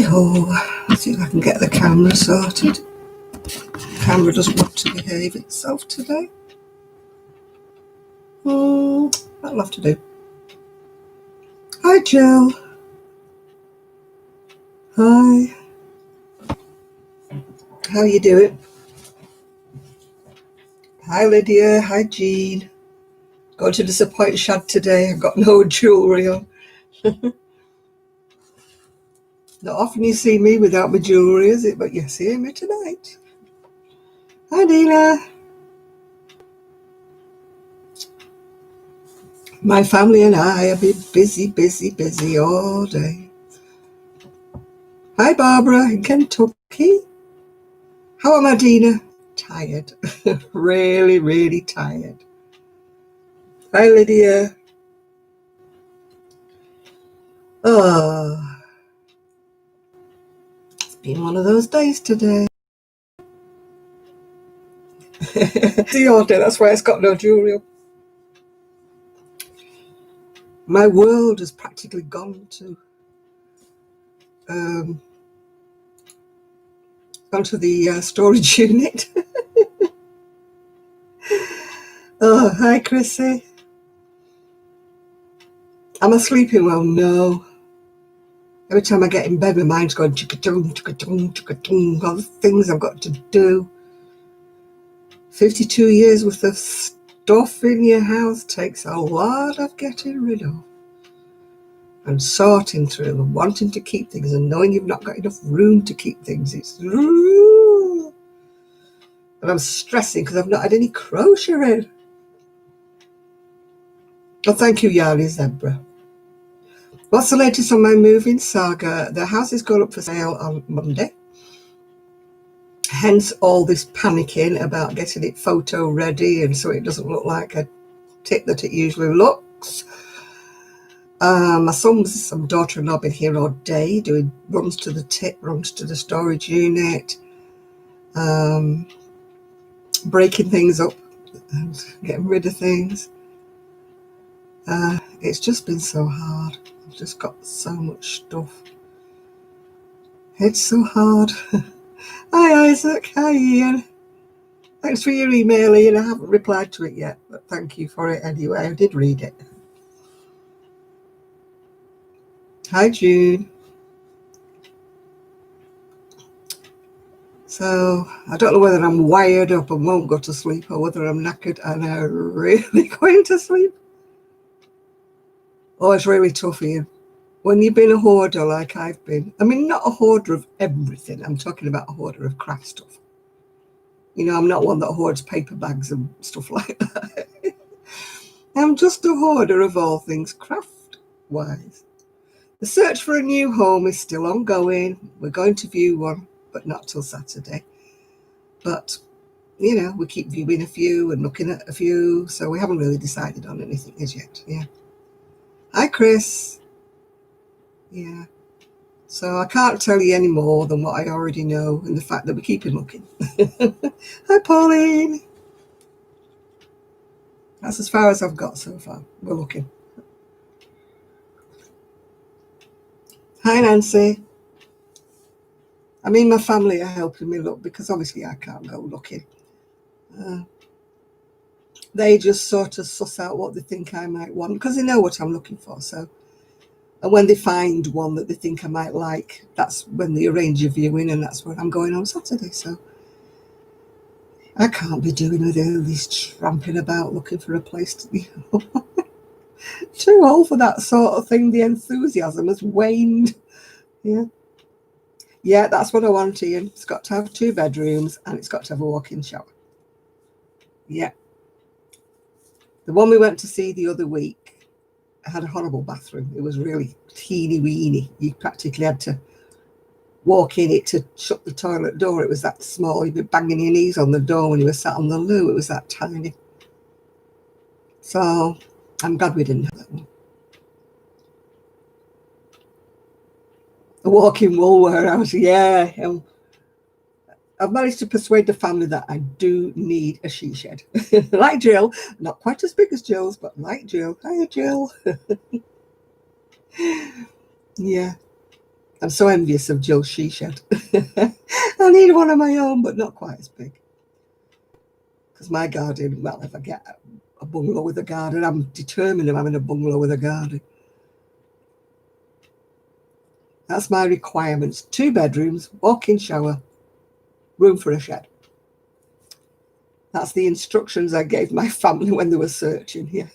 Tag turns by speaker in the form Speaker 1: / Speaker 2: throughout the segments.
Speaker 1: So, let's see if I can get the camera sorted. The camera doesn't want to behave itself today. That'll have to do. Hi, Jill. Hi. How you doing? Hi, Lydia. Hi, Jean. Going to disappoint Shad today. I've got no jewellery on. Not often you see me without my jewellery, is it? But you see me tonight. Hi, Dina. My family and I have been busy all day. Hi, Barbara in Kentucky. How am I, Dina? Tired. really tired. Hi, Lydia. Oh, it's been one of those days today. The order, that's why it's got no jewellery on. My world has practically gone to the storage unit. Oh, hi, Chrissy. Am I sleeping well? No. Every time I get in bed, my mind's going chicka-chung, chicka-chung, chicka-chung, all the things I've got to do. 52 years worth of stuff in your house takes a lot of getting rid of. And sorting through and wanting to keep things and knowing you've not got enough room to keep things. And I'm stressing because I've not had any crochet in. Oh, thank you, Yarny Zebra. What's the latest on my moving saga? The house is going up for sale on Monday. Hence all this panicking about getting it photo ready and so it doesn't look like a tip that it usually looks. My son's daughter-in-law been here all day doing runs to the tip, runs to the storage unit, breaking things up and getting rid of things. It's just been so hard. I've just got so much stuff. It's so hard. Hi, Isaac. Hi, Ian. Thanks for your email, Ian. I haven't replied to it yet, but thank you for it anyway. I did read it. Hi, June. So, I don't know whether I'm wired up and won't go to sleep or whether I'm knackered and I'm really going to sleep. Oh, it's really tough, Ian. When you've been a hoarder like I've been, I mean, not a hoarder of everything. I'm talking about a hoarder of craft stuff. You know, I'm not one that hoards paper bags and stuff like that. I'm just a hoarder of all things craft-wise. The search for a new home is still ongoing. We're going to view one, but not till Saturday. But, you know, we keep viewing a few and looking at a few, so we haven't really decided on anything as yet. Yeah. Hi, Chris. Yeah. So I can't tell you any more than what I already know and the fact that we're keeping looking. Hi, Pauline. That's as far as I've got so far. We're looking. Hi, Nancy. I mean, my family are helping me look because obviously I can't go looking. They just sort of suss out what they think I might want because they know what I'm looking for. So, and when they find one that they think I might like, that's when they arrange a viewing, and that's when I'm going on Saturday. So I can't be doing with all this tramping about looking for a place to be. Too old for that sort of thing. The enthusiasm has waned. Yeah, that's what I want, Ian. It's got to have 2 bedrooms and it's got to have a walk-in shower. Yeah. The one we went to see the other week had a horrible bathroom. It was really teeny weeny. You practically had to walk in it to shut the toilet door. It was that small. You'd be banging your knees on the door when you were sat on the loo. It was that tiny. So I'm glad we didn't have that one. A walk-in wool warehouse, yeah. I've managed to persuade the family that I do need a she shed. Like Jill, not quite as big as Jill's, but like Jill. Hiya, Jill. Yeah. I'm so envious of Jill's she shed. I need one of my own, but not quite as big. Because my garden, well, if I get a bungalow with a garden, I'm determined of having a bungalow with a garden. That's my requirements. 2 bedrooms, walk-in shower, room for a shed. That's the instructions I gave my family when they were searching here.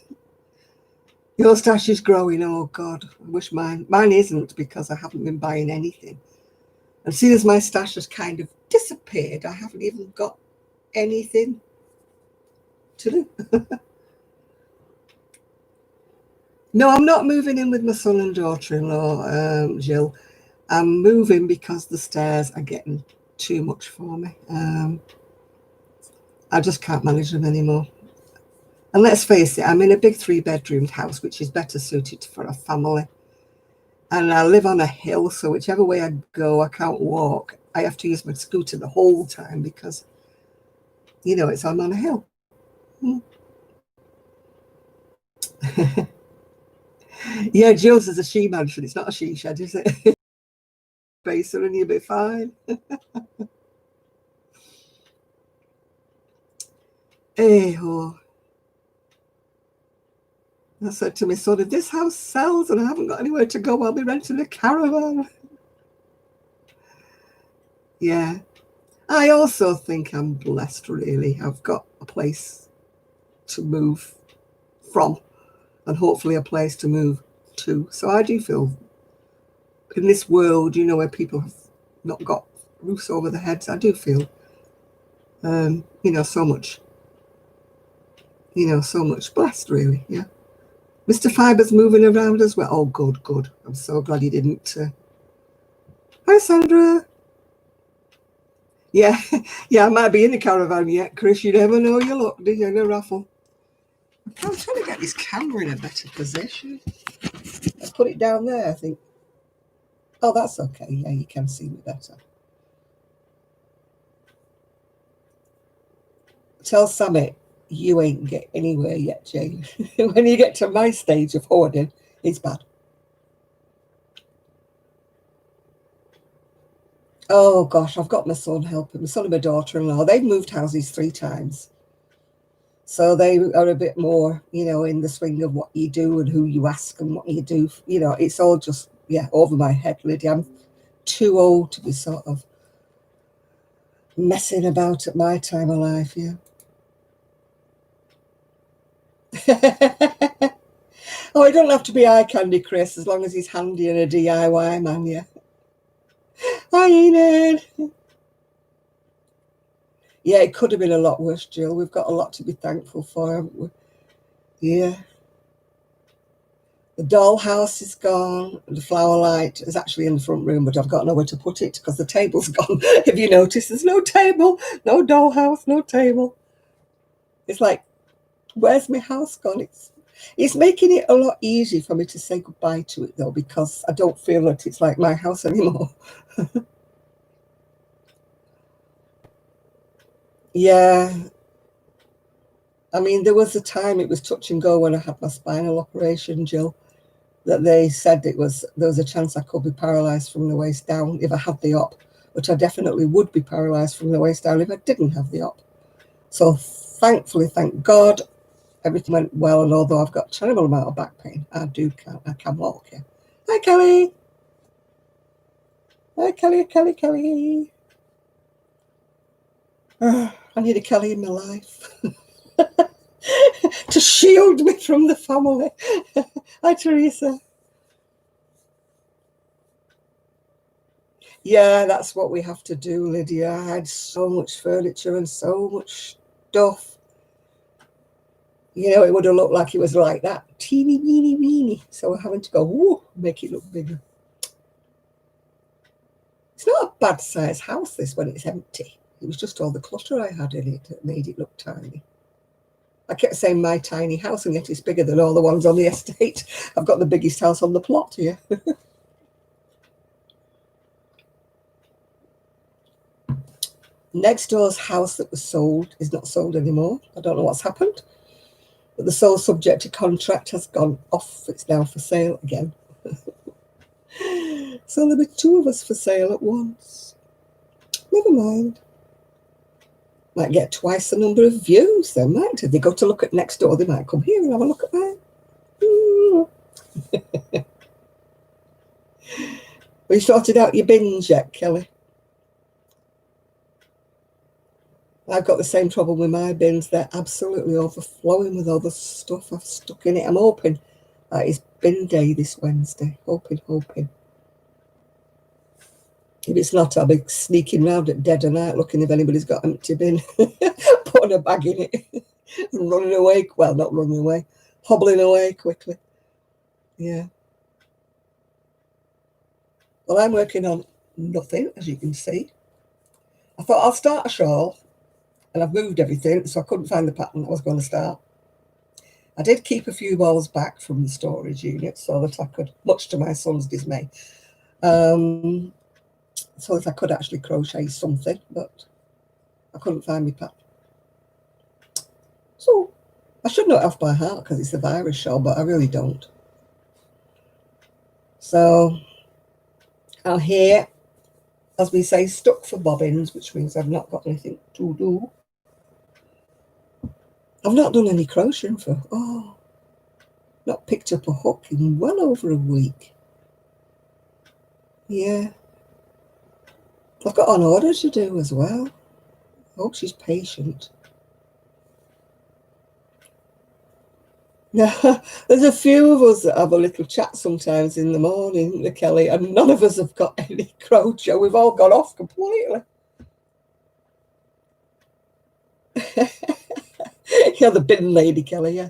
Speaker 1: Your stash is growing. Oh, God, I wish mine isn't, because I haven't been buying anything. And seeing as my stash has kind of disappeared, I haven't even got anything to do. No, I'm not moving in with my son and daughter-in-law, Jill. I'm moving because the stairs are getting too much for me. I just can't manage them anymore. And let's face it, I'm in a big 3-bedroomed house, which is better suited for a family. And I live on a hill, so whichever way I go, I can't walk. I have to use my scooter the whole time because, it's on a hill. Yeah, Jill's is a she mansion. It's not a she shed, is it? Basin and you'll be fine. Hey-ho. I said to my son, if this house sells and I haven't got anywhere to go, I'll be renting a caravan. Yeah. I also think I'm blessed, really. I've got a place to move from and hopefully a place to move to. So I do feel in this world, where people have not got roofs over their heads, I do feel, so much, so much blessed, really. Yeah. Mr. Fiber's moving around as well. Oh, good, good. I'm so glad he didn't. Hi, Sandra. Yeah, yeah, I might be in the caravan yet, Chris. You never know your luck, do you, in a raffle? I'm trying to get this camera in a better position. I put it down there, I think. Oh, that's okay. Yeah, you can see me better. Tell Sammy you ain't get anywhere yet, Jane. When you get to my stage of hoarding, it's bad. Oh, gosh, I've got my son helping. My son and my daughter-in-law, they've moved houses 3 times. So they are a bit more, in the swing of what you do and who you ask and what you do. It's all just, over my head, Lydia. I'm too old to be sort of messing about at my time of life, yeah. Oh, it don't have to be eye candy, Chris, as long as he's handy and a DIY man, yeah. Hi, Enid. Yeah, it could have been a lot worse, Jill. We've got a lot to be thankful for, haven't we? Yeah. The dollhouse is gone. The flower light is actually in the front room, but I've got nowhere to put it because the table's gone. Have you noticed? There's no table, no dollhouse, no table. It's like, where's my house gone? It's making it a lot easier for me to say goodbye to it, though, because I don't feel that it's like my house anymore. Yeah. I mean, there was a time it was touch and go when I had my spinal operation, Jill, that they said there was a chance I could be paralysed from the waist down if I had the op, which I definitely would be paralysed from the waist down if I didn't have the op. So thankfully, thank God, everything went well, and although I've got a terrible amount of back pain, I can walk, yeah. Hi, Kelly. Hi, Kelly, Kelly, Kelly. I need a Kelly in my life to shield me from the family. Hi, Teresa. Yeah, that's what we have to do, Lydia. I had so much furniture and so much stuff. It would have looked like it was like that. Teeny, weeny, weeny. So we're having to go, whoo, make it look bigger. It's not a bad size house, this, when it's empty. It was just all the clutter I had in it that made it look tiny. I kept saying my tiny house, and yet it's bigger than all the ones on the estate. I've got the biggest house on the plot here. Next door's house that was sold is not sold anymore. I don't know what's happened. But the sole subject to contract has gone off. It's now for sale again. So there'll be 2 of us for sale at once. Never mind. Might get twice the number of views then, mightn't it? If they go to look at next door, they might come here and have a look at mine. Have you sorted out your bins yet, Kelly? I've got the same trouble with my bins. They're absolutely overflowing with all the stuff I've stuck in it. I'm hoping that it's bin day this Wednesday. Hoping. If it's not, I'll be sneaking round at dead of night looking if anybody's got an empty bin, putting a bag in it, and running away. Well, not running away, hobbling away quickly. Yeah. Well, I'm working on nothing, as you can see. I thought I'll start a shawl, and I've moved everything, so I couldn't find the pattern I was going to start. I did keep a few balls back from the storage unit so that I could, much to my son's dismay, so that I could actually crochet something, but I couldn't find my pattern. So I should know it off by heart because it's a virus shawl, but I really don't. So I'm here, as we say, stuck for bobbins, which means I've not got anything to do. I've not done any crocheting for, not picked up a hook in well over a week. Yeah. I've got an order to do as well. I hope she's patient. Yeah, there's a few of us that have a little chat sometimes in the morning, Kelly, and none of us have got any crochet. We've all gone off completely. You're the bin lady, Kelly, yeah.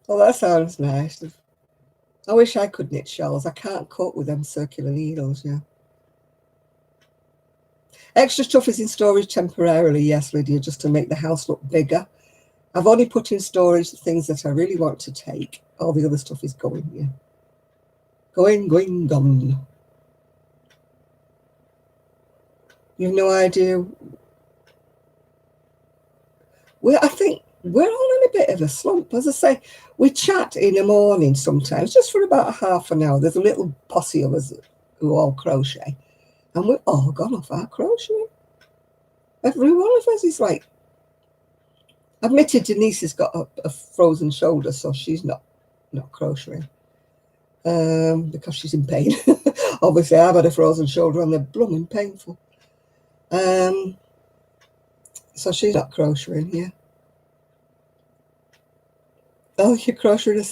Speaker 1: Oh, that sounds nice. I wish I could knit shawls. I can't cope with them circular needles, yeah. Extra stuff is in storage temporarily, yes, Lydia, just to make the house look bigger. I've only put in storage the things that I really want to take. All the other stuff is going, yeah. Going, gone. You've no idea. I think we're all in a bit of a slump. As I say, we chat in the morning sometimes, just for about half an hour. There's a little posse of us who all crochet, and we've all gone off our crochet. Every one of us is like, admitted Denise has got a frozen shoulder, so she's not crocheting because she's in pain. Obviously, I've had a frozen shoulder and they're blooming painful. So she's not crocheting here. Oh, you're crocheting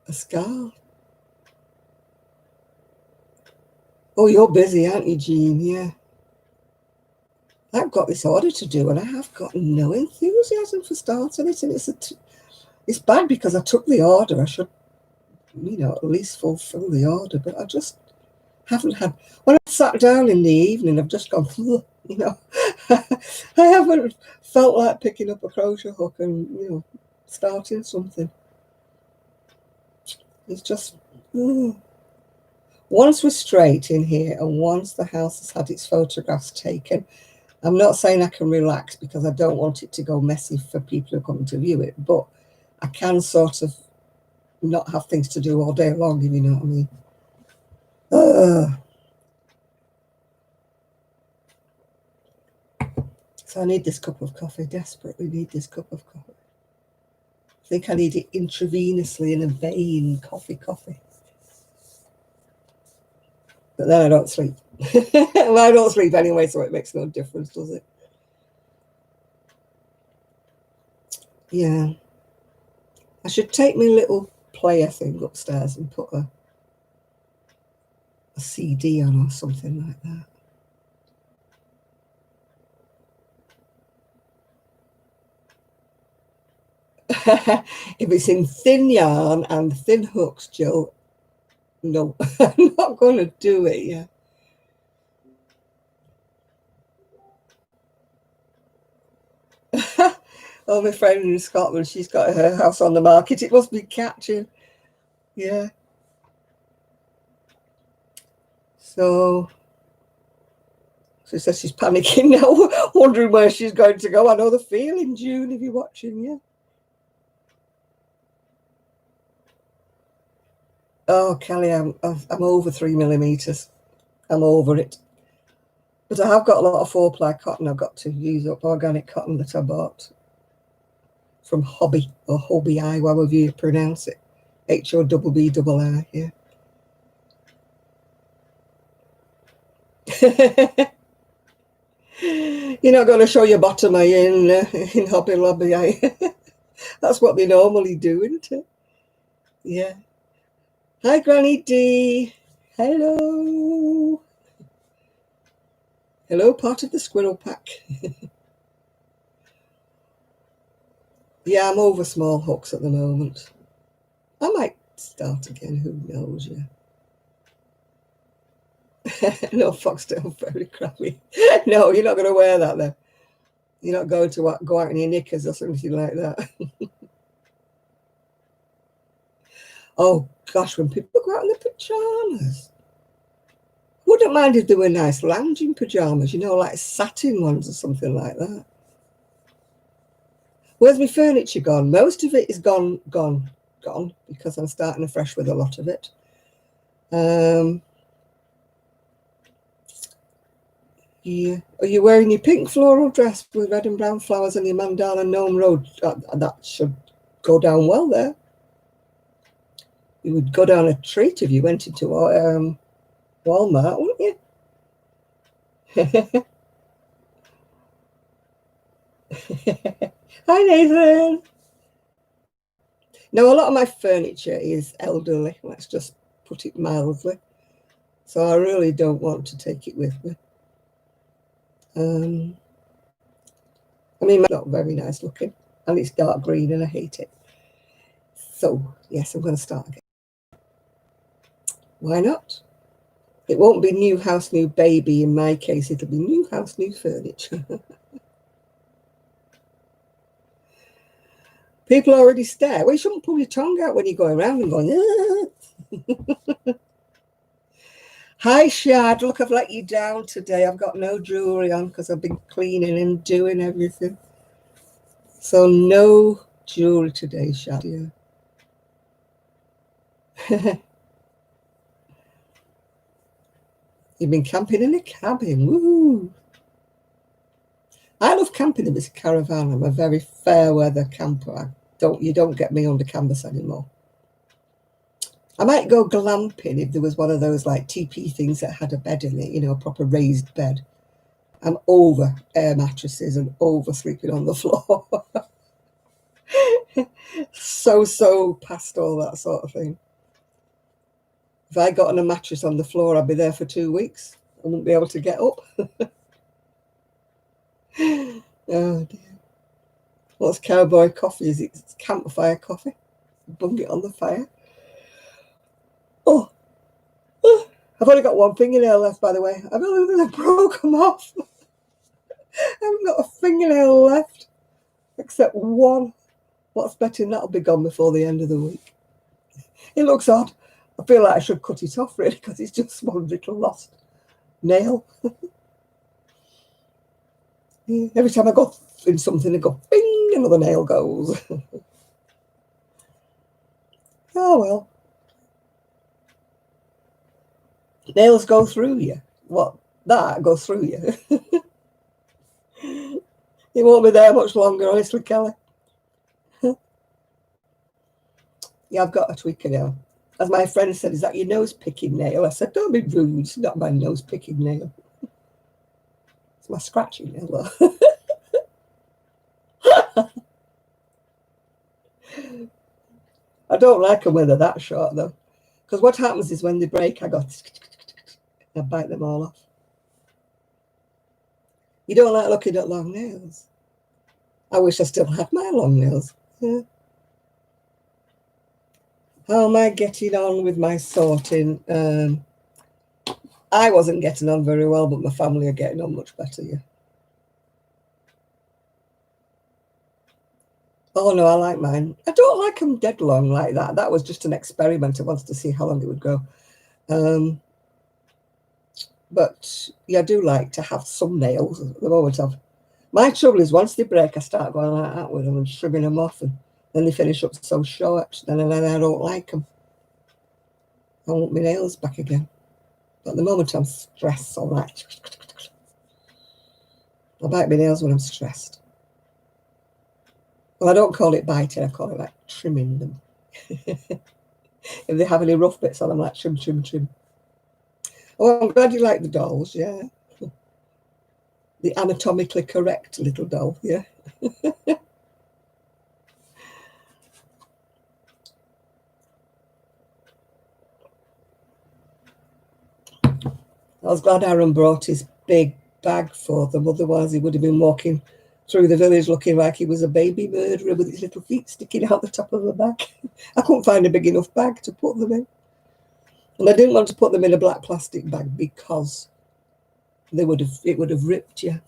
Speaker 1: a scarf. Oh, you're busy, aren't you, Jean? Yeah. I've got this order to do and I have got no enthusiasm for starting it. And it's bad because I took the order. I should, at least fulfill the order, but I just haven't had. When I sat down in the evening, I've just gone, I haven't felt like picking up a crochet hook and, starting something. It's just, once we're straight in here and once the house has had its photographs taken, I'm not saying I can relax because I don't want it to go messy for people who come to view it, but I can sort of not have things to do all day long, if you know what I mean. So I need this cup of coffee, desperately need this cup of coffee. I think I need it intravenously in a vein, coffee. But then I don't sleep. Well, I don't sleep anyway, so it makes no difference, does it? Yeah. I should take my little player thing upstairs and put a CD on or something like that. If it's in thin yarn and thin hooks, Jill, no, I'm not going to do it, yeah. Oh, my friend in Scotland, she's got her house on the market. It must be catching. Yeah. So she says she's panicking now, wondering where she's going to go. I know the feeling, June, if you're watching, yeah. Oh, Kelly, I'm over 3 millimeters. I'm over it. But I have got a lot of 4-ply cotton. I've got to use up organic cotton that I bought from Hobby or Hobby I, however you pronounce it. HOBBI, yeah. You're not going to show your bottom, are you, in Hobby Lobby? That's what they normally do, isn't it? Yeah. Hi, Granny D. Hello. Hello, part of the squirrel pack. Yeah, I'm over small hooks at the moment. I might start again, who knows, yeah. No, foxtail, very crappy. No, you're not going to wear that then. You're not going to go out in your knickers or something like that. Oh, gosh, when people go out in their pyjamas. Wouldn't mind if they were nice lounging pyjamas, like satin ones or something like that. Where's my furniture gone? Most of it is gone, because I'm starting afresh with a lot of it. Yeah. Are you wearing your pink floral dress with red and brown flowers on your mandala gnome road? That should go down well there. You would go down a treat if you went into Walmart, wouldn't you? Hi, Nathan. No, a lot of my furniture is elderly. Let's just put it mildly. So I really don't want to take it with me. I mean, it's not very nice looking, and it's dark green, and I hate it. So, yes, I'm going to start again. Why not? It won't be new house, new baby. In my case, it'll be new house, new furniture. People already stare. Well, you shouldn't pull your tongue out when you're going around and going, ah. Hi, Shad. Look, I've let you down today. I've got no jewellery on because I've been cleaning and doing everything. So no jewellery today, Shad. Yeah. You've been camping in a cabin. Woo! I love camping in this caravan. I'm a very fair weather camper. You don't get me under canvas anymore. I might go glamping if there was one of those like TP things that had a bed in it, a proper raised bed. I'm over air mattresses and over sleeping on the floor. so past all that sort of thing. If I got on a mattress on the floor, I'd be there for 2 weeks. I wouldn't be able to get up. Oh dear. What's cowboy coffee? Is it campfire coffee? Bung it on the fire. Oh, I've only got one fingernail left, by the way. I broke them off. I haven't got a fingernail left, except one. What's betting that'll be gone before the end of the week? It looks odd. I feel like I should cut it off, really, because it's just one little lost nail. Yeah, every time I go in something, I go, bing, another nail goes. Oh, well. Nails go through you. What? That goes through you. It won't be there much longer, honestly, Kelly. Yeah, I've got a tweaker now. As my friend said, is that your nose picking nail? I said, don't be rude. It's not my nose picking nail. It's my scratching nail, though. I don't like them when they're that short, though. Because what happens is when they break, I bite them all off. You don't like looking at long nails? I wish I still had my long nails. Yeah. How am I getting on with my sorting? I wasn't getting on very well, but my family are getting on much better, yeah. Oh, no, I like mine. I don't like them dead long like that. That was just an experiment. I wanted to see how long it would go. But yeah, I do like to have some nails at the moment. My trouble is once they break, I start going like that with them and trimming them off, and then they finish up so short. Then I don't like them. I want my nails back again. But at the moment I'm stressed, so I'm like, I bite my nails when I'm stressed. Well, I don't call it biting, I call it like trimming them. If they have any rough bits on them, like trim, trim, trim. Oh, I'm glad you like the dolls, yeah. The anatomically correct little doll, yeah. I was glad Aaron brought his big bag for them, otherwise he would have been walking through the village looking like he was a baby murderer with his little feet sticking out the top of the bag. I couldn't find a big enough bag to put them in. And I didn't want to put them in a black plastic bag because it would have ripped you.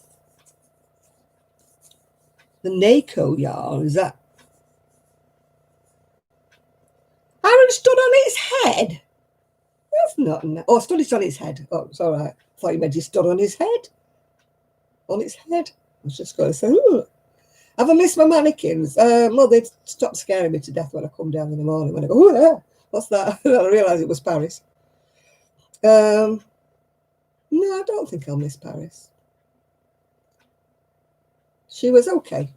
Speaker 1: The NACO yarn, is that? Aaron stood on its head. That's not. Oh, stood it on its head. Oh, it's all right. I thought you meant he stood on his head. On its head. I was just going to say, ooh. Have I missed my mannequins? Well, they stopped scaring me to death when I come down in the morning. When I go, oh, yeah, what's that? I realised it was Paris. No, I don't think I'll miss Paris. She was okay.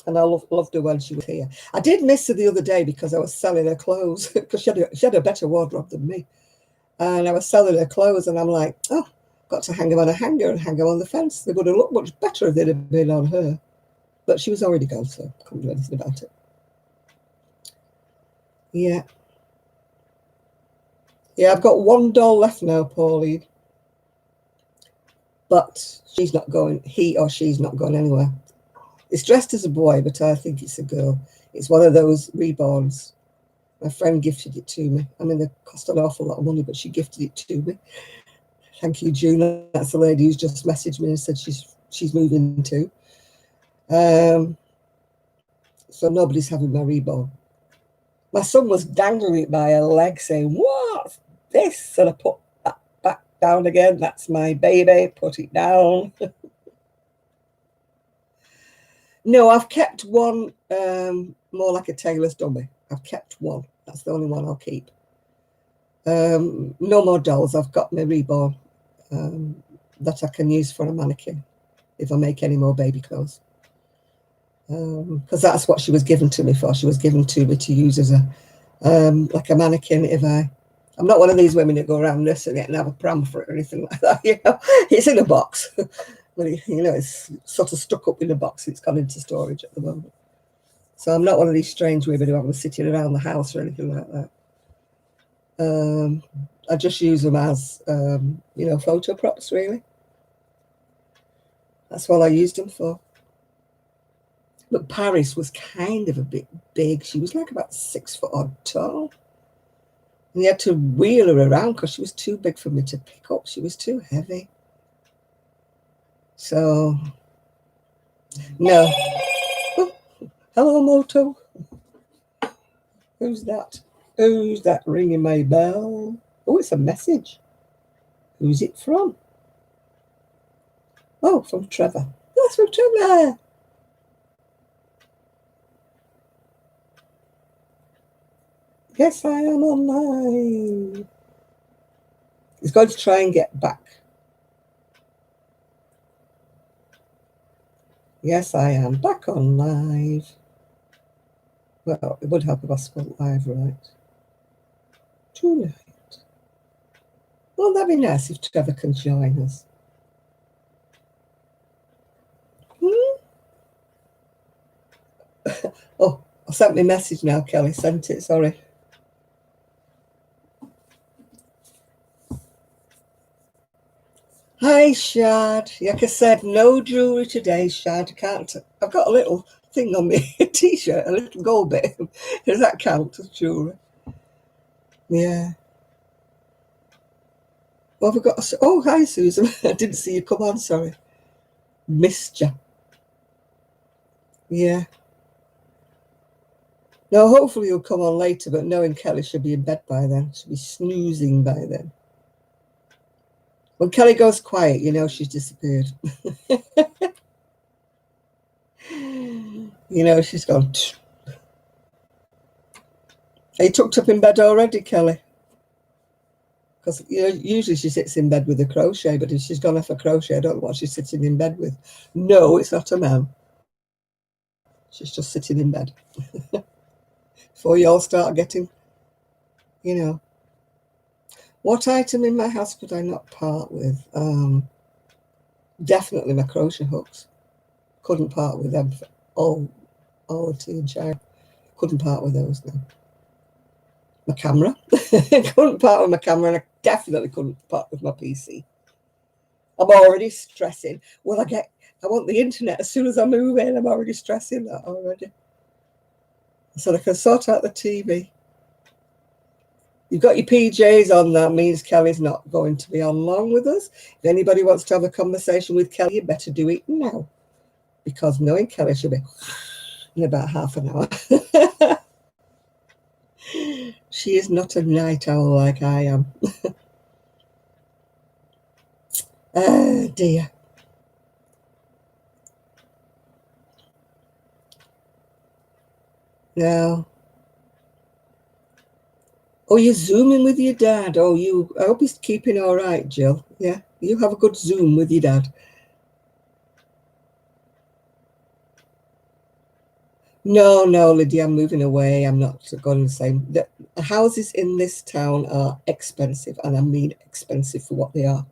Speaker 1: And I loved her when she was here. I did miss her the other day because I was selling her clothes because she had a better wardrobe than me. And I was selling her clothes and I'm like, oh, got to hang them on a hanger and hang them on the fence. They would have looked much better if they'd have been on her. But she was already gone, so I couldn't do anything about it. Yeah. Yeah, I've got one doll left now, Pauline. But she's not going, he or she's not going anywhere. It's dressed as a boy, but I think it's a girl. It's one of those reborns. My friend gifted it to me. I mean, they cost an awful lot of money, but she gifted it to me. Thank you, June. That's the lady who's just messaged me and said she's moving too. So nobody's having my reborn. My son was dangling it by a leg saying, what's this? And I put that back down again. That's my baby. Put it down. No, I've kept one more like a tailor's dummy. I've kept one. That's the only one I'll keep. No more dolls. I've got my reborn that I can use for a mannequin if I make any more baby clothes. Because that's what she was given to me for. She was given to me to use as a like a mannequin. I'm not one of these women that go around nursing it and have a pram for it or anything like that. You know, it's in a box. You know, it's sort of stuck up in a box. It's gone into storage at the moment. So I'm not one of these strange women who have them sitting around the house or anything like that. I just use them as, you know, photo props, really. That's all I used them for. But Paris was kind of a bit big. She was like about 6 foot odd tall. And you had to wheel her around because she was too big for me to pick up. She was too heavy. So, no. Oh, hello, Moto. Who's that? Who's that ringing my bell? Oh, it's a message. Who's it from? Oh, from Trevor. That's from Trevor. Yes, I am online. He's going to try and get back. Yes, I am back on live. Well, it would help if I spelled live right. Tonight. Well, that'd be nice if Trevor can join us. Oh, I sent me a message now, Kelly. Sent it, sorry. Hi, Shad. Like I said, no jewellery today, Shad. I've got a little thing on me, a t-shirt, a little gold bit. Does that count as jewellery? Yeah. Well, we've got. Oh, hi, Susan. I didn't see you come on. Sorry, missed you. Yeah. No, hopefully you'll come on later. But knowing Kelly, she'll be in bed by then. She'll be snoozing by then. When Kelly goes quiet, you know she's disappeared. You know she's gone. Are you tucked up in bed already, Kelly? Because usually she sits in bed with a crochet, but if she's gone off a crochet, I don't know what she's sitting in bed with. No, it's not a man. She's just sitting in bed. Before you all start getting, you know. What item in my house could I not part with? Definitely my crochet hooks. Couldn't part with them for all tea and chai. Couldn't part with those now. My camera. Couldn't part with my camera, and I definitely couldn't part with my PC. I'm already stressing. I want the internet as soon as I move in. I'm already stressing that already. So I can sort out the TV. You've got your PJs on. That means Kelly's not going to be on long with us. If anybody wants to have a conversation with Kelly, you better do it now. Because knowing Kelly, she'll be in about half an hour. She is not a night owl like I am. Oh, dear. No. Oh, you're Zooming with your dad. I hope he's keeping all right, Jill. Yeah, you have a good Zoom with your dad. No, Lydia, I'm moving away. I'm not going the same. The houses in this town are expensive, and I mean expensive for what they are.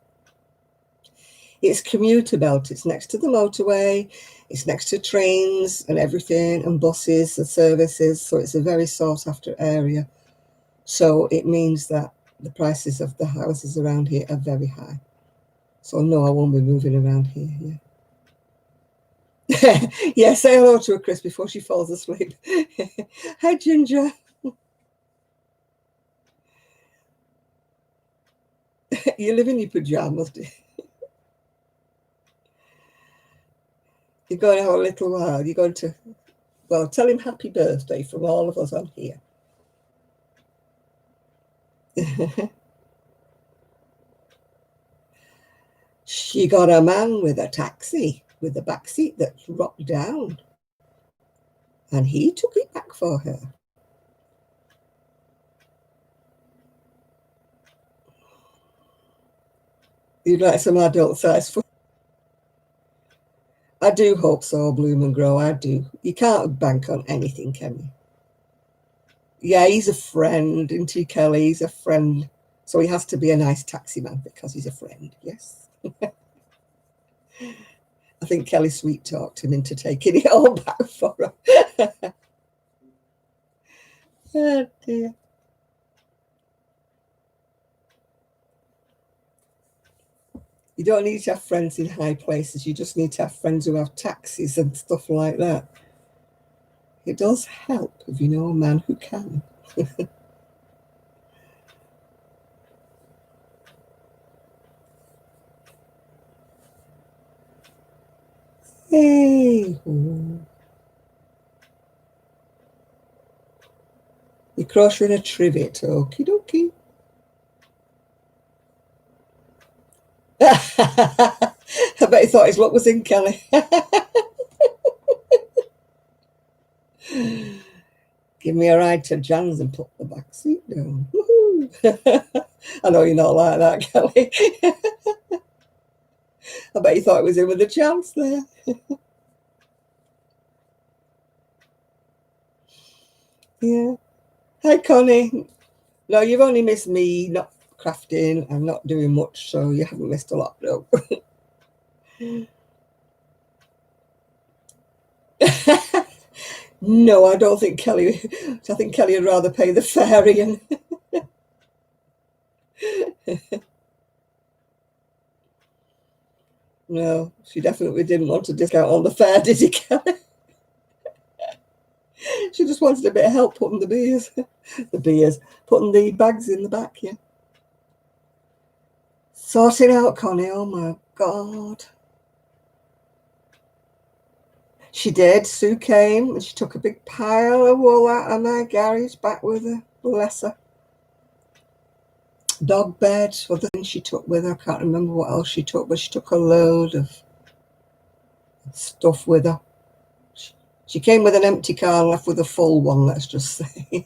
Speaker 1: It's commuter belt. It's next to the motorway. It's next to trains and everything, and buses and services. So it's a very sought after area. So it means that the prices of the houses around here are very high. So no, I won't be moving around here. Yeah. Yeah, say hello to her, Chris, before she falls asleep. Hi, Ginger. You live in your pajamas, do you? You're going to have a little while. You're going to, well, tell him happy birthday from all of us on here. She got a man with a taxi with the back seat that's rocked down, and he took it back for her. You'd like some adult size food? I do hope so, bloom and grow. I do. You can't bank on anything, can you? Yeah, he's a friend, isn't he, Kelly? He's a friend. So he has to be a nice taxi man because he's a friend, yes. I think Kelly sweet talked him into taking it all back for her. Oh, dear. You don't need to have friends in high places. You just need to have friends who have taxis and stuff like that. It does help if you know a man who can. Hey. You're crocheting a trivet. Okie dokie. I bet he thought his luck was in, Kelly. Give me a ride to Jan's and put the back seat down. I know you're not like that, Kelly. I bet you thought it was in with a chance there. Yeah. Hi, Connie. No, you've only missed me not crafting and not doing much, so you haven't missed a lot, though. No, I don't think Kelly. I think Kelly would rather pay the ferry and. No, she definitely didn't want a discount on the fare, did she, Kelly? She just wanted a bit of help putting putting the bags in the back, yeah. Sorting out, Connie, oh my God. She did. Sue came and she took a big pile of wool out of my garage back with her. Bless her. Dog bed, other things she took with her. I can't remember what else she took, but she took a load of stuff with her. She came with an empty car and left with a full one, let's just say.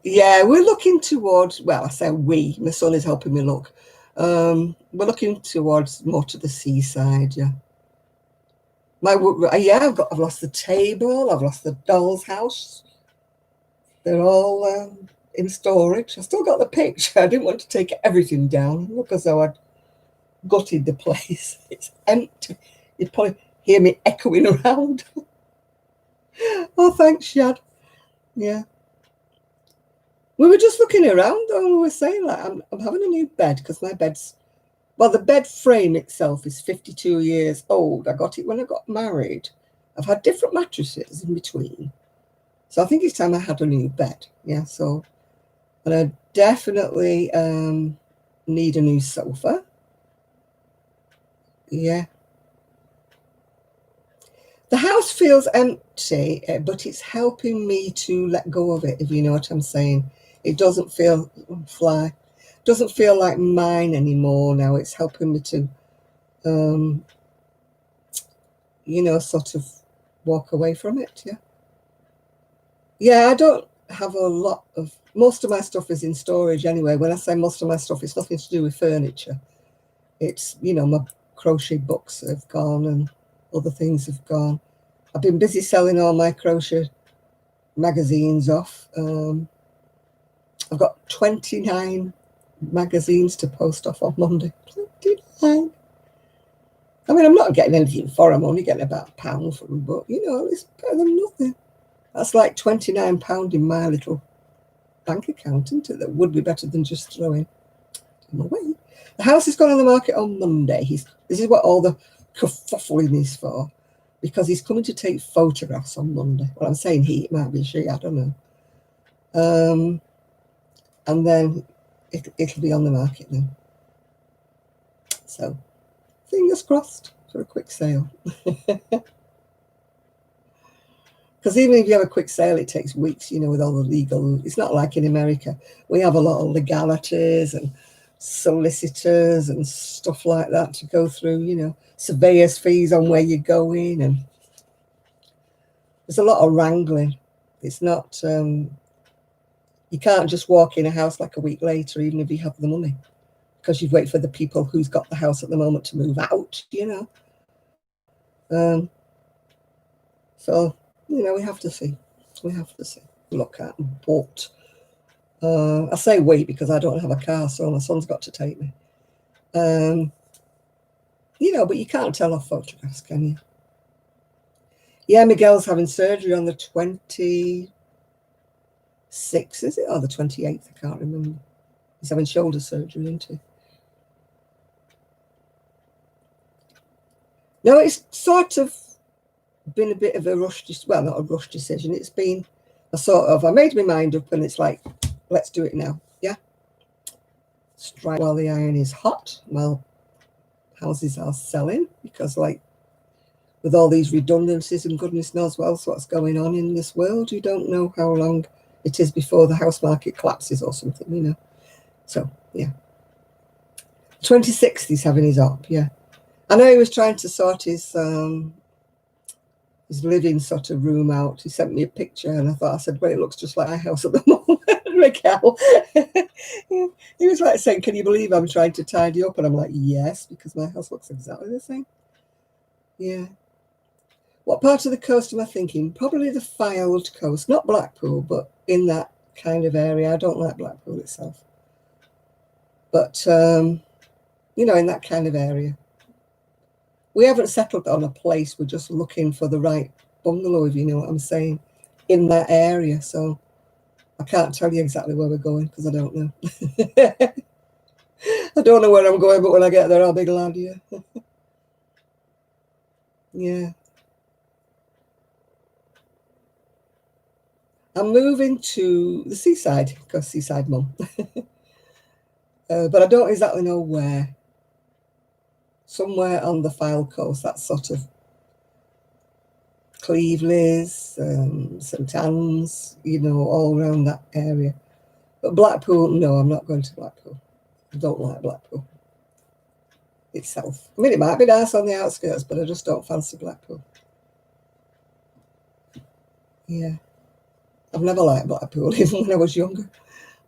Speaker 1: Yeah, we're looking towards, well, I say we, my son is helping me look. We're looking towards more to the seaside, yeah. I've lost the table, I've lost the doll's house. They're all in storage. I still got the picture. I didn't want to take everything down. Look as though I'd gutted the place. It's empty. You'd probably hear me echoing around. Oh, thanks, Shad. Yeah. We were just looking around though, and we were saying like I'm having a new bed because my bed's well, the bed frame itself is 52 years old. I got it when I got married. I've had different mattresses in between. So I think it's time I had a new bed. Yeah, so and I definitely need a new sofa. Yeah. The house feels empty, but it's helping me to let go of it, if you know what I'm saying. It doesn't feel fly, doesn't feel like mine anymore now. It's helping me to, um, sort of walk away from it. Yeah. Yeah, I don't have a lot of, most of my stuff is in storage anyway. When I say most of my stuff, it's nothing to do with furniture. It's, my crochet books have gone and other things have gone. I've been busy selling all my crochet magazines off. I've got 29 magazines to post off on Monday. 29. I mean, I'm not getting anything for them. I'm only getting about £1 for them, but it's better than nothing. That's like £29 in my little bank account, isn't it? That would be better than just throwing them away. The house is going on the market on Monday. This is what all the kerfuffling is for, because he's coming to take photographs on Monday. Well, I'm saying he, it might be she, I don't know. And then it'll be on the market then. So fingers crossed for a quick sale. Because even if you have a quick sale, it takes weeks, with all the legal. It's not like in America. We have a lot of legalities and solicitors and stuff like that to go through, surveyor's fees on where you're going. And there's a lot of wrangling. It's not, you can't just walk in a house like a week later, even if you have the money, because you'd wait for the people who's got the house at the moment to move out. So, we have to see. We have to see. Look at. But I say wait because I don't have a car, so my son's got to take me. But you can't tell off photographs, can you? Yeah, Miguel's having surgery on the 26th, is it? Or the 28th? I can't remember. He's having shoulder surgery, isn't he? No, it's sort of been a bit of a rush, well, not a rush decision. It's been a sort of, I made my mind up and it's like, let's do it now. Yeah. Strike while the iron is hot. Well, houses are selling because, like, with all these redundancies and goodness knows what else what's going on in this world, you don't know how long it is before the house market collapses or something. So, yeah. 26th he's having his op, yeah. I know he was trying to sort his living sort of room out. He sent me a picture and I said, well, it looks just like my house at the moment, Raquel. He was like saying, can you believe I'm trying to tidy up? And I'm like, yes, because my house looks exactly the same. Yeah. What part of the coast am I thinking? Probably the Fylde coast, not Blackpool, but in that kind of area. I don't like Blackpool itself. But, in that kind of area. We haven't settled on a place. We're just looking for the right bungalow, if you know what I'm saying, in that area. So I can't tell you exactly where we're going because I don't know. I don't know where I'm going, but when I get there, I'll be glad, yeah. Yeah. I'm moving to the seaside because seaside mum. But I don't exactly know where. Somewhere on the Fylde coast, that's sort of Cleveleys, St Anne's, all around that area. But Blackpool, no, I'm not going to Blackpool. I don't like Blackpool itself. I mean, it might be nice on the outskirts, but I just don't fancy Blackpool. Yeah. I've never liked Blackpool, even when I was younger.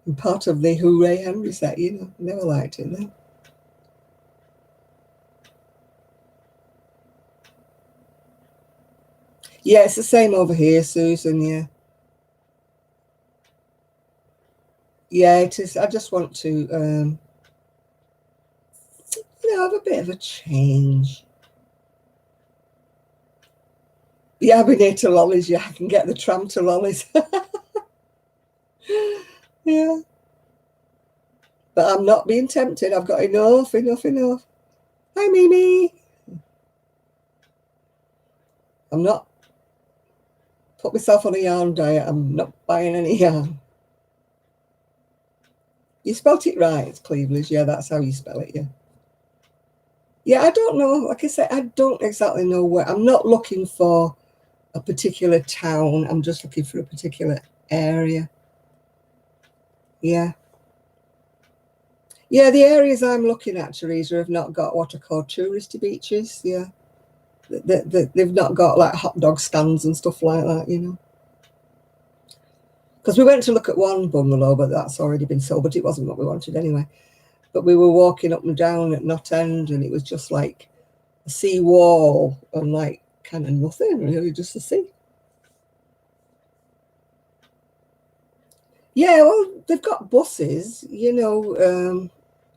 Speaker 1: And part of the Hooray Henry set, you know. Never liked it then. Yeah, it's the same over here, Susan, yeah. Yeah, it is. I just want to, have a bit of a change. Yeah, I've been here to Lollies. Yeah, I can get the tram to Lollies. Yeah. But I'm not being tempted. I've got enough. Hi, Mimi. I'm not put myself on a yarn diet. I'm not buying any yarn. You spelt it right. It's Cleveland. Yeah, that's how you spell it. Yeah. Yeah, I don't know. Like I said, I don't exactly know where. I'm not looking for a particular town. I'm just looking for a particular area. Yeah. Yeah, the areas I'm looking at, Teresa, have not got what are called touristy beaches. Yeah. They've not got like hot dog stands and stuff like that, you know. Because we went to look at one bungalow, but that's already been sold, but it wasn't what we wanted anyway. But we were walking up and down at Knot End, and it was just like a sea wall and like kind of nothing, really, just the sea. Yeah, well, they've got buses,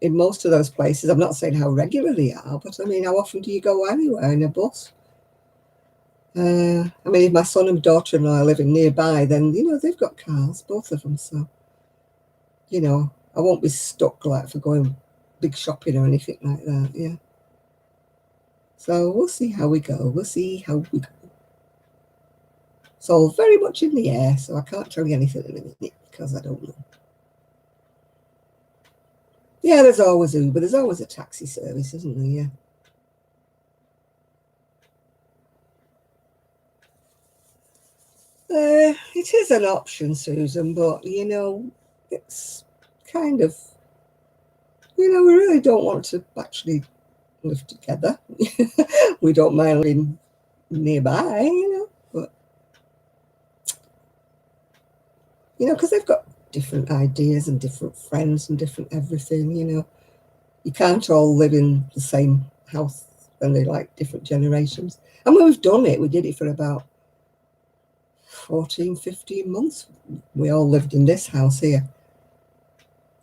Speaker 1: in most of those places. I'm not saying how regular they are, but I mean, how often do you go anywhere in a bus? I mean, if my son and daughter-in-law are living nearby, then, they've got cars, both of them. So, I won't be stuck like for going big shopping or anything like that. Yeah. So we'll see how we go. It's all very much in the air, so I can't tell you anything in a minute because I don't know. Yeah, there's always Uber. There's always a taxi service, isn't there? Yeah. It is an option, Susan, but, it's kind of, we really don't want to actually live together. We don't mind living nearby, but, because they've got different ideas and different friends and different everything, You can't all live in the same house when they're like different generations. And when we've done it, we did it for about 14, 15 months. We all lived in this house here.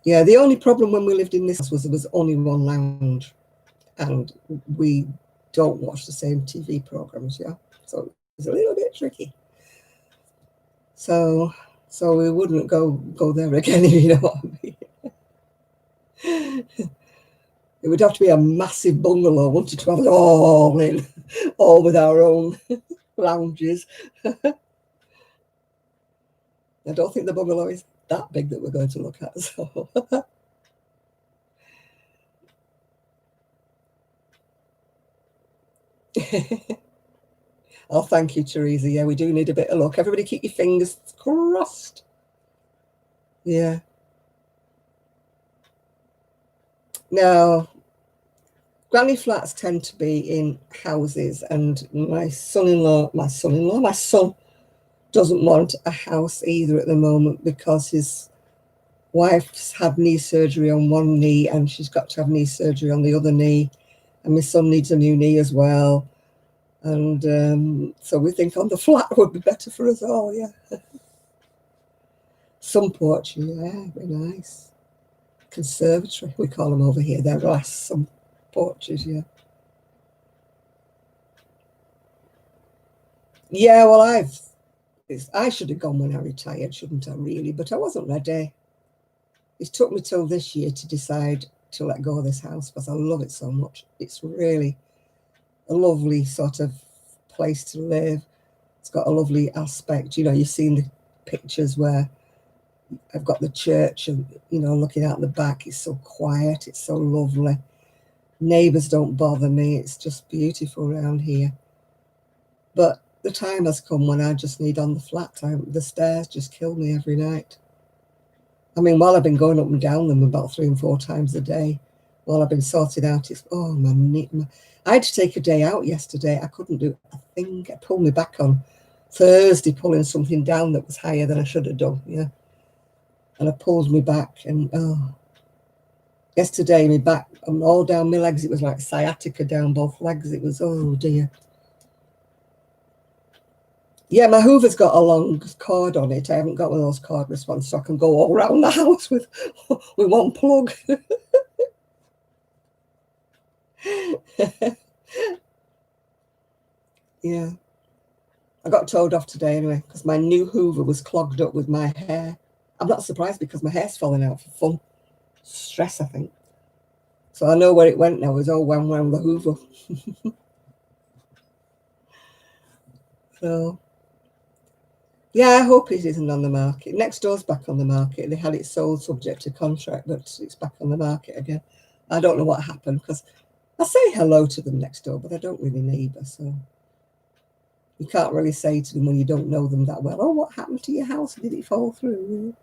Speaker 1: Yeah, the only problem when we lived in this house was there was only one lounge and we don't watch the same TV programs, yeah. So it was a little bit tricky. So we wouldn't go there again, if you know what I mean. It would have to be a massive bungalow, wanted to have it all in, all with our own lounges. I don't think the bungalow is that big that we're going to look at. So. Oh, thank you, Teresa. Yeah, we do need a bit of luck. Everybody keep your fingers crossed. Yeah. Now, granny flats tend to be in houses, and my son doesn't want a house either at the moment because his wife's had knee surgery on one knee and she's got to have knee surgery on the other knee, and my son needs a new knee as well. And so we think on the flat would be better for us all, yeah. Some porch, yeah, very nice. Conservatory, we call them over here. They're glass, some porches, yeah. Yeah, well, I should have gone when I retired, shouldn't I, really? But I wasn't ready. It took me till this year to decide to let go of this house because I love it so much. It's really a lovely sort of place to live. It's got a lovely aspect. You've seen the pictures where I've got the church and, looking out the back. It's so quiet. It's so lovely. Neighbours don't bother me. It's just beautiful around here. But the time has come when I just need on the flat. The stairs just kill me every night. I mean, while I've been going up and down them about 3 and 4 times a day, while I've been sorted out, I had to take a day out yesterday. I couldn't do a thing. It pulled me back on Thursday, pulling something down that was higher than I should have done. Yeah. and I pulled me back, and yesterday my back, all down my legs, it was like sciatica down both legs. It was, oh dear. Yeah, my Hoover's got a long cord on it. I haven't got one of those cordless ones, so I can go all around the house with one plug. Yeah. I got told off today anyway, because my new Hoover was clogged up with my hair. I'm not surprised because my hair's falling out for fun. Stress, I think. So I know where it went now. It was all wound around the Hoover. So, yeah, I hope it isn't on the market. Next door's back on the market. They had it sold subject to contract, but it's back on the market again. I don't know what happened, because I say hello to them next door, but I don't really neighbour, so you can't really say to them when you don't know them that well, oh, what happened to your house? Did it fall through?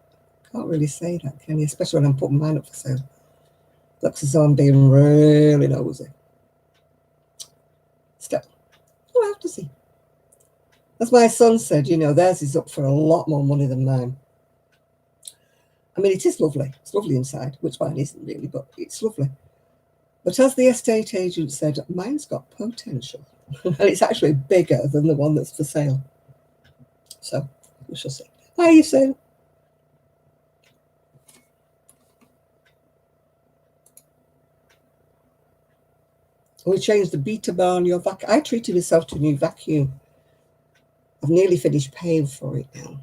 Speaker 1: Can't really say that, can you? Especially when I'm putting mine up for sale. Looks as though I'm being really nosy. Still, we'll have to see. As my son said, you know, theirs is up for a lot more money than mine. I mean, it is lovely. It's lovely inside, which mine isn't really, but it's lovely. But as the estate agent said, mine's got potential. And it's actually bigger than the one that's for sale. So we shall see. How are you saying? We changed the beta bar on your vacuum. I treated myself to a new vacuum. I've nearly finished paying for it now.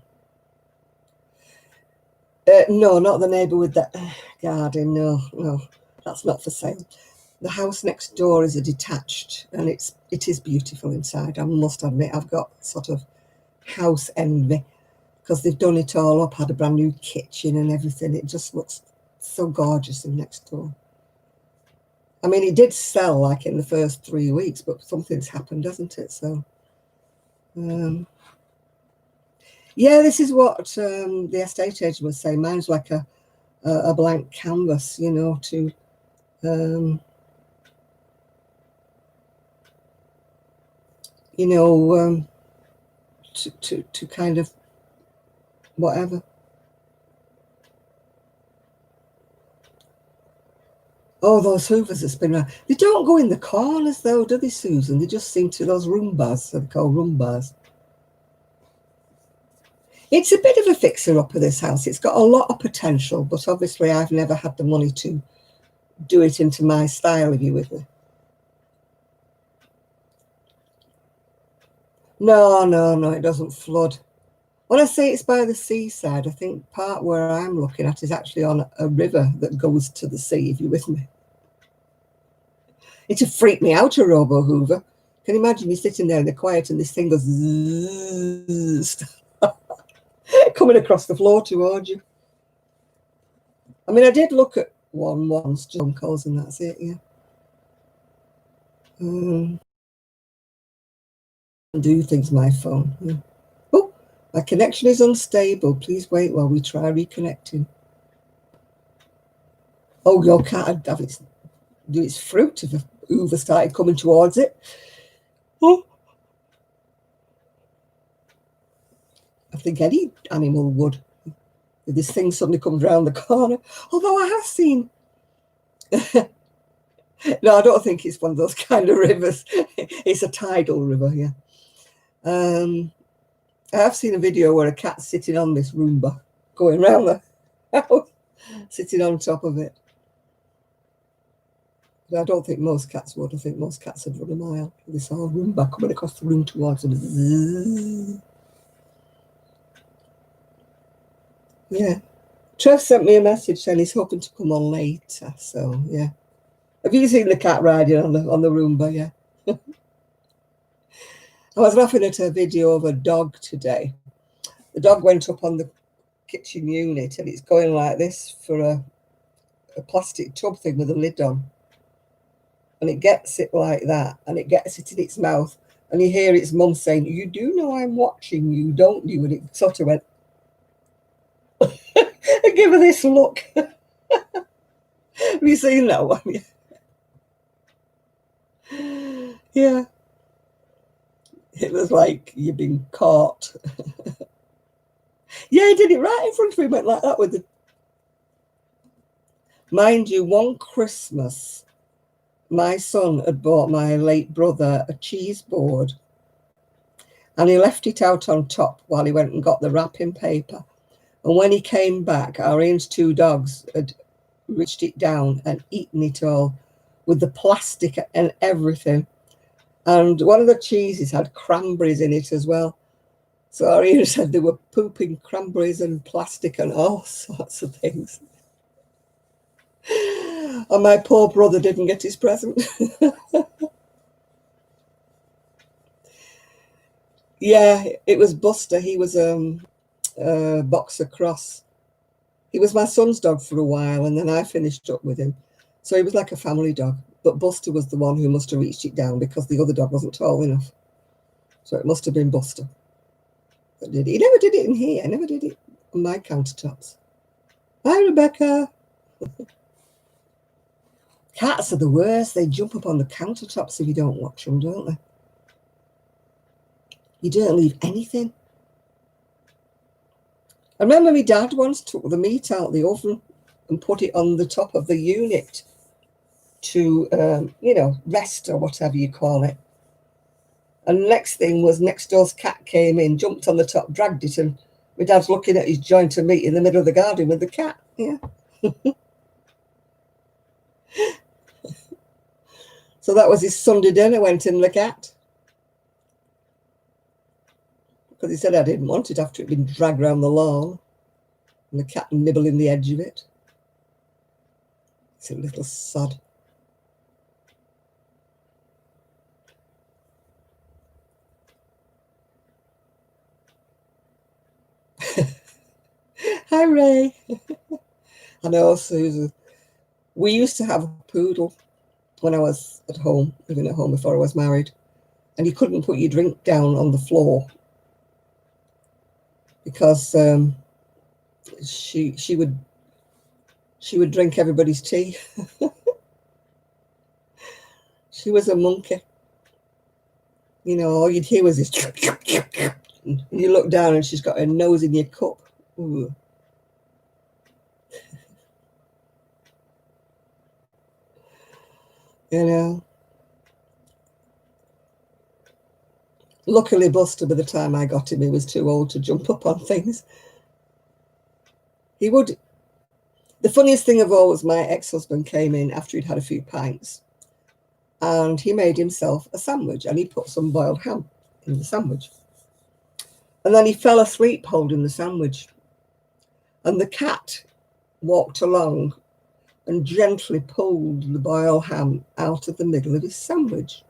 Speaker 1: No, not the neighbour with the garden. No, that's not for sale. The house next door is a detached, and it is beautiful inside. I must admit, I've got sort of house envy because they've done it all up, had a brand new kitchen and everything. It just looks so gorgeous in next door. I mean, it did sell like in the first 3 weeks, but something's happened, hasn't it? So, yeah, this is what the estate agent was saying. Mine's like a blank canvas, you know, to to kind of whatever. Oh, those hoovers that spin around. They don't go in the corners though, do they, Susan? They just seem to, those Roombas, they're called Roombas. It's a bit of a fixer-upper, this house. It's got a lot of potential, but obviously I've never had the money to do it into my style, if you with me. No, it doesn't flood. When I say it's by the seaside, I think part where I'm looking at is actually on a river that goes to the sea, if you're with me. It'd freak me out, a robo hoover. Can you imagine you sitting there in the quiet and this thing goes zzz, coming across the floor towards you? I mean, I did look at one once, John calls, and that's it, yeah. Do things, my phone. Yeah. Oh, my connection is unstable. Please wait while we try reconnecting. Oh, your cat had have its fruit if the Hoover started coming towards it. Oh, I think any animal would. If this thing suddenly comes round the corner. Although I have seen. No, I don't think it's one of those kind of rivers. It's a tidal river, yeah. I have seen a video where a cat's sitting on this Roomba, going round the house, sitting on top of it. But I don't think most cats would. I think most cats would run a mile. This whole Roomba coming across the room towards them. Zzz. Yeah. Trev sent me a message saying he's hoping to come on later. So yeah. Have you seen the cat riding on the Roomba? Yeah. I was laughing at a video of a dog today. The dog went up on the kitchen unit and it's going like this for a plastic tub thing with a lid on. And it gets it like that and it gets it in its mouth. And you hear its mum saying, "You do know I'm watching you, don't you?" And it sort of went, and give her this look. Have you seen that one? Yeah. It was like you've been caught. Yeah, he did it right in front of him, went like that with the Mind you, one Christmas, my son had bought my late brother a cheese board, and he left it out on top while he went and got the wrapping paper. And when he came back, our Ian's two dogs had reached it down and eaten it all with the plastic and everything. And one of the cheeses had cranberries in it as well. So our Ian said they were pooping cranberries and plastic and all sorts of things. And my poor brother didn't get his present. Yeah, it was Buster. He was a boxer cross. He was my son's dog for a while, and then I finished up with him. So he was like a family dog. But Buster was the one who must have reached it down because the other dog wasn't tall enough. So it must have been Buster that did it. He never did it in here. I never did it on my countertops. Hi, Rebecca. Cats are the worst. They jump up on the countertops if you don't watch them, don't they? You don't leave anything. I remember my dad once took the meat out of the oven and put it on the top of the unit to, rest or whatever you call it. And the next thing was next door's cat came in, jumped on the top, dragged it, and my dad's looking at his joint of meat in the middle of the garden with the cat. Yeah. So that was his Sunday dinner, went in the cat. Because he said I didn't want it after it'd been dragged around the lawn. And the cat nibbling the edge of it. It's a little sod. Hi, Ray. I know, Susan. We used to have a poodle when I was at home, living at home before I was married. And you couldn't put your drink down on the floor because she would drink everybody's tea. She was a monkey. All you'd hear was this. And you look down and she's got her nose in your cup. Ooh. Luckily, Buster, by the time I got him, he was too old to jump up on things. He would. The funniest thing of all was my ex-husband came in after he'd had a few pints, and he made himself a sandwich, and he put some boiled ham in the sandwich. And then he fell asleep holding the sandwich. And the cat walked along and gently pulled the boiled ham out of the middle of his sandwich.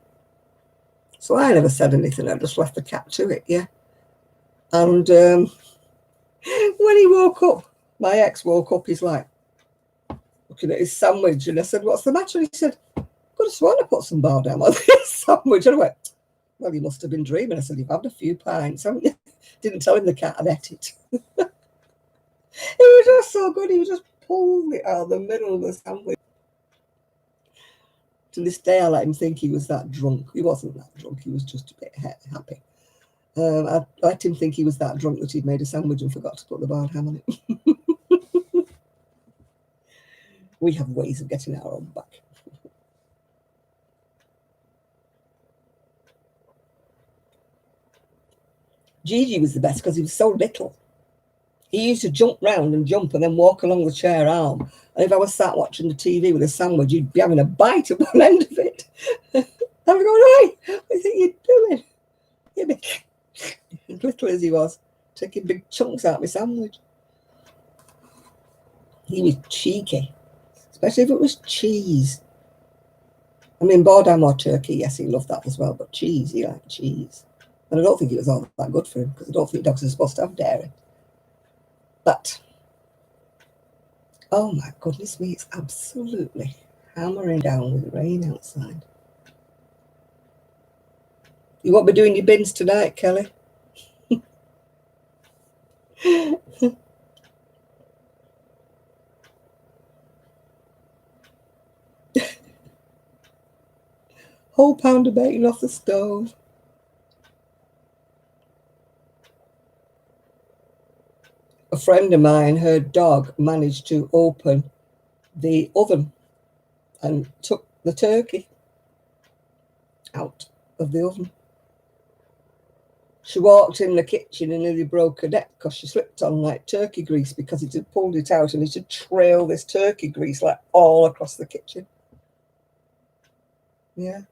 Speaker 1: So I never said anything. I just left the cat to it, yeah. And when he woke up, my ex woke up, he's like, looking at his sandwich. And I said, what's the matter? And he said, I could have sworn I put some bar down on this sandwich. And I went, well, you must have been dreaming. I said, you've had a few pints, haven't you? Didn't tell him the cat had ate it. It was just so good. He was just pulling it out of the middle of the sandwich. To this day, I let him think he was that drunk. He wasn't that drunk. He was just a bit happy. I let him think he was that drunk that he'd made a sandwich and forgot to put the boiled ham on it. We have ways of getting our own back. Gigi was the best because he was so little. He used to jump round and jump and then walk along the chair arm. And if I was sat watching the TV with a sandwich, you'd be having a bite at one end of it. I'd be going, hey, what do you think you're doing? You'd be little as he was, taking big chunks out of my sandwich. He was cheeky, especially if it was cheese. I mean, boiled ham or turkey, yes, he loved that as well, but cheese, he liked cheese. And I don't think it was all that good for him because I don't think dogs are supposed to have dairy. But, oh my goodness me, it's absolutely hammering down with rain outside. You won't be doing your bins tonight, Kelly? Whole pound of bacon off the stove. A friend of mine, her dog managed to open the oven and took the turkey out of the oven. She walked in the kitchen and nearly broke her neck because she slipped on like turkey grease because it had pulled it out and it had trailed this turkey grease like all across the kitchen. Yeah.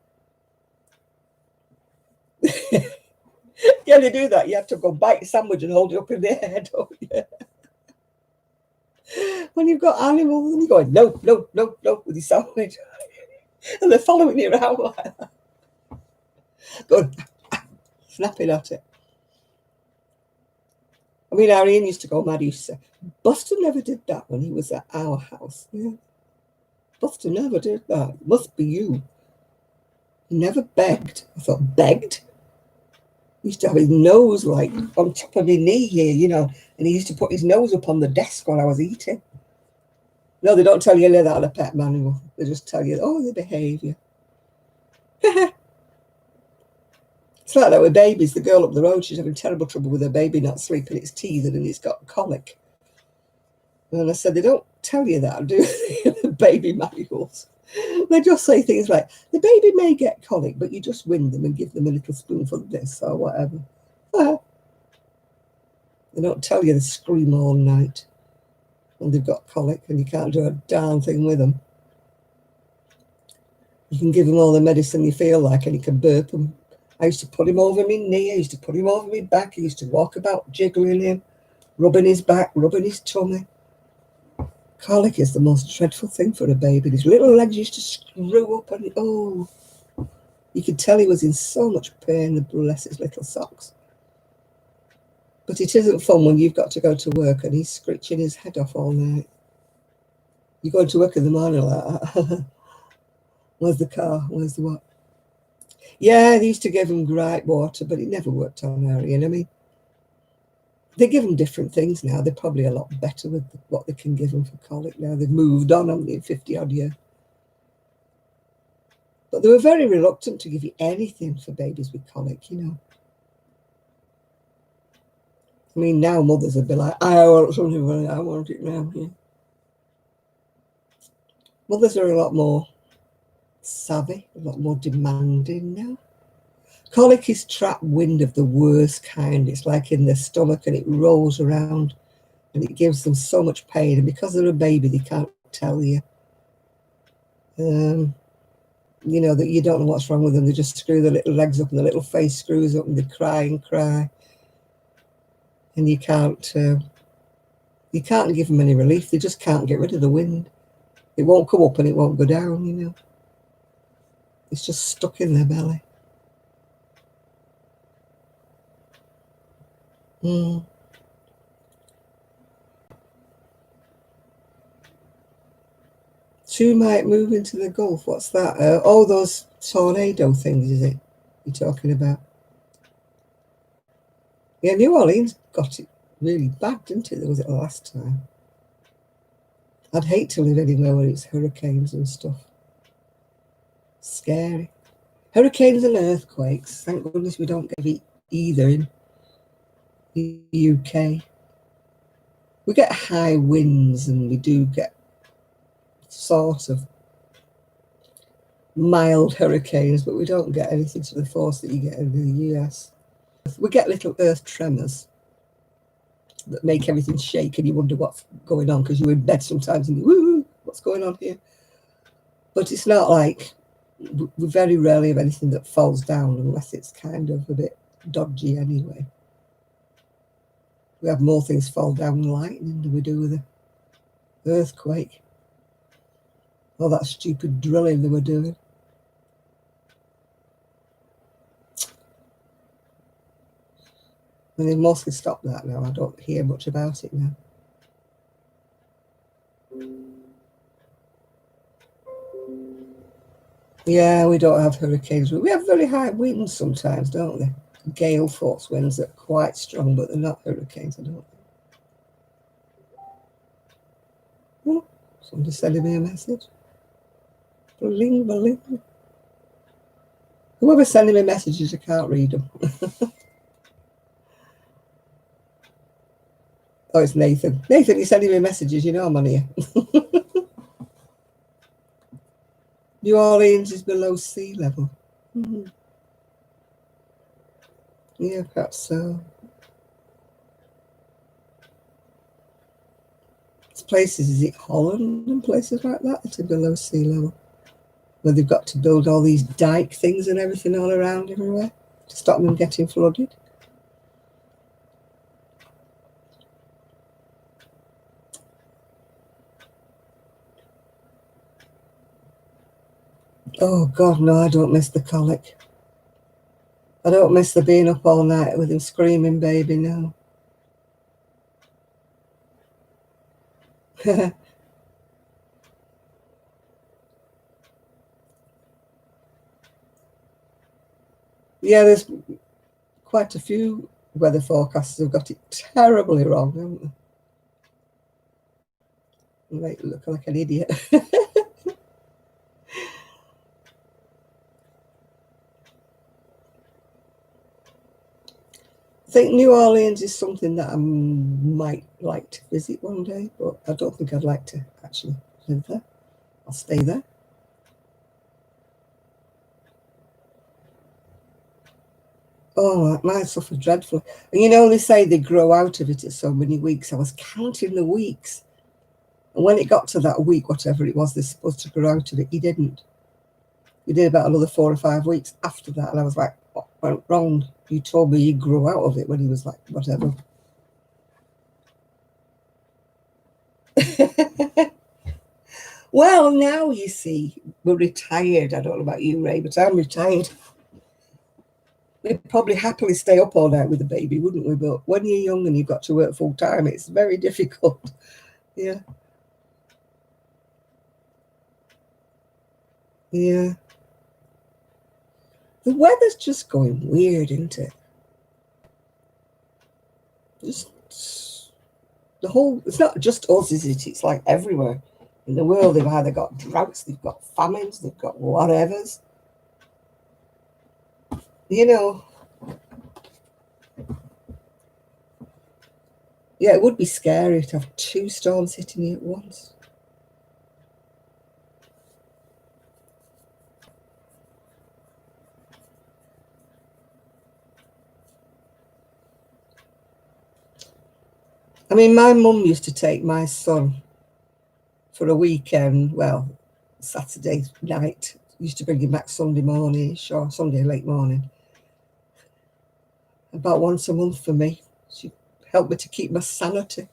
Speaker 1: Yeah, they do that. You have to go bite a sandwich and hold it up in the air, don't you? When you've got animals and you're going, no, no, no, no, with your sandwich. And they're following you around like that. Going, snapping at it. I mean, our Ian used to go mad. He used to say, Buster never did that when he was at our house. Yeah. Buster never did that. It must be you. He never begged. I thought, begged? He used to have his nose like on top of my knee here, you know, and he used to put his nose up on the desk while I was eating. No, they don't tell you that on a pet manual. They just tell you, oh, the behaviour. It's like that with babies. The girl up the road, she's having terrible trouble with her baby not sleeping. It's teething and it's got colic. And I said, they don't tell you that, do they, in the baby manuals? They just say things like, the baby may get colic, but you just wing them and give them a little spoonful of this or whatever. They don't tell you to scream all night when they've got colic and you can't do a darn thing with them. You can give them all the medicine you feel like and you can burp them. I used to put him over my knee. I used to put him over my back. I used to walk about jiggling him, rubbing his back, rubbing his tummy. Colic is the most dreadful thing for a baby. His little legs used to screw up and oh, you could tell he was in so much pain, bless his little socks. But it isn't fun when you've got to go to work and he's screeching his head off all night. You go to work in the morning like that. Where's the car? Where's the what? Yeah, they used to give him gripe water, but it never worked on Arian. I mean, they give them different things now. They're probably a lot better with what they can give them for colic now. They've moved on, haven't they, in 50-odd years. But they were very reluctant to give you anything for babies with colic, you know. I mean, now mothers would be like, I want something, I want it now. Yeah. Mothers are a lot more savvy, a lot more demanding now. Colic is trapped wind of the worst kind. It's like in their stomach and it rolls around and it gives them so much pain. And because they're a baby, they can't tell you. You know, that you don't know what's wrong with them. They just screw their little legs up and the little face screws up and they cry and cry. And you can't give them any relief. They just can't get rid of the wind. It won't come up and it won't go down, you know. It's just stuck in their belly. Two might move into the Gulf. What's that? Oh, those tornado things, is it? You're talking about? Yeah, New Orleans got it really bad, didn't it? There was it last time. I'd hate to live anywhere where it's hurricanes and stuff. Scary. Hurricanes and earthquakes. Thank goodness we don't get either in the UK. We get high winds and we do get sort of mild hurricanes, but we don't get anything to the force that you get in the US. We get little earth tremors that make everything shake and you wonder what's going on because you're in bed sometimes and you, woo, what's going on here? But it's not like, we very rarely have anything that falls down unless it's kind of a bit dodgy anyway. We have more things fall down than lightning than we do with an earthquake. All that stupid drilling they were doing. And they've mostly stopped that now. I don't hear much about it now. Yeah, we don't have hurricanes. We have very high winds sometimes, don't they? Gale force winds that are quite strong, but they're not hurricanes, I don't think. Oh, somebody's sending me a message. Bling, bling. Whoever's sending me messages, I can't read them. Oh, it's Nathan. Nathan, you're sending me messages. You know I'm on here. New Orleans is below sea level. Mm-hmm. Yeah, perhaps so. It's places, is it Holland and places like that are below sea level, where they've got to build all these dike things and everything all around everywhere to stop them getting flooded. Oh God, no, I don't miss the colic. I don't miss the being up all night with him screaming, baby, no. Yeah, there's quite a few weather forecasters have got it terribly wrong, haven't they? You make you look like an idiot. I think New Orleans is something that I might like to visit one day, but I don't think I'd like to actually live there. I'll stay there. Oh, mine suffered dreadfully. And you know, they say they grow out of it at so many weeks. I was counting the weeks. And when it got to that week, whatever it was, they're supposed to grow out of it, he didn't. He did about another 4 or 5 weeks after that. And I was like, what went wrong? You told me he'd grow out of it when he was like, whatever. Well, now you see, we're retired. I don't know about you, Ray, but I'm retired. We'd probably happily stay up all night with the baby, wouldn't we? But when you're young and you've got to work full time, it's very difficult. Yeah. Yeah. The weather's just going weird, isn't it? Just the whole, it's not just us, is it? It's like everywhere in the world. They've either got droughts, they've got famines, they've got whatevers. You know, yeah, it would be scary to have 2 storms hitting you at once. I mean, my mum used to take my son for a weekend, well, Saturday night. Used to bring him back Sunday morning, or Sunday late morning. About once a month for me. She helped me to keep my sanity.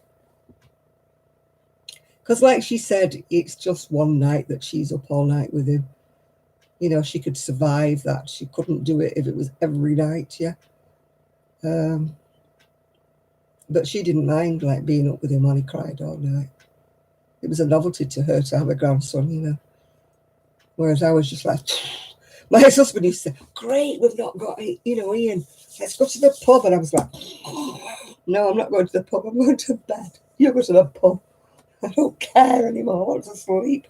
Speaker 1: Because, like she said, it's just one night that she's up all night with him. You know, she could survive that. She couldn't do it if it was every night, yeah. Um, but she didn't mind like being up with him while he cried all night. It was a novelty to her to have a grandson, you know. Whereas I was just like, my ex-husband used to say, great, we've not got, you know, Ian, let's go to the pub. And I was like, no, I'm not going to the pub. I'm going to bed. You go to the pub. I don't care anymore. I want to sleep.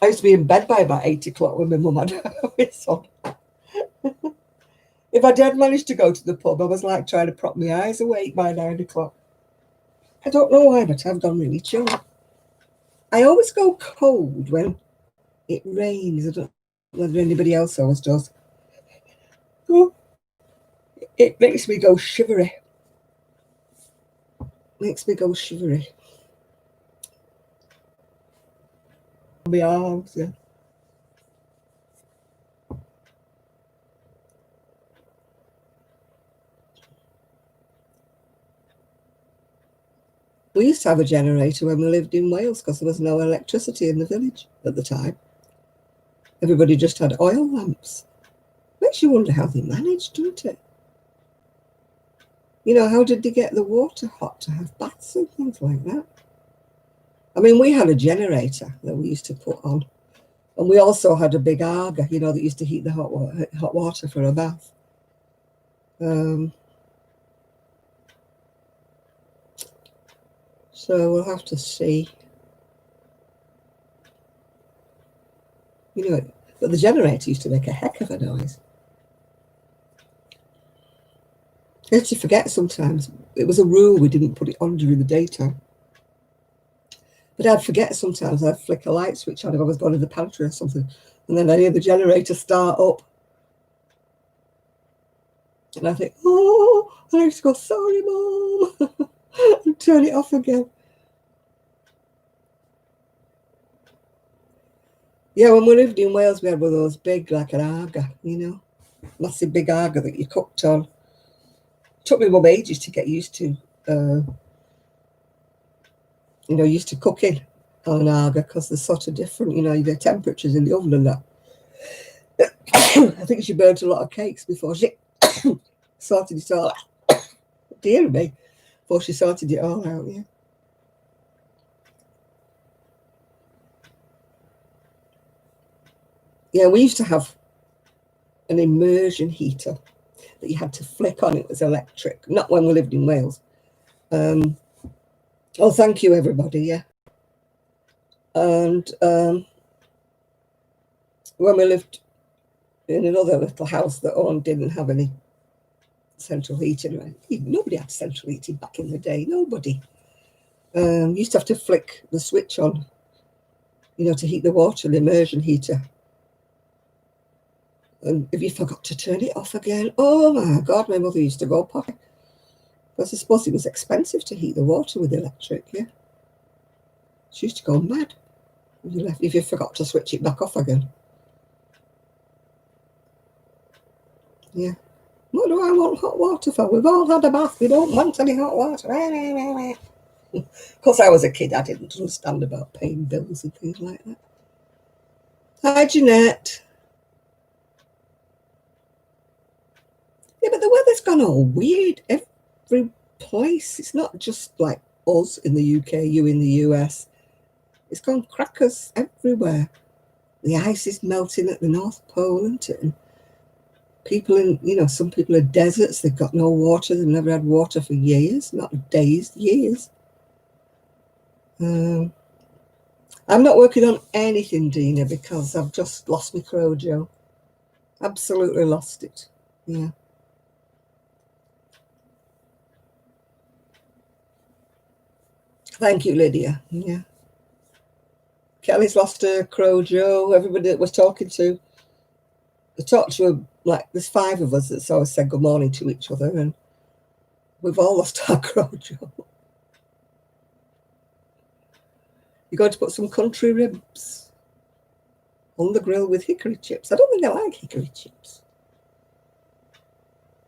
Speaker 1: I used to be in bed by about 8 o'clock when my mum had it on. If I did manage to go to the pub, I was like trying to prop my eyes awake by 9 o'clock. I don't know why, but I've gone really chill. I always go cold when it rains. I don't know whether anybody else always does. Oh, it makes me go shivery. Makes me go shivery. My arms, yeah. We used to have a generator when we lived in Wales because there was no electricity in the village at the time. Everybody just had oil lamps. Makes you wonder how they managed, doesn't it? You know, how did they get the water hot to have baths and things like that? I mean, we had a generator that we used to put on. And we also had a big Aga, you know, that used to heat the hot water for a bath. So we'll have to see. You know, but the generator used to make a heck of a noise. I used to forget sometimes. It was a rule we didn't put it on during the daytime. But I'd forget sometimes. I'd flick a light switch on if I was going to the pantry or something, and then I'd hear the generator start up. And I think, oh, and I used to go, sorry, Mum, and turn it off again. Yeah, when we lived in Wales, we had one of those big, like an Aga, you know, massive big Aga that you cooked on. It took me mum ages to get used to, used to cooking on an Aga because they're sort of different, the temperatures in the oven and that. I think she burnt a lot of cakes before she sorted it all out. Dear me, before she sorted it all out, yeah. Yeah, we used to have an immersion heater that you had to flick on. It was electric, not when we lived in Wales. Oh, thank you, everybody, yeah. And when we lived in another little house that didn't have any central heating, nobody had central heating back in the day, nobody. You used to have to flick the switch on, to heat the water, the immersion heater. And if you forgot to turn it off again, oh my God, my mother used to go potty. Because I suppose it was expensive to heat the water with electric, yeah. She used to go mad if you forgot to switch it back off again. Yeah. What do I want hot water for? We've all had a bath. We don't want any hot water. Of course, I was a kid. I didn't understand about paying bills and things like that. Hi, Jeanette. Yeah, but the weather's gone all weird every place. It's not just like us in the UK, you in the US. It's gone crackers everywhere. The ice is melting at the North Pole, isn't it? And people some people are deserts. They've got no water. They've never had water for years, not days, years. I'm not working on anything, Dina, because I've just lost my crojo. Absolutely lost it. Yeah. Thank you, Lydia. Yeah. Kelly's lost her crojo. Everybody that was talking to, I talked to her, like, there's 5 of us that sort of said good morning to each other, and we've all lost our crojo. You're going to put some country ribs on the grill with hickory chips. I don't think I like hickory chips.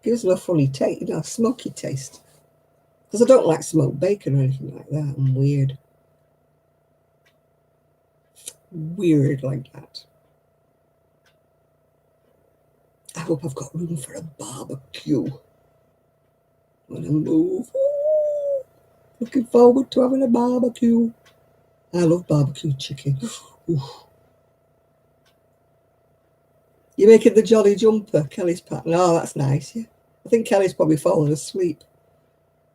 Speaker 1: Gives them a funny taste, a smoky taste. Because I don't like smoked bacon or anything like that. I'm weird. Weird like that. I hope I've got room for a barbecue when I move. Ooh, looking forward to having a barbecue. I love barbecue chicken. Ooh. You're making the jolly jumper, Kelly's pattern. Oh, that's nice, yeah. I think Kelly's probably fallen asleep.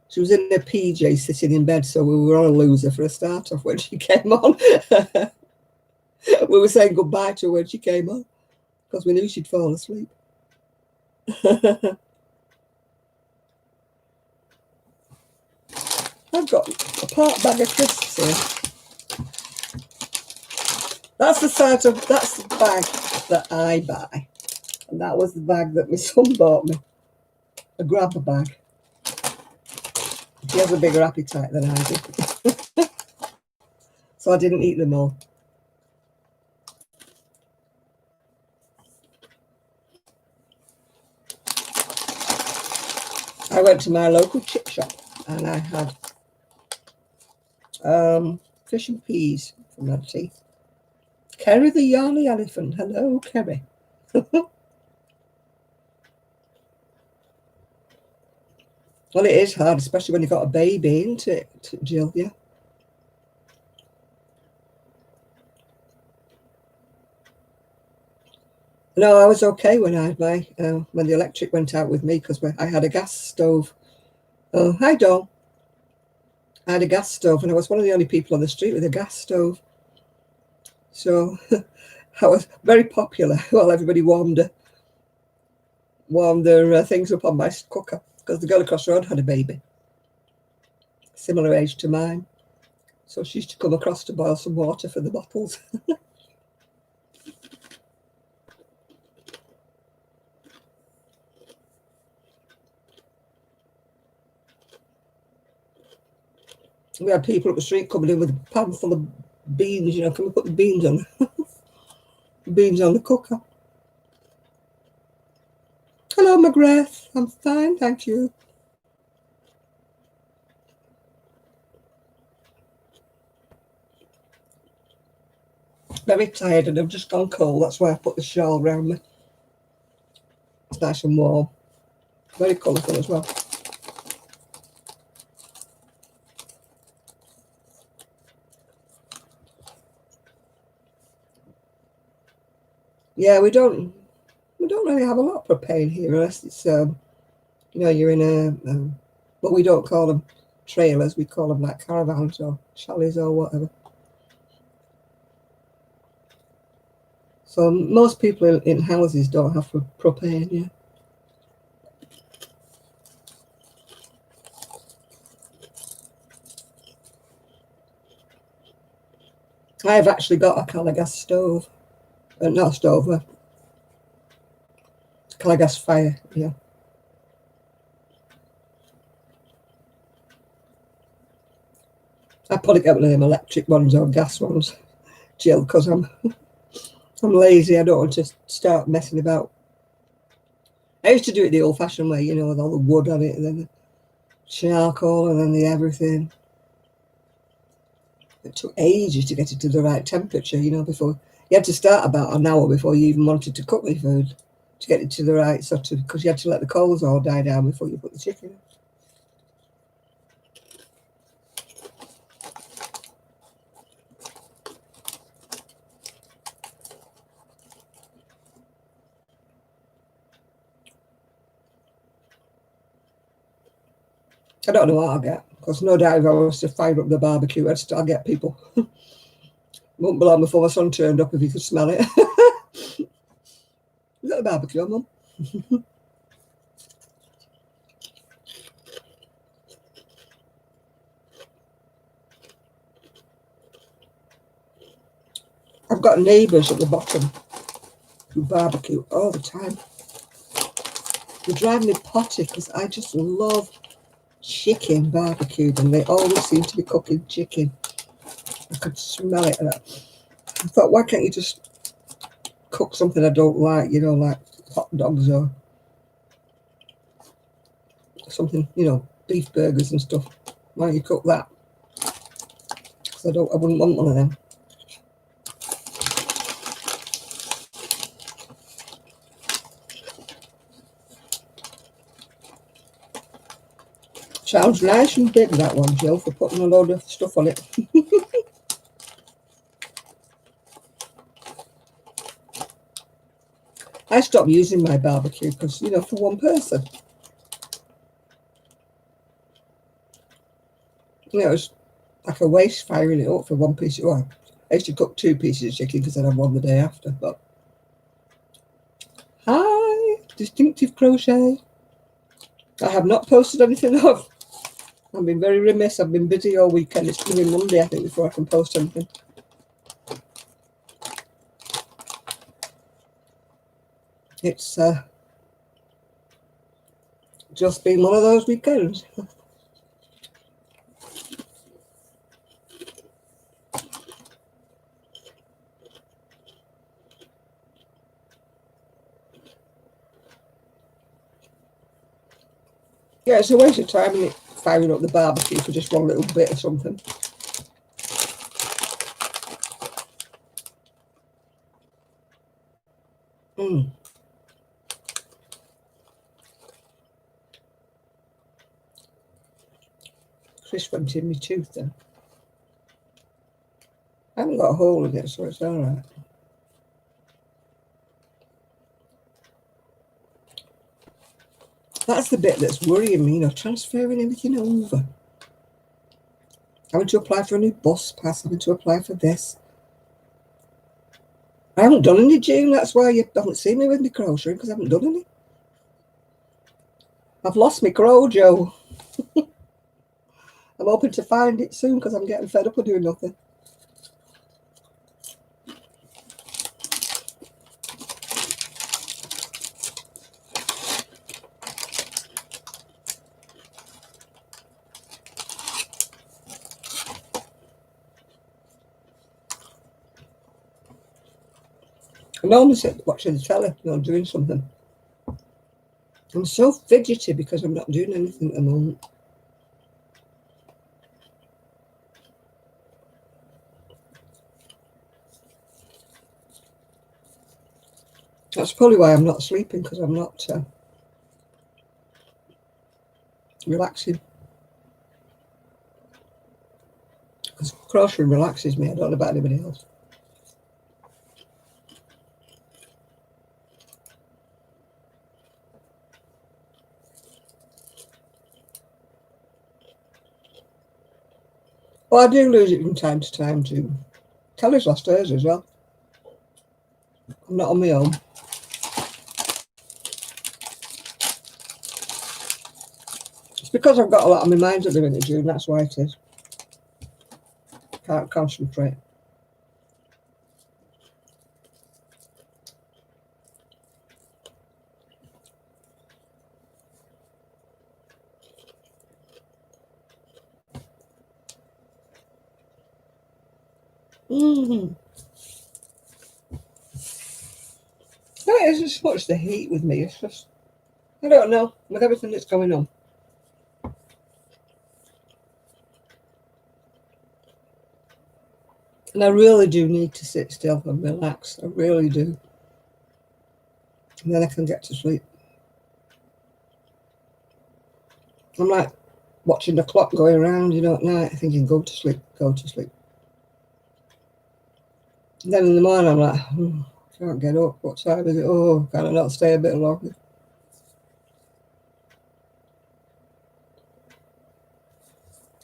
Speaker 1: She was in her PJ sitting in bed, so we were on a loser for a start off when she came on. We were saying goodbye to her when she came on because we knew she'd fall asleep. I've got a part bag of crisps here. That's the bag that I buy. And that was the bag that my son bought me. A grabber bag. He has a bigger appetite than I do. So I didn't eat them all. I went to my local chip shop and I had fish and peas for my tea. Kerry the Yarny Elephant. Hello, Kerry. Well, it is hard, especially when you've got a baby, isn't it, Jill? Yeah. No, I was okay when I had when the electric went out with me because I had a gas stove. Oh, hi, Dawn. I had a gas stove, and I was one of the only people on the street with a gas stove. So I was very popular while everybody warmed their things up on my cooker because the girl across the road had a baby, similar age to mine. So she used to come across to boil some water for the bottles. We had people up the street coming in with a pan full of beans, you know, can we put the beans on? Beans on the cooker. Hello, McGrath. I'm fine, thank you. Very tired and I've just gone cold. That's why I put the shawl around me. It's nice and warm. Very colourful as well. Yeah, we don't really have a lot of propane here unless it's you know, you're in a but we don't call them trailers. We call them like caravans or chalets or whatever. So most people in houses don't have propane. Yeah. I've actually got a Calagas stove. Not a stove, a Calagas fire, yeah. I probably get one of them electric ones or gas ones, Jill, because I'm lazy. I don't want to start messing about. I used to do it the old-fashioned way, you know, with all the wood on it and then the charcoal and then the everything. It took ages to get it to the right temperature, you know, before you had to start about an hour before you even wanted to cook the food to get it to the right sort of, because you had to let the coals all die down before you put the chicken in. I don't know what I'll get, because no doubt if I was to fire up the barbecue, I'd still get people. Wouldn't be long before my son turned up if he could smell it. Is that a barbecue, Mum? I've got neighbours at the bottom who barbecue all the time. They drive me potty because I just love chicken barbecued and they always seem to be cooking chicken. I could smell it. And I thought, why can't you just cook something I don't like, you know, like hot dogs or something, you know, beef burgers and stuff. Why don't you cook that? Because I wouldn't want one of them. Sounds nice and big, that one, Jill, for putting a load of stuff on it. I stopped using my barbecue because, you know, for one person. You know, it's like a waste firing it up for one piece. Well, I used to cook 2 pieces of chicken because I'd have one the day after. But hi, distinctive crochet. I have not posted anything of. I've been very remiss. I've been busy all weekend. It's going to be Monday, I think, before I can post anything. It's just been one of those weekends. Yeah, it's a waste of time, isn't it? Firing up the barbecue for just one little bit or something. Chris went in my tooth then. I haven't got a hole in it, so it's all right. That's the bit that's worrying me, you know, transferring everything over. Having to apply for a new bus pass, having to apply for this. I haven't done any, June. That's why you haven't seen me with my crocheting, because I haven't done any. I've lost my crow, Joe. I'm hoping to find it soon because I'm getting fed up of doing nothing. I normally sit watching the telly, doing something. I'm so fidgety because I'm not doing anything at the moment. That's probably why I'm not sleeping, because I'm not relaxing. Because crocheting relaxes me. I don't know about anybody else. Well, I do lose it from time to time too. Kelly's lost hers as well. I'm not on my own. It's because I've got a lot on my mind at the minute, June. That's why it is. Can't concentrate. Mm-hmm. No, it isn't so much the heat with me. It's just, I don't know, with everything that's going on. And I really do need to sit still and relax. I really do. And then I can get to sleep. I'm like watching the clock going around, at night, thinking, go to sleep, go to sleep. And then in the morning, I'm like, can't get up. What time is it? Oh, can I not stay a bit longer?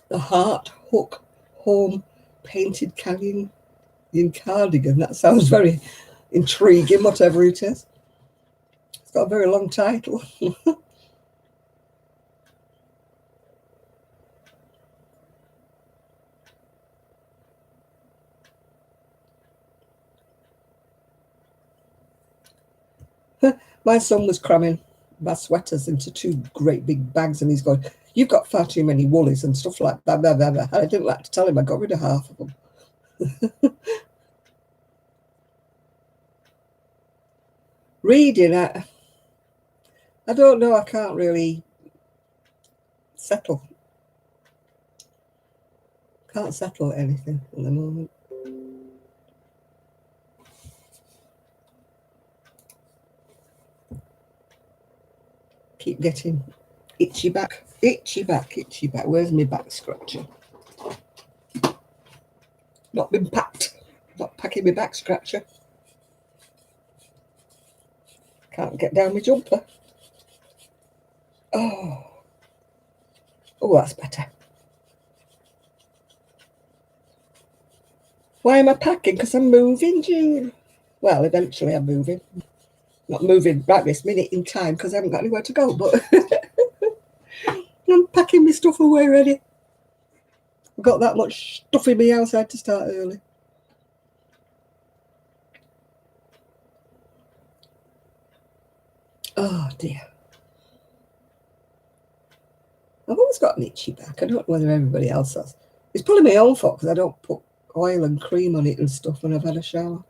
Speaker 1: The Heart Hook Home Painted Canyon Cardigan. That sounds very intriguing, whatever it is. It's got a very long title. My son was cramming my sweaters into 2 great big bags, and he's going, you've got far too many woolies and stuff like that. Blah, blah, blah. And I didn't like to tell him I got rid of half of them. Reading, I don't know. I can't really settle. Can't settle anything at the moment. Keep getting itchy back, itchy back, itchy back. Where's my back scratcher? Not been packed. Not packing my back scratcher. Can't get down my jumper. Oh, that's better. Why am I packing? Because I'm moving, June. Well, eventually I'm moving. Not moving right this minute in time because I haven't got anywhere to go, but I'm packing my stuff away ready. I've got that much stuff in my house, I had to start early. Oh dear. I've always got an itchy back. I don't know whether everybody else has. It's probably my own fault because I don't put oil and cream on it and stuff when I've had a shower.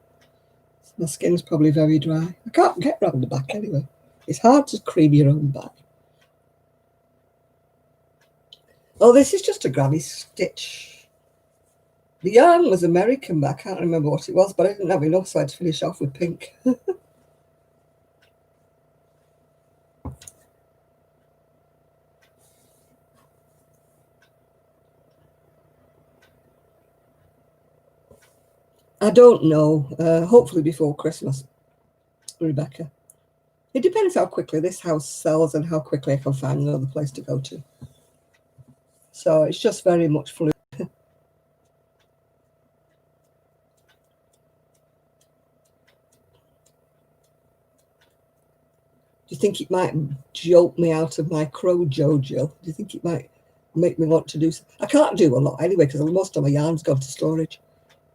Speaker 1: My skin's probably very dry. I can't get round the back anyway. It's hard to cream your own back. Oh, this is just a granny stitch. The yarn was American, but I can't remember what it was, but I didn't have enough, so I had to finish off with pink. I don't know. Hopefully before Christmas, Rebecca. It depends how quickly this house sells and how quickly I can find another place to go to. So it's just very much fluid. Do you think it might jolt me out of my crow, Jojo? Do you think it might make me want to do. I can't do a lot anyway because most of my yarn's gone to storage.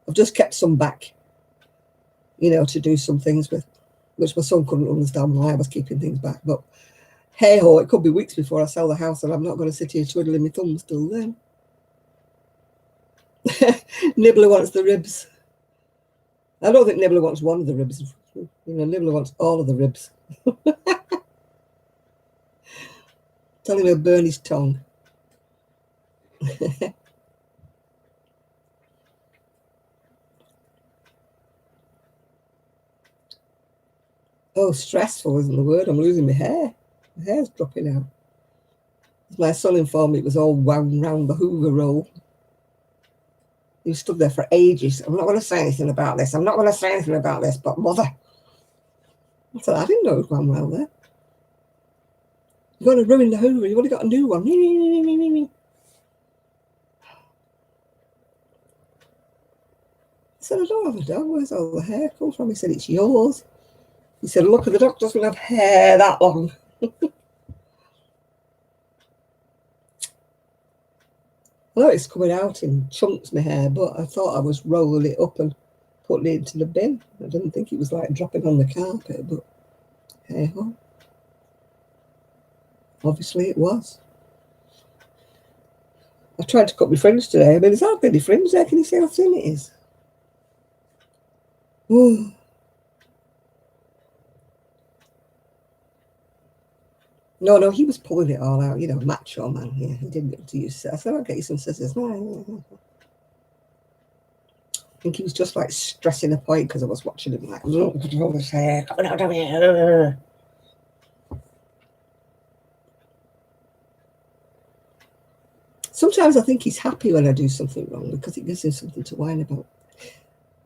Speaker 1: I've just kept some back, to do some things with, which my son couldn't understand why I was keeping things back. But hey ho, it could be weeks before I sell the house, and I'm not going to sit here twiddling my thumbs till then. Nibbler wants the ribs. I don't think Nibbler wants one of the ribs. Nibbler wants all of the ribs. Tell him he'll burn his tongue. Oh, stressful isn't the word. I'm losing my hair. My hair's dropping out. My son informed me it was all wound round the Hoover roll. He stood there for ages. I'm not going to say anything about this. I'm not going to say anything about this, but mother. I said, I didn't know it was wound round there. You're going to ruin the Hoover. You've only got a new one. I said, I don't have a dog. Where's all the hair come from? He said, it's yours. He said, look, the dog doesn't have hair that long. I know it's coming out in chunks, my hair, but I thought I was rolling it up and putting it into the bin. I didn't think it was like dropping on the carpet, but hey ho. Obviously it was. I tried to cut my fringe today. I mean, there's hardly any fringe there. Can you see how thin it is? Ooh. No, he was pulling it all out, macho man. Yeah, he didn't get to use it. I said, I'll get you some scissors. No. I think he was just like stressing a point because I was watching him like, look at all this hair coming out of here. Sometimes I think he's happy when I do something wrong because it gives him something to whine about.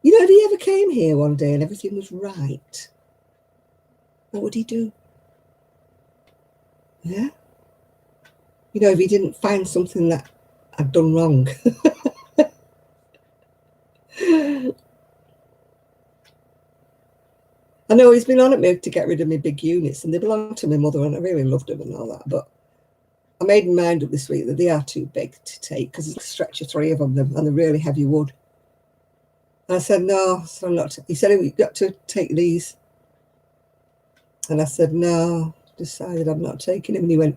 Speaker 1: If he ever came here one day and everything was right, what would he do? Yeah? If he didn't find something that I'd done wrong. I know he's been on at me to get rid of my big units, and they belong to my mother, and I really loved them and all that, but I made my mind up this week that they are too big to take because it's a stretch of 3 of them, and they're really heavy wood. And I said, no, so I'm not. He said, you've got to take these. And I said, no, decided I'm not taking him. And he went,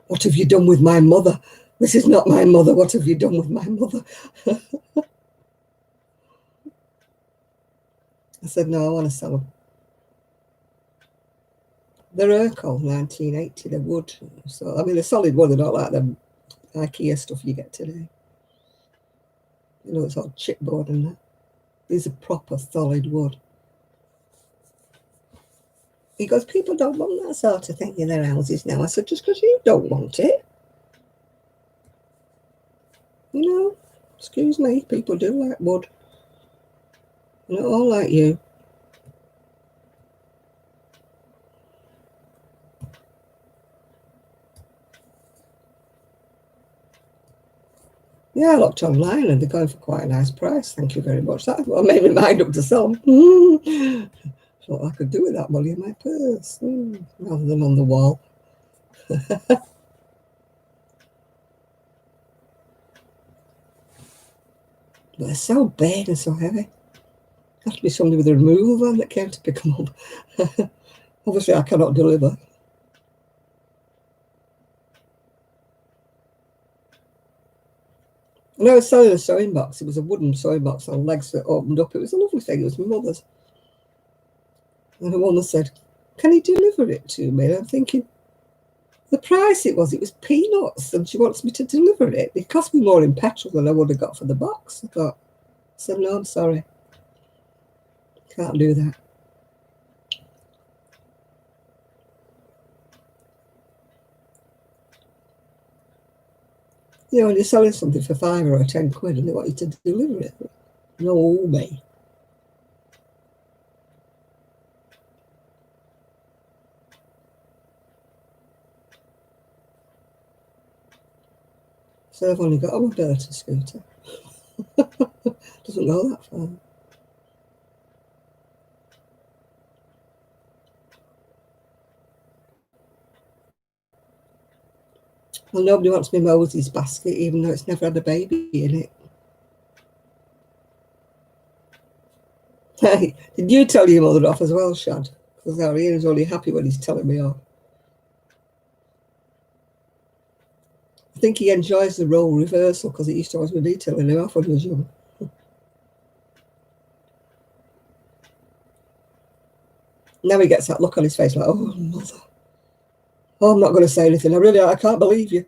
Speaker 1: what have you done with my mother? This is not my mother. What have you done with my mother? I said, no, I want to sell them. They're Urkel, 1980. They're wood. So, I mean, they're solid wood. They're not like the IKEA stuff you get today. It's all chipboard and that. These are proper solid wood. He goes, people don't want that sort of thing in their houses now. I said, just because you don't want it. Excuse me, people do like wood. Not all like you. Yeah, I looked online and they're going for quite a nice price. Thank you very much. That's what made me mind up to sell. What I could do with that money in my purse rather than on the wall. But they're so big and so heavy. Have to be somebody with a removal van that came to pick them up. Obviously, I cannot deliver. And I was selling a sewing box. It was a wooden sewing box on legs that opened up. It was a lovely thing. It was my mother's. And a woman said, can you deliver it to me? And I'm thinking, the price it was peanuts, and she wants me to deliver it. It cost me more in petrol than I would have got for the box. I said, no, I'm sorry. Can't do that. When you're selling something for £5 or £10 and they want you to deliver it. No way. So I've only got a mobility scooter. Doesn't go that far. Well, nobody wants me Moses basket, even though it's never had a baby in it. Hey, did you tell your mother off as well, Shad? Because Ian's only happy when he's telling me off. I think he enjoys the role reversal because it used to always be me telling him off when he was young. Now he gets that look on his face like, oh, mother. Oh, I'm not going to say anything. I can't believe you.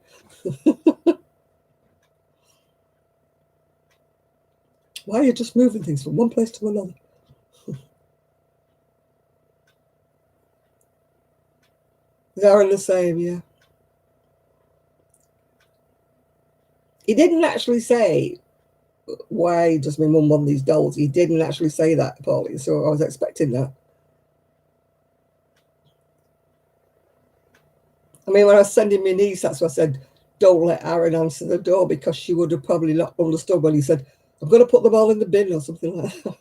Speaker 1: Why are you just moving things from one place to another? They're in the same, yeah. He didn't actually say why does my mum want these dolls. He didn't actually say that, Pauline, so I was expecting that. I mean, when I was sending my niece, that's what I said, don't let Aaron answer the door, because she would have probably not understood when he said, I'm going to put them all in the bin or something like that.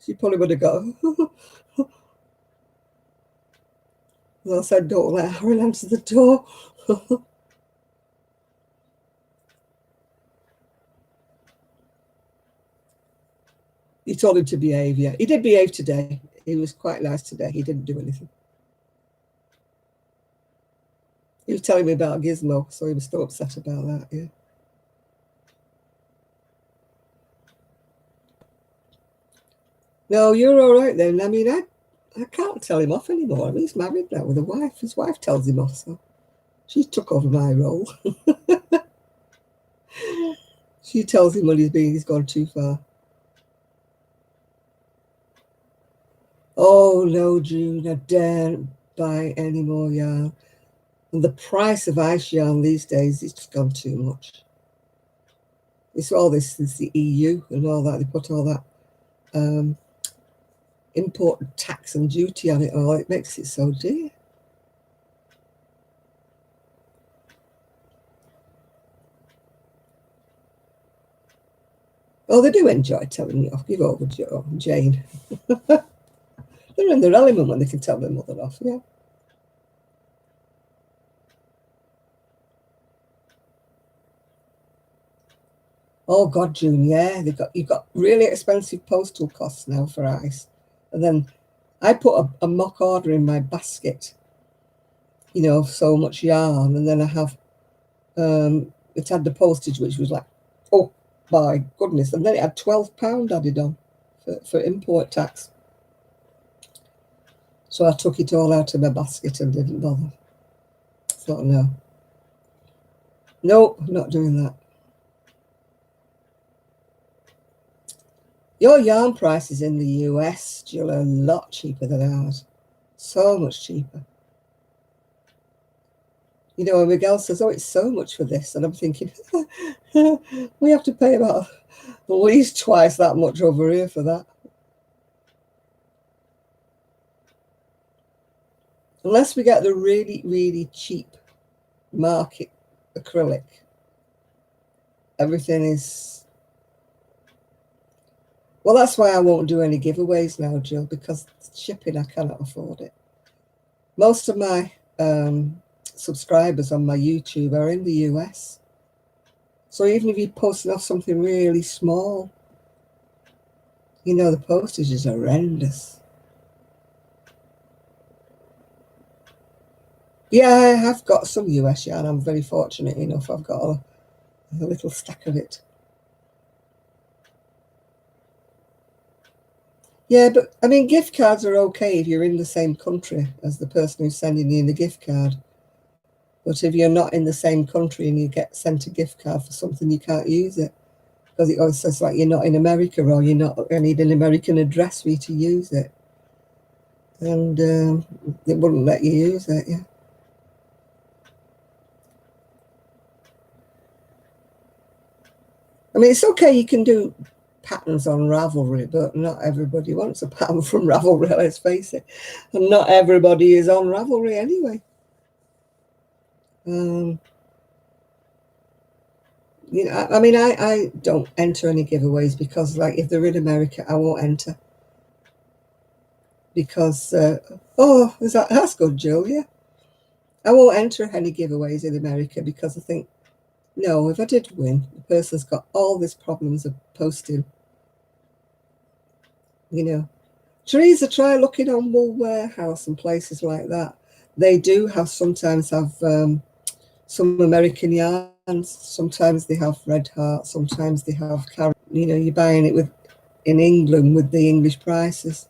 Speaker 1: She probably would have gone. I said, don't let Aaron answer the door. He told him to behave, yeah. He did behave today. He was quite nice today. He didn't do anything. He was telling me about Gizmo, so he was still upset about that, yeah. No, you're all right then. I mean, I can't tell him off anymore. I mean, he's married now with a wife. His wife tells him off, so she took over my role. She tells him when he's gone too far. Oh no, June, I daren't buy any more yarn. And the price of ice yarn these days is just gone too much. It's all this since the EU and all that. They put all that import tax and duty on it all. It makes it so dear. Oh, they do enjoy telling you off. Give over, Jane. They're in their element when they can tell their mother off, yeah. Oh God, June, yeah. You've got really expensive postal costs now for ice. And then I put a mock order in my basket, so much yarn, and then I have it had the postage, which was like, oh my goodness, and then it had £12 added on for import tax. So I took it all out of my basket and didn't bother. Thought, nope, not doing that. Your yarn prices in the US, Jill, are a lot cheaper than ours. So much cheaper. And Miguel says, oh, it's so much for this. And I'm thinking, we have to pay about at least twice that much over here for that. Unless we get the really, really cheap market acrylic, everything is... Well, that's why I won't do any giveaways now, Jill, because shipping, I cannot afford it. Most of my subscribers on my YouTube are in the US. So even if you're posting off something really small, the postage is horrendous. Yeah, I have got some US yarn. I'm very fortunate enough. I've got a little stack of it. Yeah, but I mean, gift cards are okay if you're in the same country as the person who's sending you the gift card. But if you're not in the same country and you get sent a gift card for something, you can't use it. Because it always says like you're not in America, or I need an American address for you to use it. And they wouldn't let you use it, yeah. I mean, it's okay, you can do patterns on Ravelry, but not everybody wants a pattern from Ravelry, let's face it. And not everybody is on Ravelry anyway. I mean, I don't enter any giveaways because, like, if they're in America, I won't enter. Because, that's good, Jill, yeah. I won't enter any giveaways in America because I think, no, if I did win, the person's got all these problems of posting, you know. Teresa, try looking on Wool Warehouse and places like that. They do have sometimes have some American yarns. Sometimes they have Red Heart. Sometimes they have carrot. You know, you're buying it with in England with the English prices.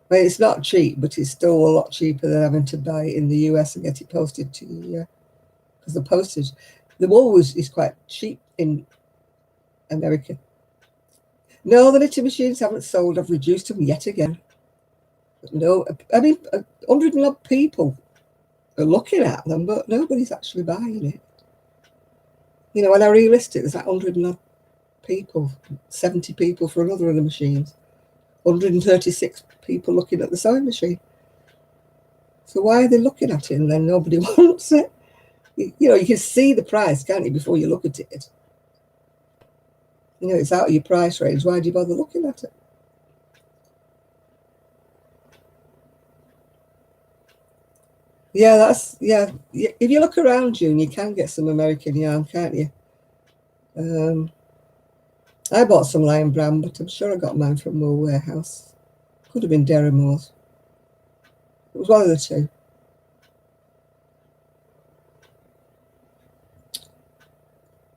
Speaker 1: Well, it's not cheap, but it's still a lot cheaper than having to buy it in the US and get it posted to you. Yeah, because the postage, the wool is quite cheap in America. No, the knitting machines haven't sold. I've reduced them yet again. No, I mean, 100 and odd people are looking at them, but nobody's actually buying it. You know, when I relist it, there's like 100 and odd people, 70 people for another of the machines, 136 people looking at the sewing machine. So why are they looking at it and then nobody wants it? You know, you can see the price, can't you, before you look at it? You know, it's out of your price range. Why do you bother looking at it? Yeah, that's, yeah. If you look around you, you can get some American yarn, can't you? I bought some Lion Brand, but I'm sure I got mine from Wool Warehouse. Could have been Derrimores. It was one of the two.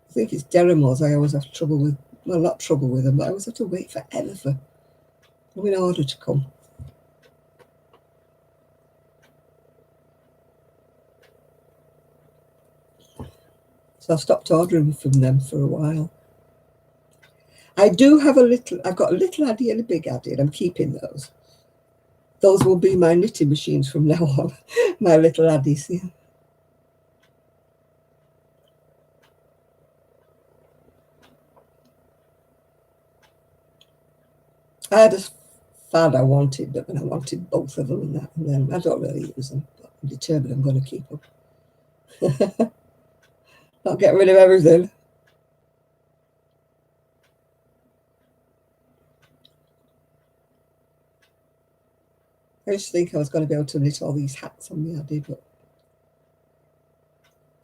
Speaker 1: I think it's Derrimores I always have trouble with. Well, not trouble with them, but I always have to wait forever for them in order to come. So I've stopped ordering from them for a while. I do have I've got a little Addy and a big Addy, and I'm keeping those. Those will be my knitting machines from now on, my little Addies. Yeah. I had a fad I wanted, but then I wanted both of them and that, and then I don't really use them, but I'm determined I'm going to keep them. Not get rid of everything. I used to think I was going to be able to knit all these hats on the Addy, but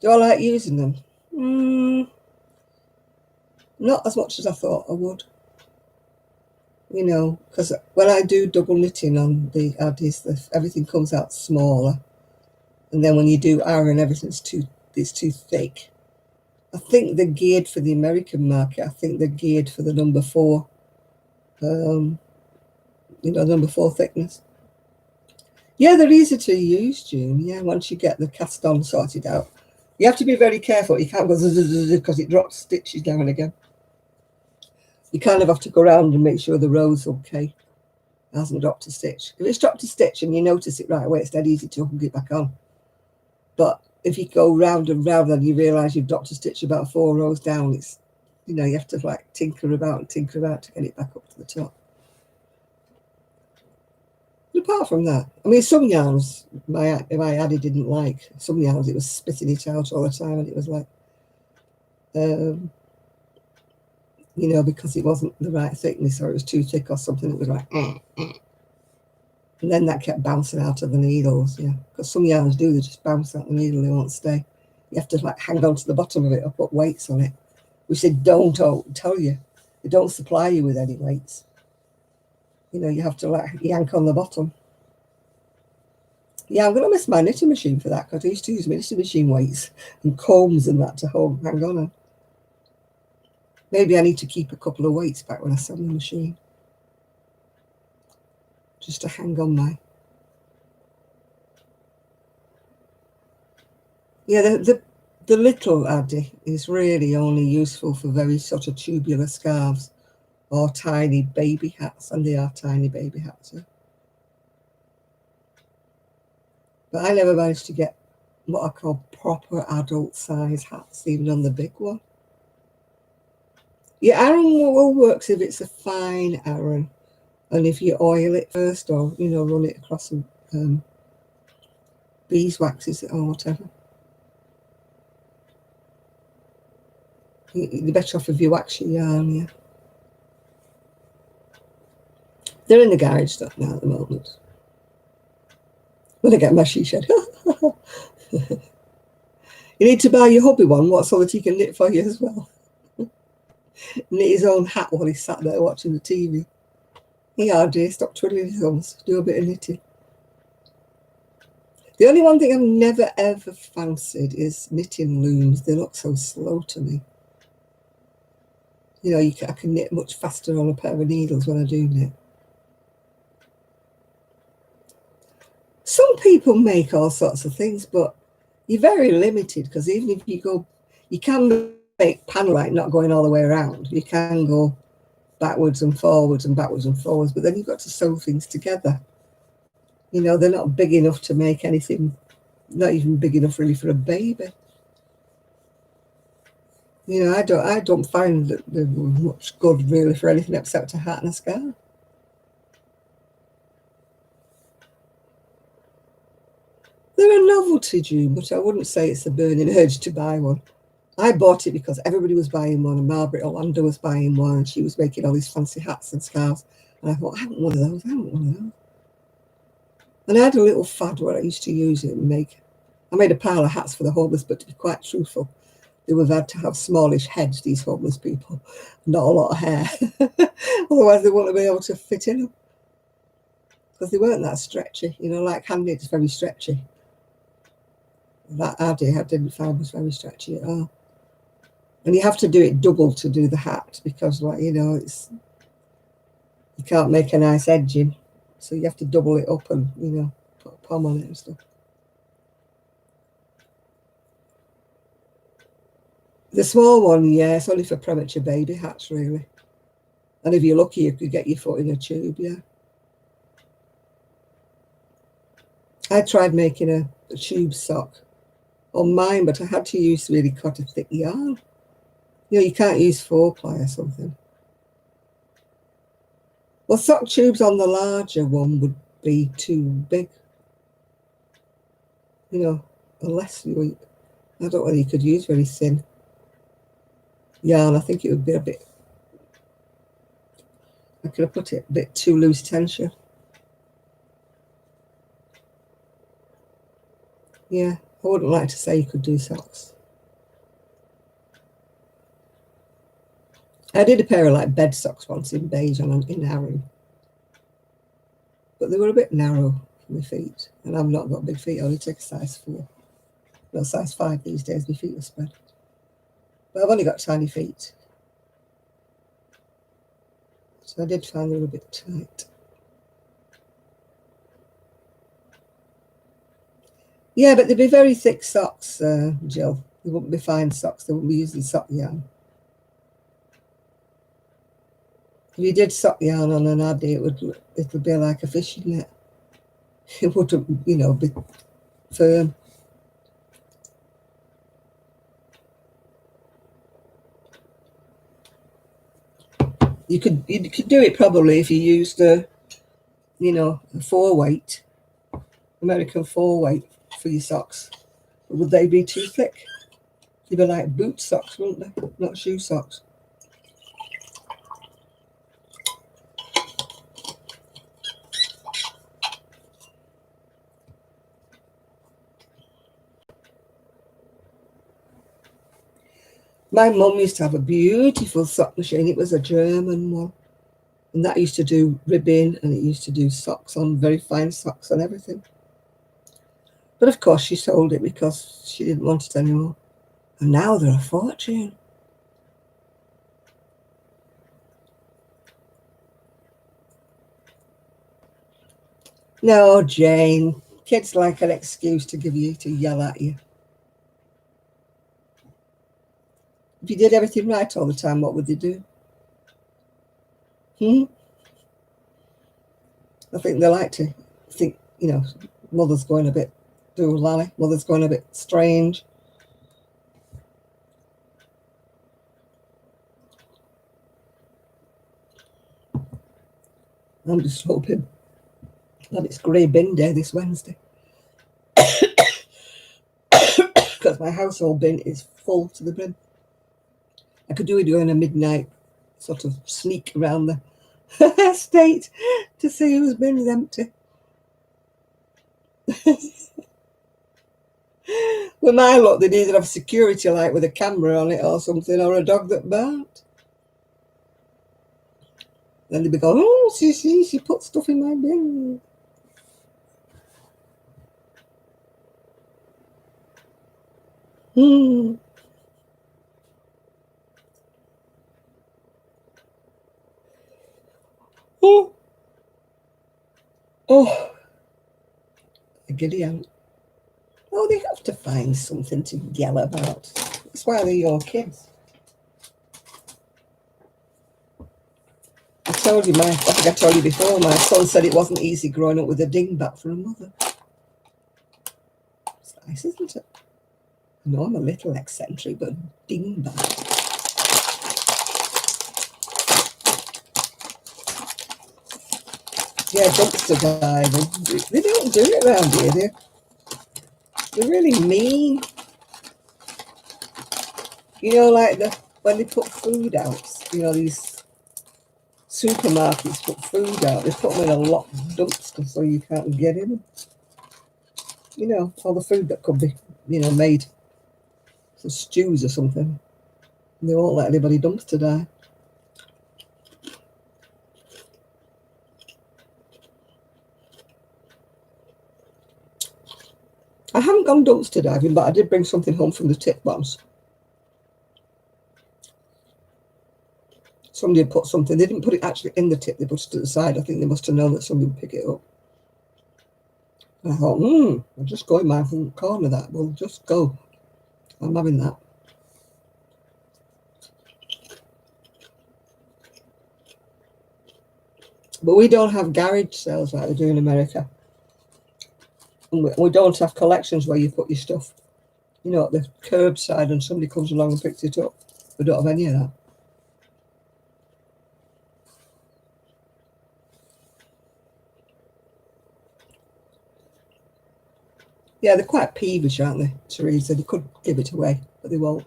Speaker 1: do I like using them? Not as much as I thought I would. You know, because when I do double knitting on the Addies, everything comes out smaller, and then when you do iron, it's too thick. I think they're geared for the American market. I think they're geared for the number four, um, number four thickness. Yeah, they're easy to use, June. Yeah, once you get the cast on sorted out. You have to be very careful. You can't go because it drops stitches now and again. You kind of have to go around and make sure the row's okay. It hasn't dropped a stitch. If it's dropped a stitch and you notice it right away, it's dead easy to hook it back on. But if you go round and round and you realise you've dropped a stitch about 4 rows down, it's, you have to like tinker about to get it back up to the top. But apart from that, I mean, some yarns my Addy didn't like. Some yarns it was spitting it out all the time, and it was like, because it wasn't the right thickness or it was too thick or something. It was like, and then that kept bouncing out of the needles. Yeah, because some yarns they just bounce out the needle, they won't stay. You have to like hang on to the bottom of it or put weights on it, which they don't tell you. They don't supply you with any weights. You have to like yank on the bottom. Yeah, I'm going to miss my knitting machine for that because I used to use my knitting machine weights and combs and that to hang on. Maybe I need to keep a couple of weights back when I sell the machine, just to hang on my. Yeah, the little Addy is really only useful for very sort of tubular scarves or tiny baby hats, and they are tiny baby hats. Yeah. But I never managed to get what I call proper adult size hats, even on the big one. Your Aran wool works if it's a fine Aran, and if you oil it first or run it across some beeswax or whatever. You're better off if you wax your yarn. Yeah, they're in the garage stuff now at the moment. When I get my she said, you need to buy your hubby one, what, so that he can knit for you as well. Knit his own hat while he's sat there watching the TV. Yeah, dear, stop twiddling his thumbs. Do a bit of knitting. The only one thing I've never ever fancied is knitting looms. They look so slow to me. You know, I can knit much faster on a pair of needles when I do knit. Some people make all sorts of things, but you're very limited, because even if you go, you can make panel light not going all the way around. You can go backwards and forwards and backwards and forwards, but then you've got to sew things together. You know, they're not big enough to make anything, not even big enough really for a baby. You know, I don't find that they're much good really for anything except a hat and a scarf. They're a novelty, June, but I wouldn't say it's a burning urge to buy one. I bought it because everybody was buying one, and Margaret Orlando was buying one, and she was making all these fancy hats and scarves. And I thought, I want one of those, I want one of those. And I had a little fad where I used to use it and make. I made a pile of hats for the homeless, but to be quite truthful, they would have had to have smallish heads, these homeless people, not a lot of hair. Otherwise, they wouldn't be able to fit in them. Because they weren't that stretchy. You know, like hand knit is very stretchy. That I didn't find was very stretchy at all. And you have to do it double to do the hat, because, like, you know, you can't make a nice edging, so you have to double it up and, you know, put a pom on it and stuff. The small one, yeah, it's only for premature baby hats, really. And if you're lucky, you could get your foot in a tube, yeah. I tried making a tube sock on mine, but I had to use really quite a thick yarn. You know, you can't use 4-ply or something. Well, sock tubes on the larger one would be too big. You know, unless I don't know whether you could use very thin yarn. I think it would be a bit, I could have put it a bit too loose tension. Yeah, I wouldn't like to say you could do socks. I did a pair of like bed socks once in beige in Arrow, but they were a bit narrow for my feet, and I've not got big feet. I only take a size 4, not size 5 these days. My feet are spread, but I've only got tiny feet, so I did find they were a bit tight. Yeah, but they'd be very thick socks, Jill. They wouldn't be fine socks. They wouldn't be using sock yarn. If you did sock yarn on an addy, it would be like a fishing net. It wouldn't, you know, be firm. You could do it probably if you used a 4-weight, American 4-weight for your socks. But would they be too thick? They'd be like boot socks, wouldn't they? Not shoe socks. My mum used to have a beautiful sock machine. It was a German one. And that used to do ribbing, and it used to do socks on, very fine socks and everything. But of course she sold it because she didn't want it anymore. And now they're a fortune. No, Jane. Kids like an excuse to yell at you. If you did everything right all the time, what would they do? I think they like to think, mother's going a bit doolally, mother's going a bit strange. I'm just hoping that it's grey bin day this Wednesday. Because my household bin is full to the brim. I could do it during a midnight sort of sneak around the estate to see whose bin is empty. With my lot, they needed to have security, like with a camera on it or something, or a dog that barked. Then they'd be going, oh, she put stuff in my bin. Hmm. Oh, oh, a giddy aunt. Oh, they have to find something to yell about. That's why they're your kids. I told you, I think I told you before, my son said it wasn't easy growing up with a dingbat for a mother. It's nice, isn't it? I know I'm a little eccentric, but dingbat. Yeah, dumpster diving. They don't do it around here, they're really mean. You know, like when they put food out, you know, these supermarkets put food out, they put them in a locked dumpster so you can't get in them. You know, all the food that could be, made for stews or something. They won't let anybody dumpster dive. I haven't gone dumpster diving, but I did bring something home from the tip once. Somebody had put something, they didn't put it actually in the tip, they put it to the side. I think they must have known that somebody would pick it up. And I thought, I'll just go in my corner of that. We'll just go. I'm having that. But we don't have garage sales like they do in America. And we don't have collections where you put your stuff, at the curbside and somebody comes along and picks it up. We don't have any of that. Yeah, they're quite peevish, aren't they, Teresa? They could give it away, but they won't.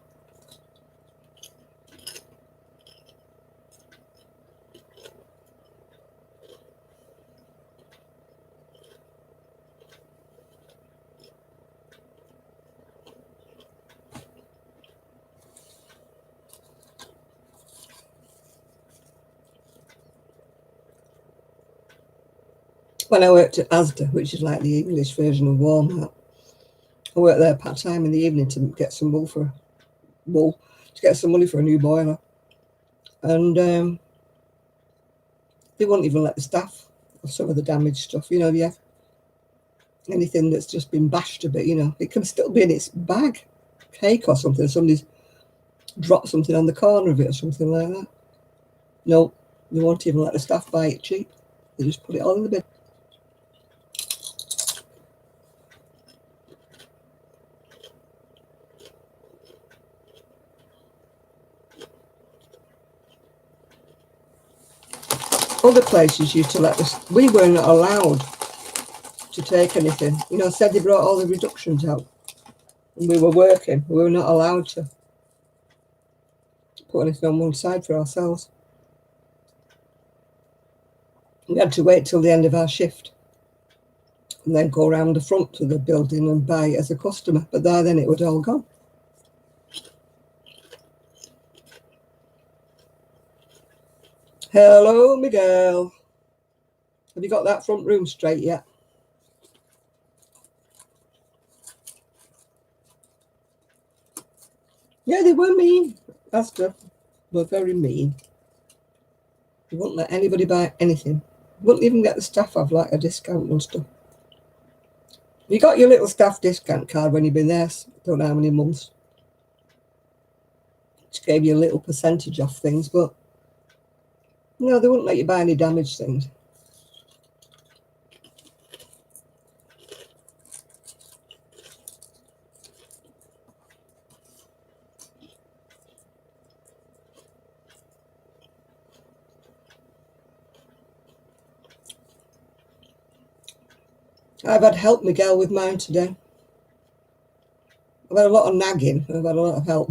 Speaker 1: When I worked at Asda, which is like the English version of Walmart, I worked there part-time in the evening to get some wool, to get some money for a new boiler. And they won't even let the staff of some of the damaged stuff, anything that's just been bashed a bit, it can still be in its bag, cake or something. Somebody's dropped something on the corner of it or something like that. No, they won't even let the staff buy it cheap. They just put it all in the bin. Other places used to let us, we were not allowed to take anything. Said they brought all the reductions out and we were working. We were not allowed to put anything on one side for ourselves. We had to wait till the end of our shift and then go around the front to the building and buy it as a customer. But then it would all gone. Hello, Miguel. Have you got that front room straight yet? Yeah, they were mean. Asda were very mean. They wouldn't let anybody buy anything. Wouldn't even get the staff have like a discount and stuff. You got your little staff discount card when you've been there, don't know how many months. Which gave you a little percentage off things, but no, they wouldn't let you buy any damaged things. I've had help, Miguel, with mine today. I've had a lot of nagging. I've had a lot of help.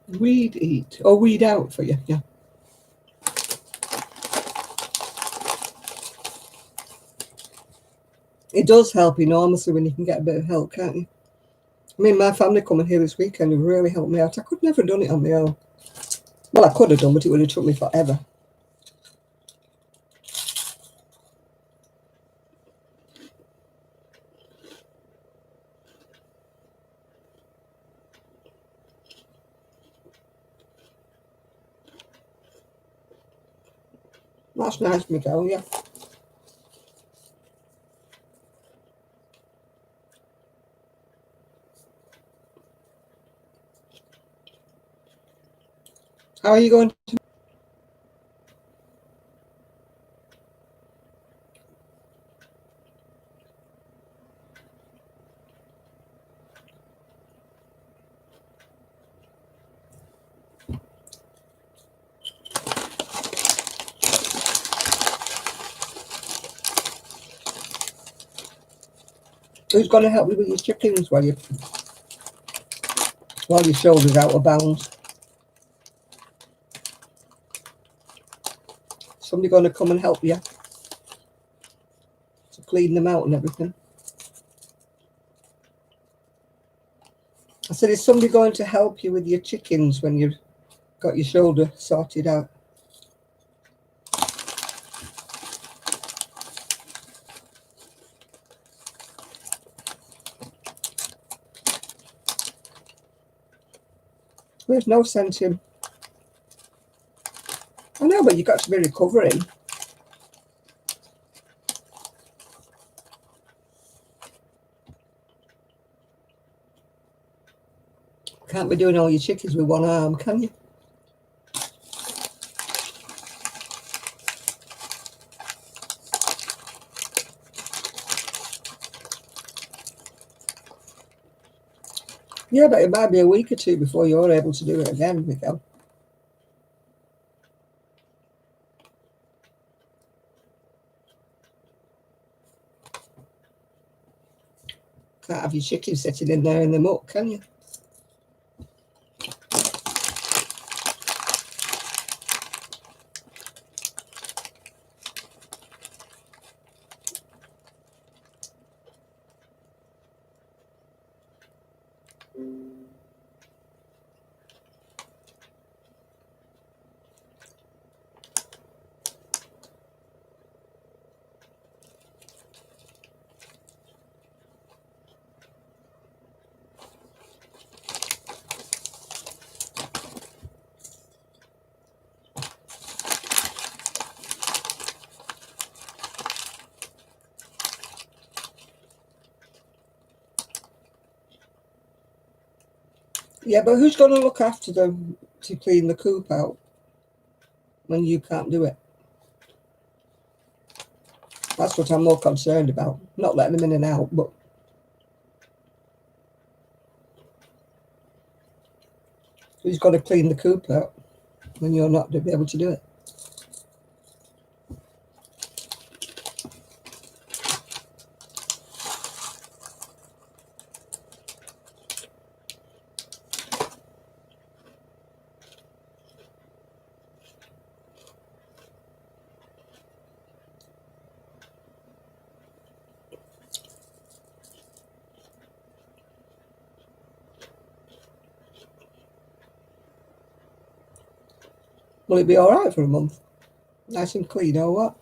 Speaker 1: Weed eat or weed out for you, yeah. It does help enormously when you can get a bit of help, can't you? I mean, my family coming here this weekend have really helped me out. I could never have done it on my own. Well, I could have done, but it would have took me forever. That's nice, Miguel, yeah. How are you going to... Who's going to help you with your chickens while your shoulder's out of bounds? Somebody going to come and help you to clean them out and everything? I said, is somebody going to help you with your chickens when you've got your shoulder sorted out? There's no sense in... I know, but you've got to be recovering. Can't be doing all your chickens with one arm, can you? Yeah, but it might be a week or two before you're able to do it again, Miguel. Can't have your chickens sitting in there in the muck, can you? Yeah, but who's going to look after them to clean the coop out when you can't do it? That's what I'm more concerned about. Not letting them in and out, but who's got to clean the coop out when you're not to be able to do it? Will it be all right for a month? Nice and clean or what?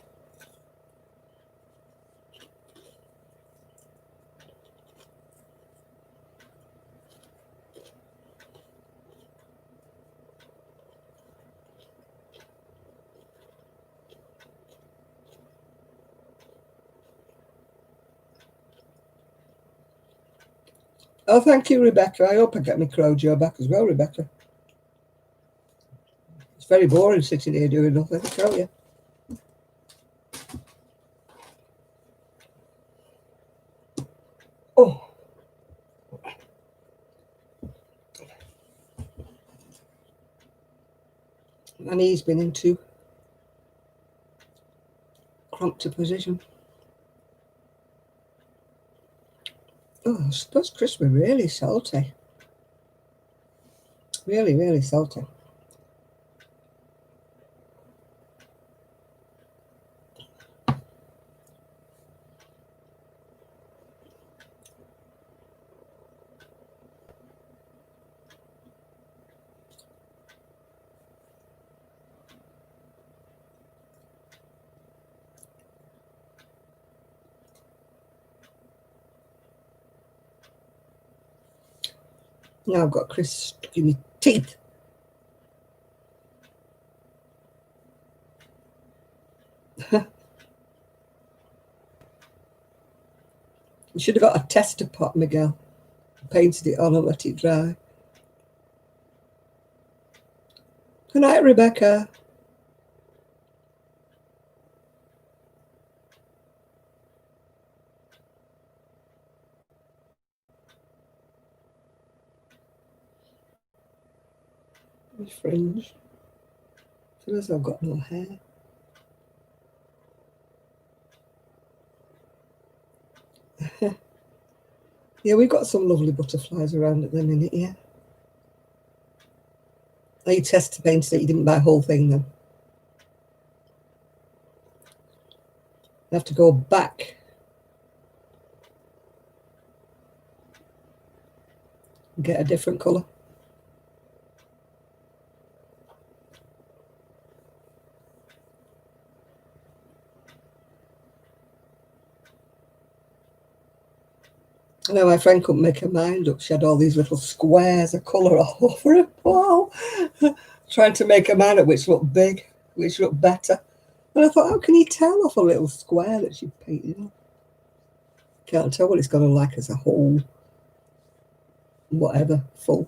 Speaker 1: Oh, thank you, Rebecca. I hope I get my Crojo back as well, Rebecca. It's very boring sitting here doing nothing, I tell you. Oh. My knee's been into cramped a position. Oh, those crisps were really salty. Really, really salty. Now I've got crisp stuck in my teeth. You should have got a tester pot, Miguel. Painted it on and let it dry. Good night, Rebecca. My fringe. Feel as I've got no hair. Yeah, we've got some lovely butterflies around at the minute, yeah. Oh, you test painted it, you didn't buy a whole thing then. You have to go back and get a different colour. I know my friend couldn't make her mind up. She had all these little squares of colour all over her wall, trying to make her mind up which looked big, which looked better. And I thought, how can you tell off a little square that she painted on? Can't tell what it's going to like as a whole, whatever, full.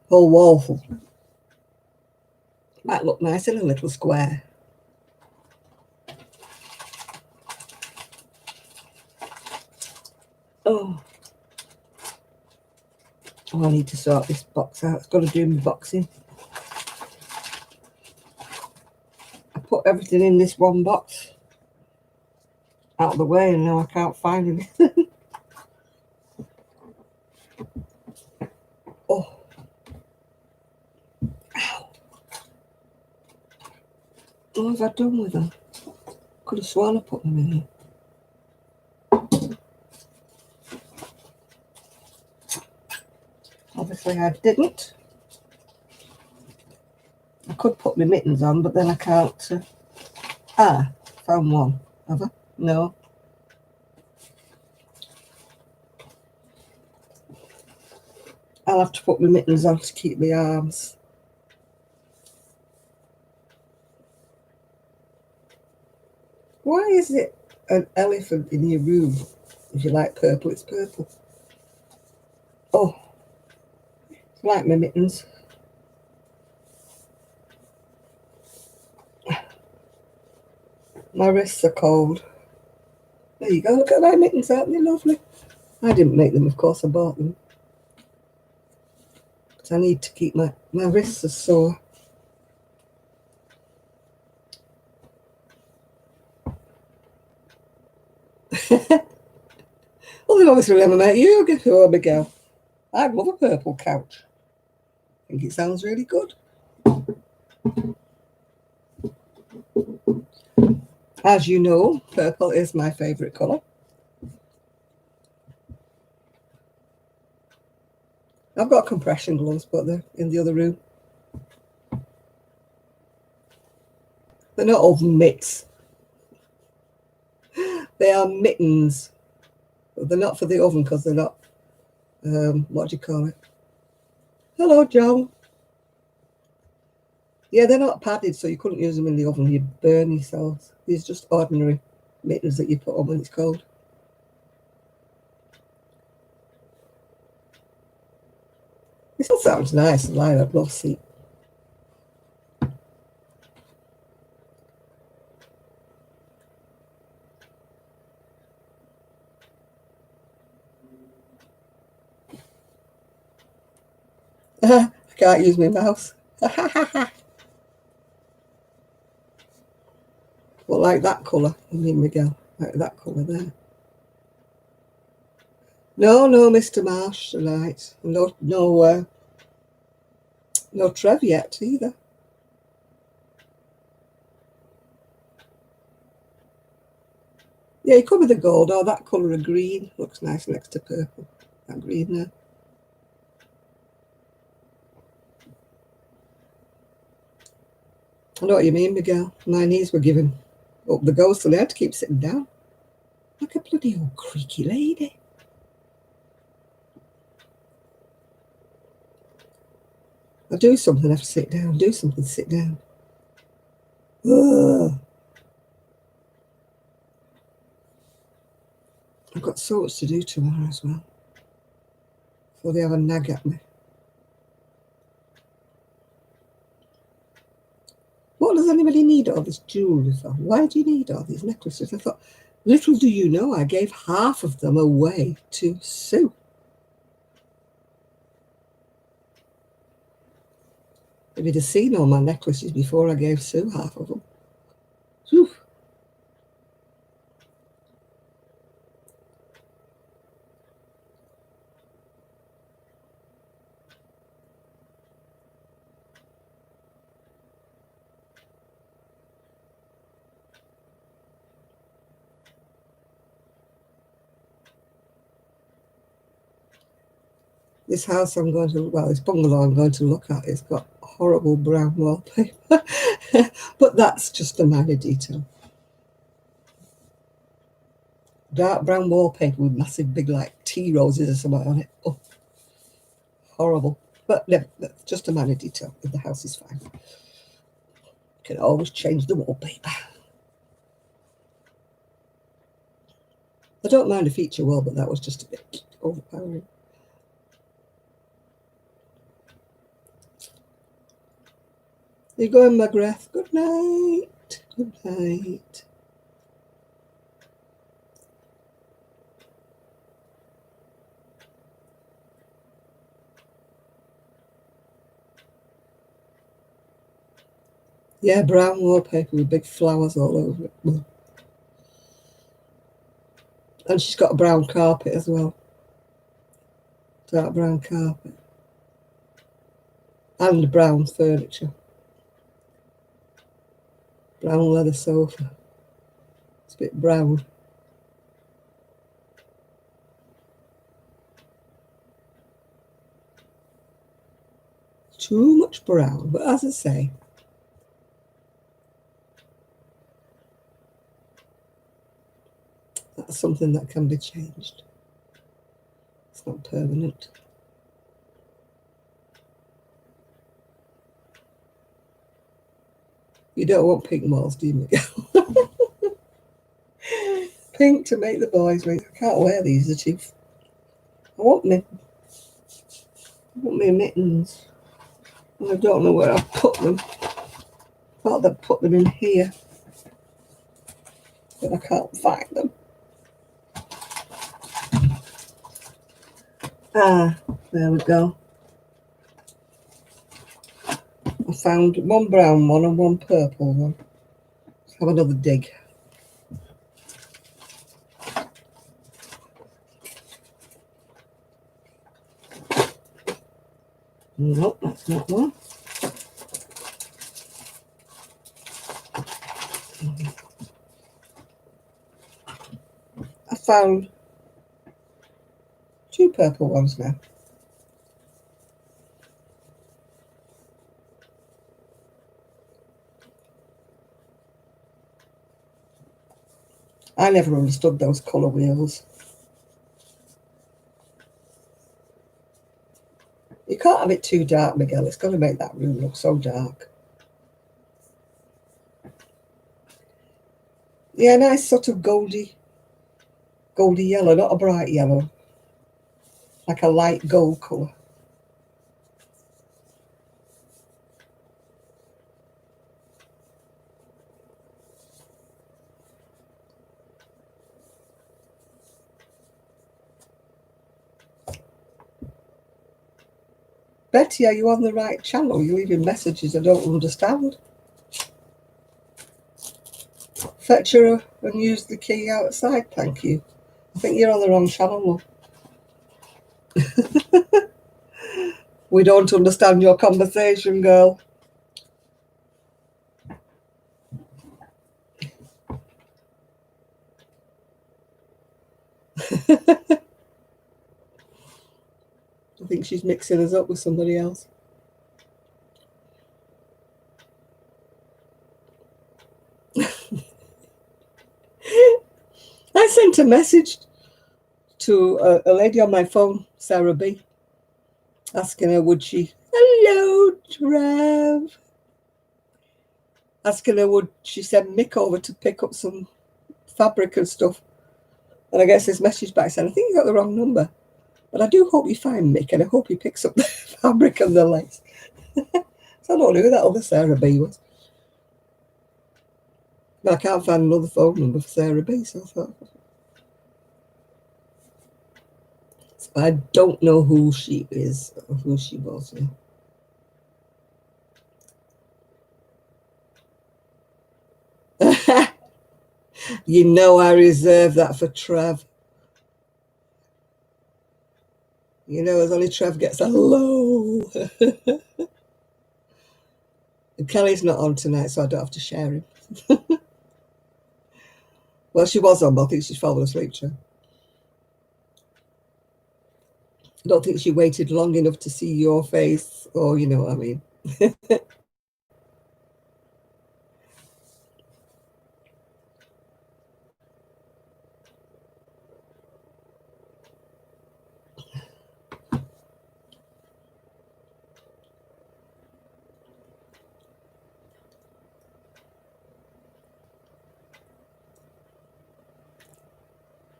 Speaker 1: Whole wall full. Might look nice in a little square. Oh, I need to sort this box out. It's got to do my boxing. I put everything in this one box out of the way and now I can't find anything. Oh. Ow. What have I done with them? Could have sworn I put them in here. Obviously I didn't. I could put my mittens on, but then I can't. Found one. Have I? No. I'll have to put my mittens on to keep my arms. Why is it an elephant in your room? If you like purple, it's purple. Oh, it's like my mittens. My wrists are cold. There you go. Look at my mittens, aren't they lovely? I didn't make them, of course. I bought them. But I need to keep my wrists are sore. Well, they've obviously never met you, oh, Miguel. I love a purple couch. I think it sounds really good. As you know, purple is my favourite colour. I've got compression gloves, but they're in the other room. They're not oven mitts. They are mittens. But they're not for the oven because they're not, what do you call it? Hello, John. Yeah, they're not padded, so you couldn't use them in the oven. You'd burn yourselves. These are just ordinary mittens that you put on when it's cold. This all sounds nice. Lilac love seat. I can't use my mouse. Well, like that colour, I mean, Miguel, like that colour there. No, Mr. Marsh tonight. No, No Trev yet either. Yeah, you could with the gold. Oh, that colour of green looks nice next to purple. That green there. I know what you mean, Miguel. My knees were giving up the ghost, and I had to keep sitting down. Like a bloody old creaky lady. I do something, I have to sit down. Do something, sit down. Ugh. I've got so much to do tomorrow as well. Before they have a nag at me. What does anybody need all this jewellery for? Why do you need all these necklaces? I thought, little do you know, I gave half of them away to Sue. If you'd have seen all my necklaces before I gave Sue half of them. Whew. This house I'm going to, well, this bungalow I'm going to look at, it's got horrible brown wallpaper. But that's just a minor detail. Dark brown wallpaper with massive big like tea roses or something on it. Oh, horrible. But no, that's just a minor detail. If the house is fine. You can always change the wallpaper. I don't mind a feature wall, but that was just a bit overpowering. You're going, McGrath. Good night. Good night. Yeah, brown wallpaper with big flowers all over it. Well, and she's got a brown carpet as well. Dark brown carpet. And brown furniture. Brown leather sofa. It's a bit brown. Too much brown, but as I say, that's something that can be changed. It's not permanent. You don't want pink walls, do you, Miguel? Pink to make the boys with. I can't wear these, the too. I want me mittens. And I don't know where I've put them. I thought I'd put them in here, but I can't find them. Ah, there we go. I found one brown one and one purple one. Let's have another dig. Nope, that's not one. I found two purple ones now. I never understood those colour wheels. You can't have it too dark, Miguel. It's going to make that room look so dark. Yeah, nice sort of goldy yellow, not a bright yellow. Like a light gold colour. Betty, are you on the right channel? You're leaving messages I don't understand. Fetch her and use the key outside, thank you. I think you're on the wrong channel, love. We don't understand your conversation, girl. I think she's mixing us up with somebody else. I sent a message to a lady on my phone, Sarah B, asking her would she, hello, Trev, asking her would she send Mick over to pick up some fabric and stuff. And I guess this message back said, I think you got the wrong number, but I do hope you find Mick and I hope he picks up the fabric and the lace. So I don't know who that other Sarah B was. But I can't find another phone number for Sarah B, so I thought, I don't know who she is or who she was. Yeah. You know I reserve that for Trev. You know, as only Trev gets a hello. And Kelly's not on tonight, so I don't have to share him. Well, she was on, but I think she's fallen asleep, Trev. I don't think she waited long enough to see your face, or you know what I mean.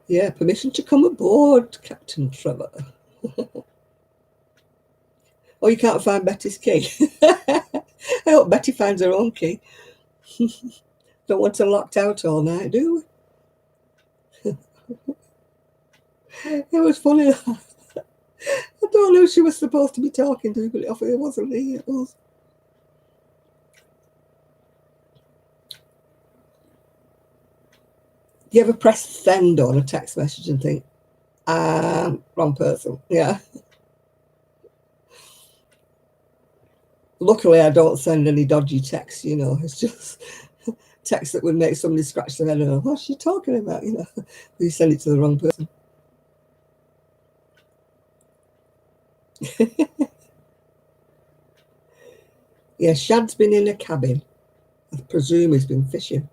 Speaker 1: Yeah, permission to come aboard, Captain Trevor. Oh, you can't find Betty's key. I hope Betty finds her own key. Don't want her locked out all night, do we? It was funny. I don't know who she was supposed to be talking to, but it wasn't me. It was. Do you ever press send on a text message and think, wrong person? Yeah. Luckily, I don't send any dodgy texts, you know. It's just text that would make somebody scratch their head and go, what's she talking about? You know, you send it to the wrong person. Yeah, Shad's been in a cabin. I presume he's been fishing.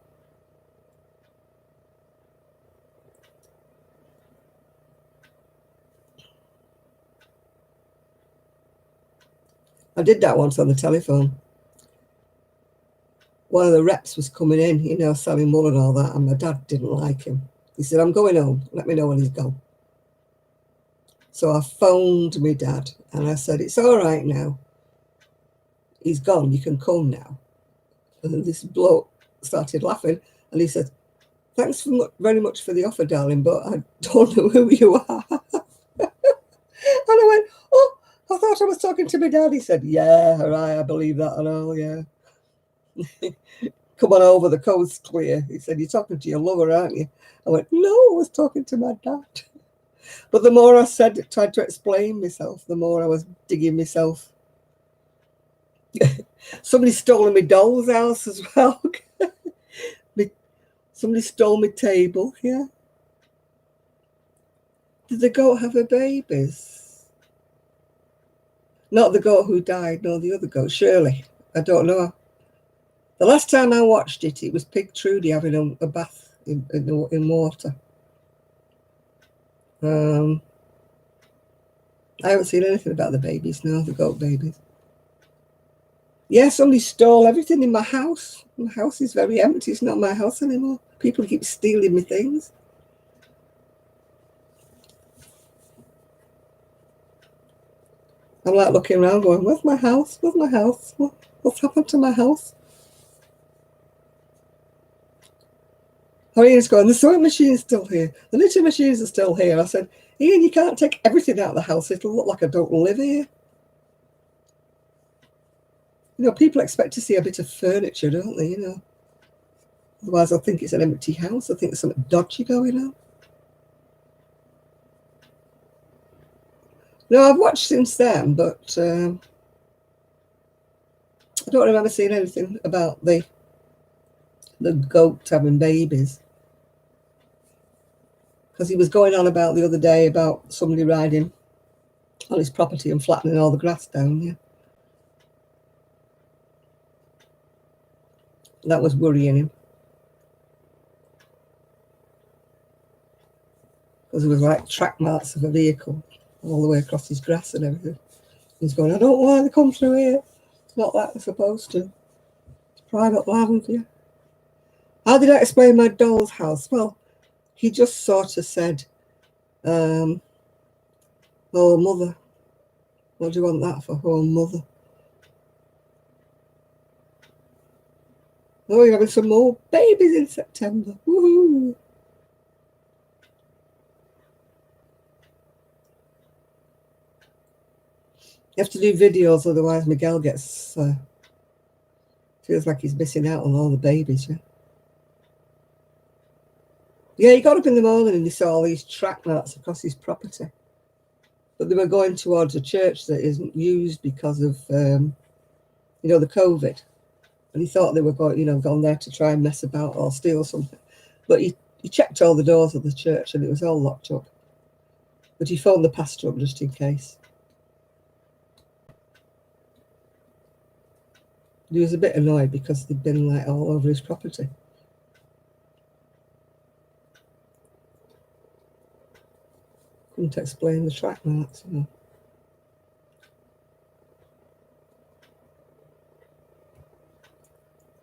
Speaker 1: I did that once on the telephone. One of the reps was coming in, you know, selling wool and all that, and my dad didn't like him. He said, I'm going home. Let me know when he's gone. So I phoned my dad and I said, it's all right now. He's gone. You can come now. And this bloke started laughing and he said, thanks very much for the offer, darling, but I don't know who you are. And I went, oh, I thought I was talking to my dad. He said, yeah, all right, I believe that and all, yeah. Come on over, the coast's clear. He said, you're talking to your lover, aren't you? I went, no, I was talking to my dad. But the more I tried to explain myself, the more I was digging myself. Somebody stole my doll's house as well. Somebody stole my table, yeah. Did the goat have her babies? Not the goat who died, no, the other goat, Shirley. I don't know. The last time I watched it, it was Pig Trudy having a bath in water. I haven't seen anything about the babies, no, the goat babies. Yeah, somebody stole everything in my house. My house is very empty. It's not my house anymore. People keep stealing me things. I'm like looking around going, where's my house? Where's my house? What's happened to my house? Ian's going, the sewing machine's still here. The knitting machines are still here. I said, Ian, you can't take everything out of the house. It'll look like I don't live here. You know, people expect to see a bit of furniture, don't they, you know? Otherwise, I think it's an empty house. I think there's something dodgy going on. No, I've watched since then, but I don't remember seeing anything about the goat having babies. Because he was going on about the other day about somebody riding on his property and flattening all the grass down. Yeah, that was worrying him because there was like track marks of a vehicle all the way across his grass and everything. He's going, I don't know why they come through here. It's not like they're supposed to. It's private land. Yeah. How did I explain my doll's house? Well, he just sort of said, um, "Oh, mother, what do you want that for? Oh, mother. Oh, you're having some more babies in September. Woohoo!" You have to do videos, otherwise Miguel gets feels like he's missing out on all the babies. Yeah, yeah. He got up in the morning and he saw all these track marks across his property, but they were going towards a church that isn't used because of the COVID, and he thought they were going, gone there to try and mess about or steal something. But he checked all the doors of the church and it was all locked up. But he phoned the pastor up just in case. He was a bit annoyed because they'd been like all over his property. Couldn't explain the track marks.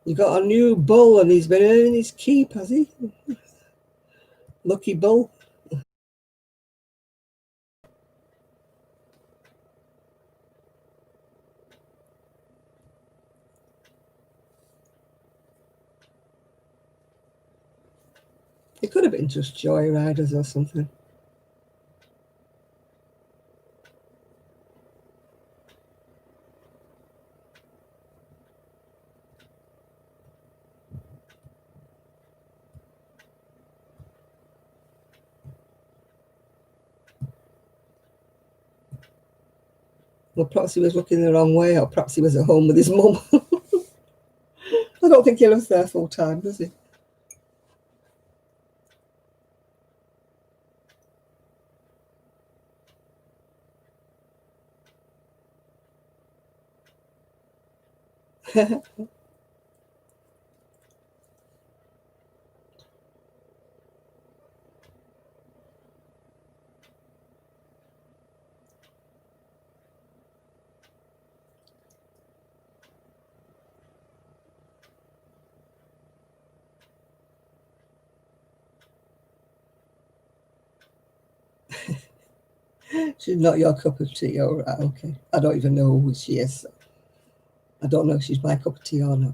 Speaker 1: You got a new bull and he's been earning his keep, has he? Lucky bull. It could have been just joyriders or something. Well, perhaps he was looking the wrong way, or perhaps he was at home with his mum. I don't think he lives there full time, does he? She's not your cup of tea, all right, okay. I don't even know who she is. I don't know if she's my cup of tea or not.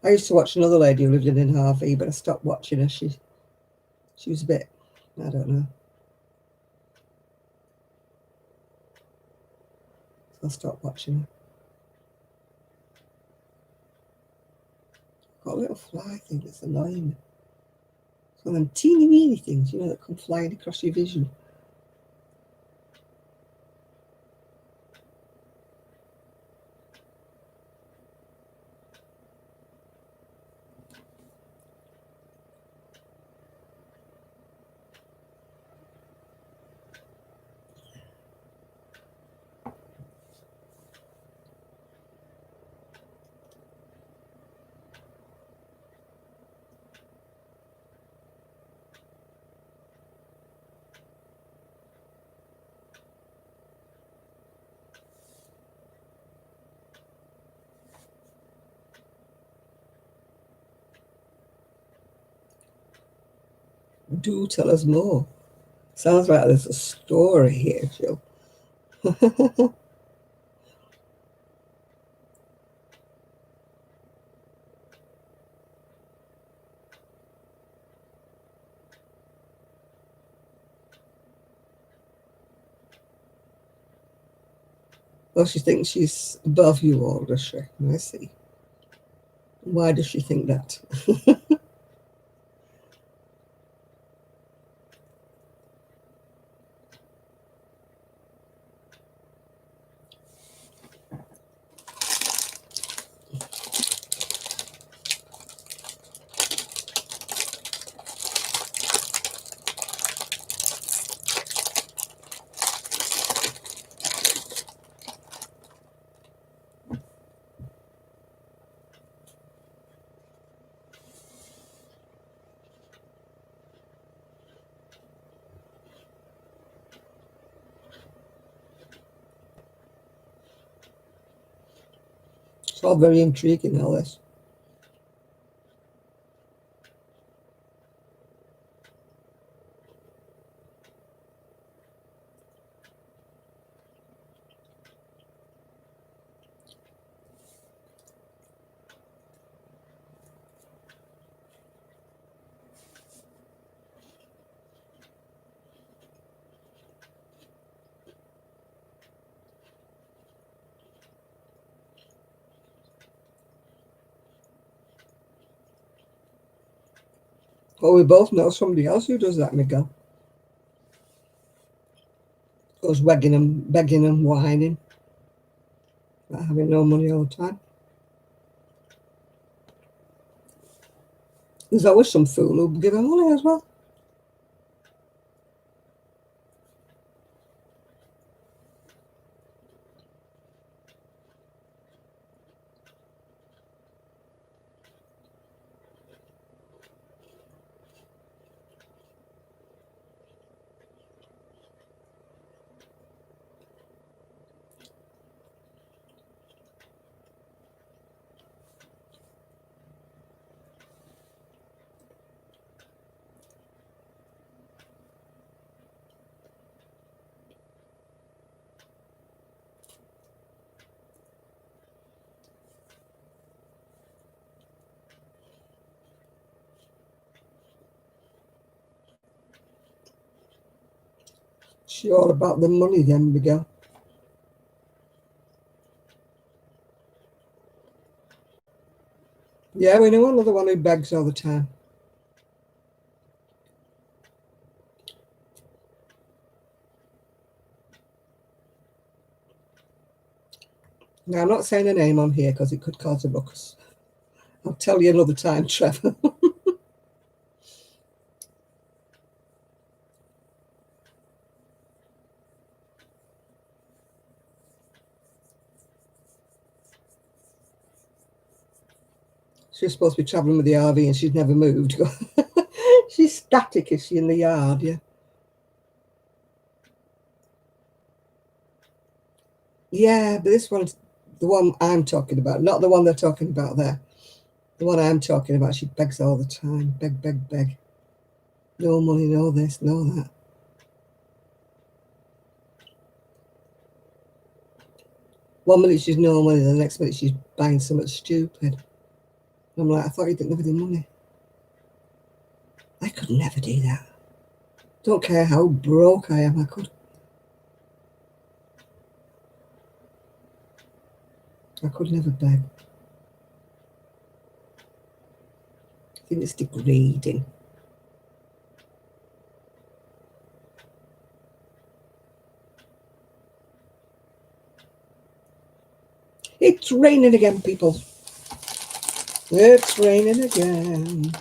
Speaker 1: I used to watch another lady who lived in Harvey, but I stopped watching her. She was a bit, I don't know. So I stopped watching her. Got a little fly thing that's annoying me. It's one of them teeny weeny things, that come flying across your vision. Do tell us more. Sounds like there's a story here, Jill. Well, she thinks she's above you all, does she? I see. Why does she think that? all very intriguing, all this. Well, we both know somebody else who does that, Miguel. Goes begging and whining about having no money all the time. There's always some fool who'll give her money as well. She all about the money then, Miguel. Yeah, we know another one who begs all the time. Now, I'm not saying a name on here because it could cause a ruckus. I'll tell you another time, Trevor. She's supposed to be travelling with the RV and she's never moved. She's static, is she, in the yard, yeah? Yeah, but this one's the one I'm talking about, not the one they're talking about there. The one I'm talking about, she begs all the time. Beg, beg, beg. No money, no this, no that. One minute she's no money, the next minute she's buying something stupid. And I'm like, I thought you didn't have any money. I could never do that. Don't care how broke I am, I could never beg. I think it's degrading. It's raining again, people. It's raining again.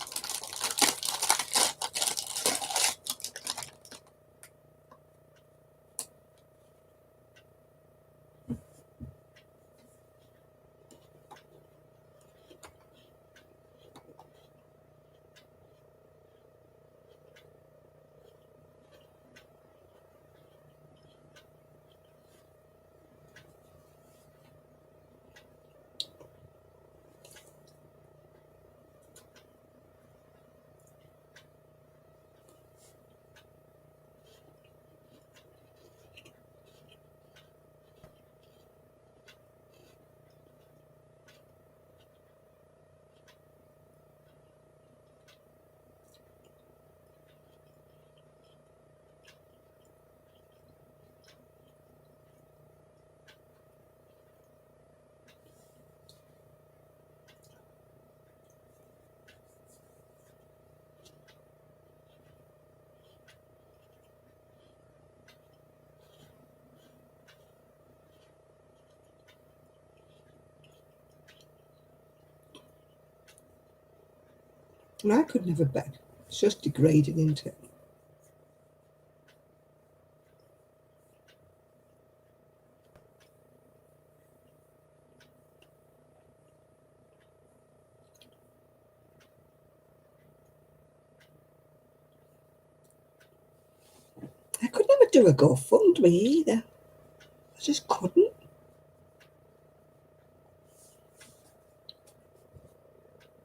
Speaker 1: And I could never beg. It's just degrading, isn't it? I could never do a GoFundMe either. I just couldn't.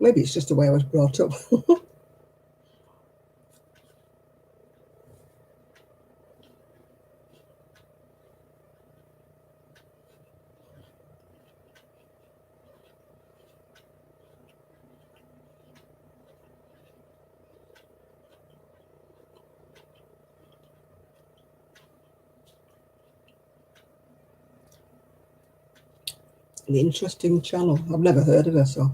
Speaker 1: Maybe it's just the way I was brought up. An interesting channel. I've never heard of her, so.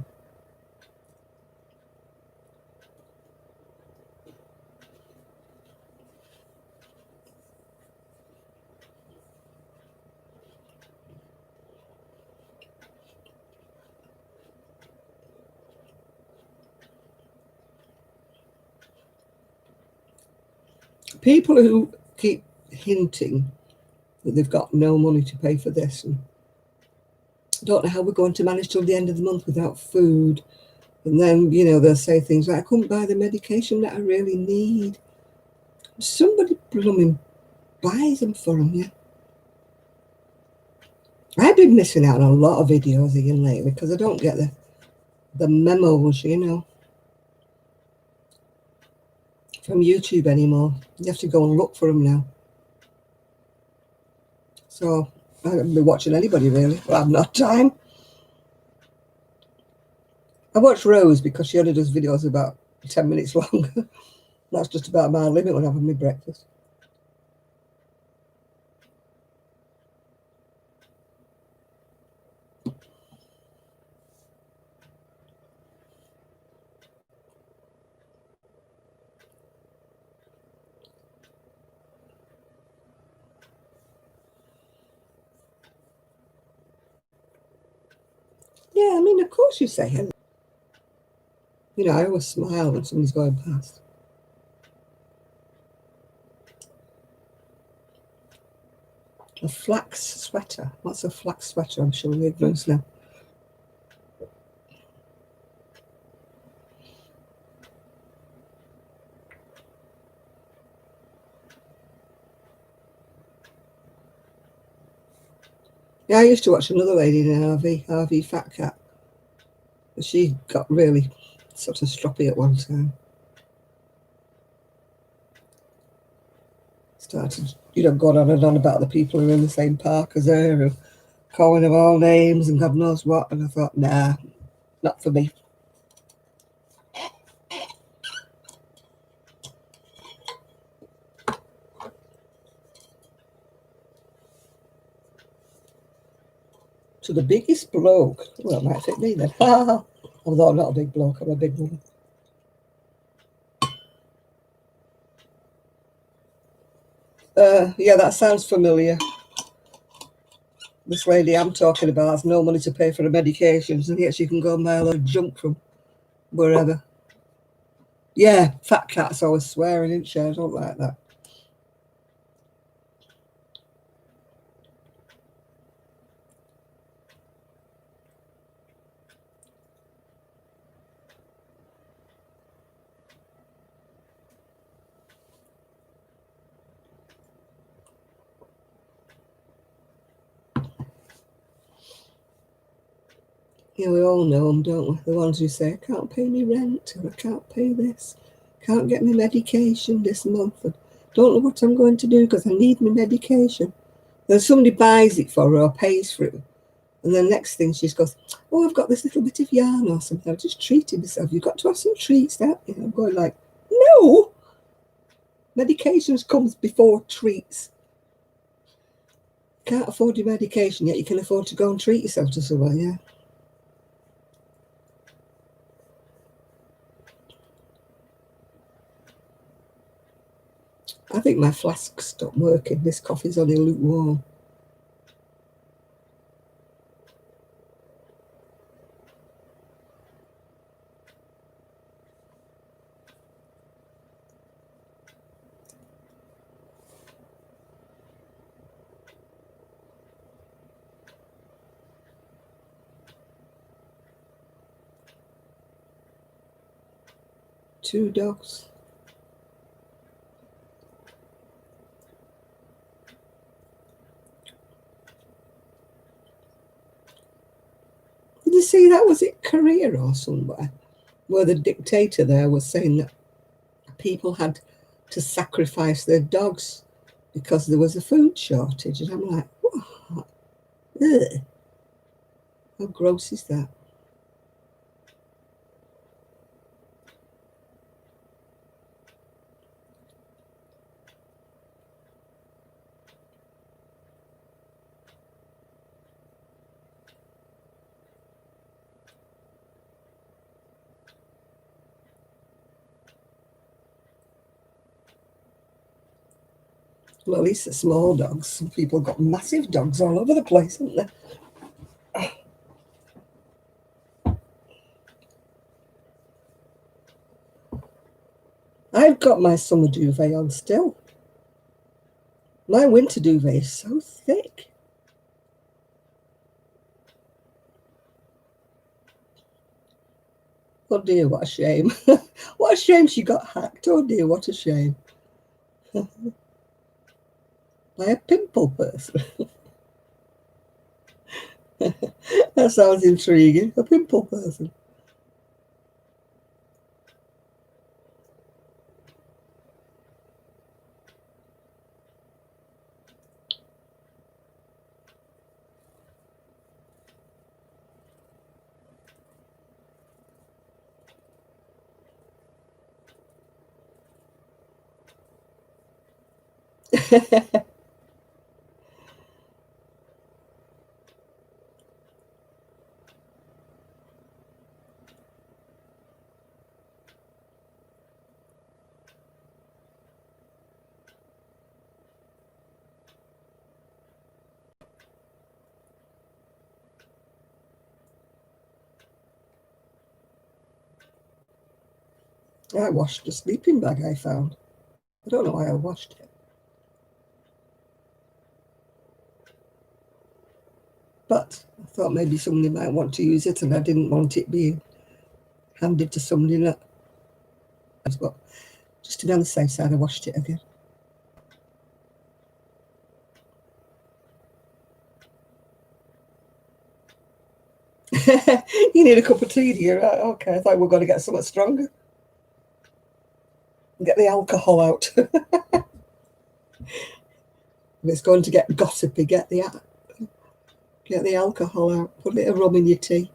Speaker 1: People who keep hinting that they've got no money to pay for this and don't know how we're going to manage till the end of the month without food. And then, they'll say things like, I couldn't buy the medication that I really need. Somebody blooming buys them for them, yeah. I've been missing out on a lot of videos again lately because I don't get the memos, from YouTube anymore. You have to go and look for them now. So I haven't been watching anybody really. Well, I've not time. I watch Rose because she only does videos about 10 minutes long. That's just about my limit when I'm having my breakfast. Yeah, I mean, of course you say hello. I always smile when somebody's going past. A flax sweater. What's a flax sweater? I'm showing ignorance now. Yeah, I used to watch another lady in an RV Fat Cat. But she got really sort of stroppy at one time. Started, going on and on about the people who are in the same park as her, who calling them all names and God knows what. And I thought, nah, not for me. So the biggest bloke, well, it might fit me then. Although I'm not a big bloke, I'm a big woman. Yeah, that sounds familiar. This lady I'm talking about has no money to pay for her medications, and yet she can go and buy a load of junk from wherever. Yeah, Fat Cat's always swearing, isn't she? I don't like that. Yeah, we all know them, don't we? The ones who say, I can't pay me rent, or I can't pay this, can't get my medication this month, and don't know what I'm going to do because I need my medication. Then somebody buys it for her or pays for it. And the next thing she goes, oh, I've got this little bit of yarn or something. I'm just treating myself. You've got to have some treats, don't you? I'm going like, no. Medications comes before treats. Can't afford your medication, yet you can afford to go and treat yourself to somewhere, yeah. I think my flask stopped working. This coffee's only lukewarm. Two dogs. Did you see that? Was it Korea or somewhere? where the dictator there was saying that people had to sacrifice their dogs because there was a food shortage. And I'm like, what? Ugh. How gross is that? Well, at least the small dogs. Some people got massive dogs all over the place, haven't they? I've got my summer duvet on still. My winter duvet is so thick. Oh dear, what a shame. What a shame she got hacked. Oh dear, what a shame. By a pimple person. That sounds intriguing. A pimple person. I washed a sleeping bag I found. I don't know why I washed it. But I thought maybe somebody might want to use it and I didn't want it being handed to somebody that. But just to be on the safe side, I washed it again. You need a cup of tea, do you? Right, okay, I thought we were going to get something stronger. Get the alcohol out. If it's going to get gossipy, get the alcohol out. Put a bit of rum in your tea.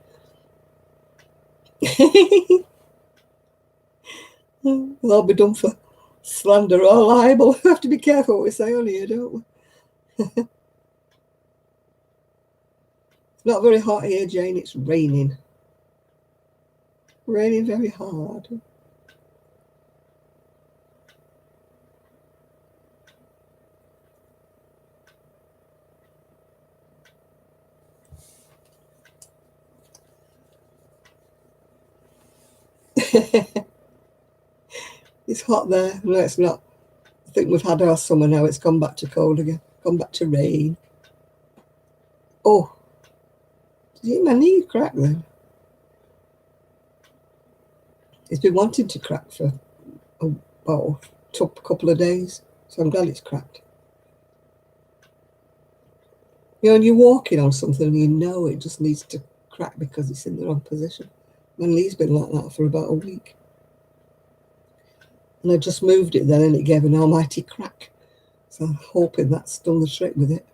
Speaker 1: We'll all be done for slander or libel. We have to be careful what we say on here, don't we? It's not very hot here, Jane. It's raining. Raining very hard. It's hot there. No, it's not. I think we've had our summer now. It's gone back to cold again. Gone back to rain. Oh, did my knee crack then? It's been wanting to crack for a couple of days, so I'm glad it's cracked. You know, when you're walking on something and you know it just needs to crack because it's in the wrong position. My knee's been like that for about a week. And I just moved it then and it gave an almighty crack. So I'm hoping that's done the trick with it.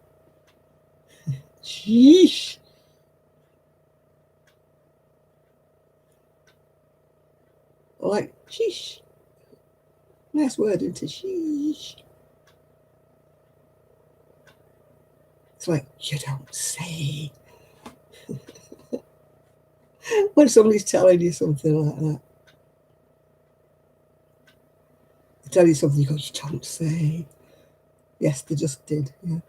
Speaker 1: Sheesh. I like sheesh. Nice word, into sheesh. It's like, you don't say. When somebody's telling you something like that. They tell you something, you go, you don't say. Yes, they just did, yeah.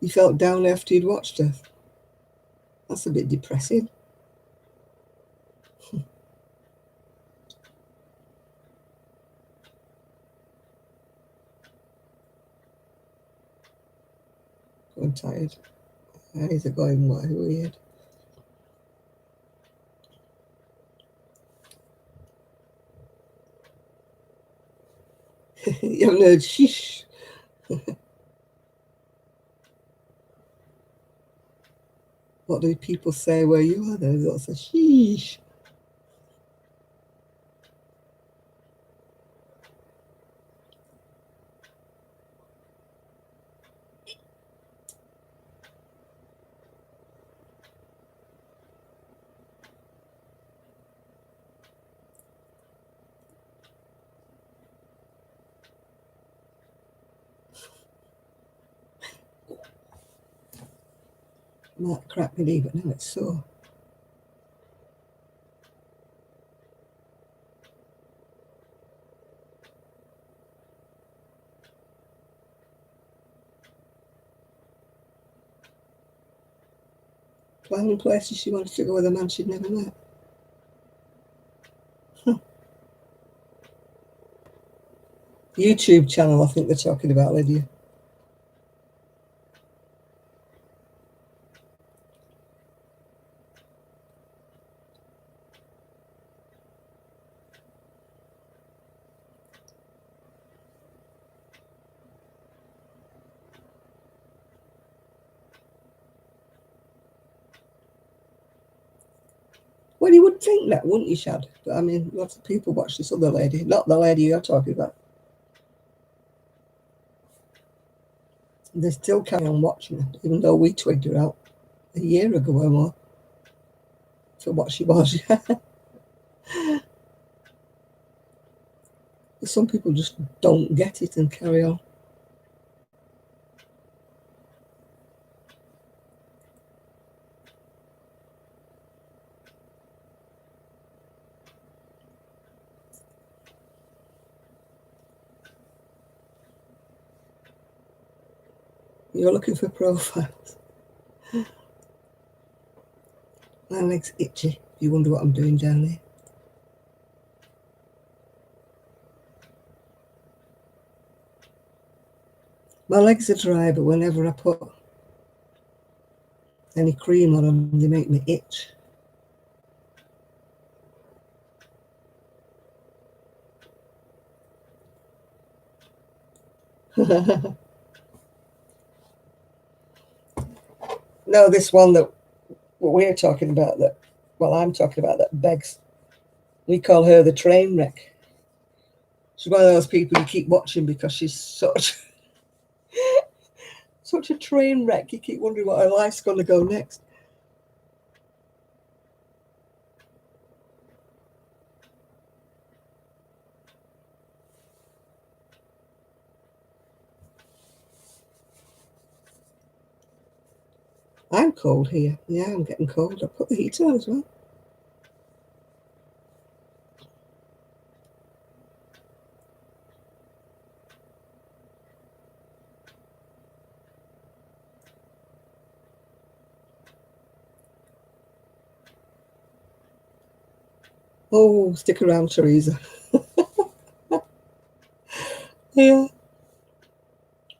Speaker 1: You felt down after you'd watched her. That's a bit depressing. I'm tired. My eyes are going weird. You haven't heard sheesh. What do people say where you are? There's lots of sheesh. That cracked me knee, but now it's sore. Planning places she wanted to go with a man she'd never met. YouTube channel, I think they're talking about, Lydia. Well, you would think that, wouldn't you, Shad? But I mean, lots of people watch this other lady, not the lady you're talking about. They still carry on watching her, even though we twigged her out a year ago or more for what she was. Some people just don't get it and carry on. You're looking for profiles. My leg's itchy. You wonder what I'm doing down here. My legs are dry, but whenever I put any cream on them, they make me itch. No, this one that we're talking about, that, well, I'm talking about, that begs. We call her the train wreck. She's one of those people you keep watching because she's such a train wreck. You keep wondering what her life's going to go next. I'm cold here. Yeah, I'm getting cold. I put the heater on as well. Oh, stick around, Teresa. Yeah,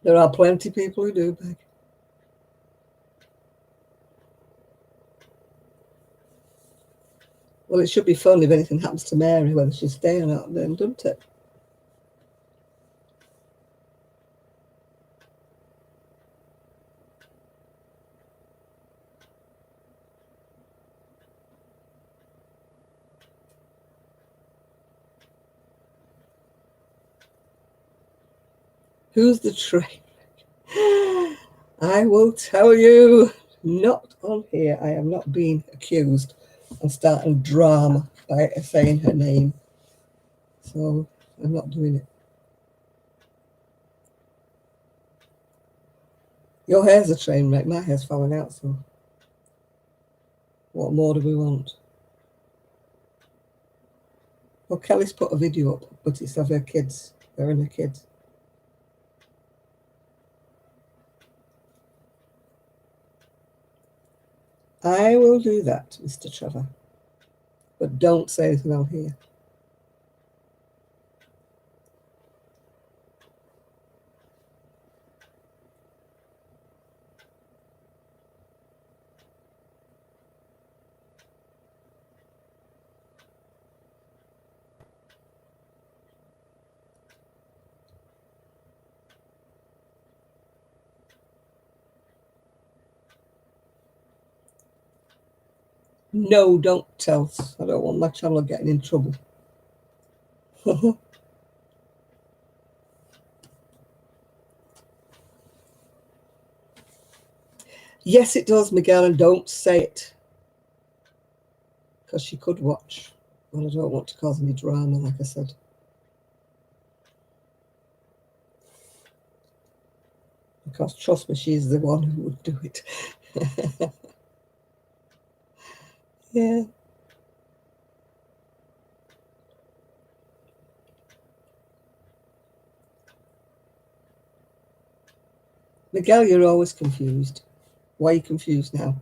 Speaker 1: there are plenty of people who do beg. Well, it should be fun if anything happens to Mary, whether she's staying or not, then, doesn't it? Who's the train? I will tell you, not on here. I am not being accused of starting drama by saying her name. So I'm not doing it. Your hair's a train wreck. My hair's falling out, so what more do we want? Well, Kelly's put a video up, but it's of her kids. Her and her kids. I will do that, Mr. Trevor. But don't say anything on here. No, don't tell. I don't want my channel getting in trouble. Yes, it does, Miguel, and don't say it. Because she could watch. And I don't want to cause any drama, like I said. Because trust me, she's the one who would do it. Yeah. Miguel, you're always confused. Why are you confused now?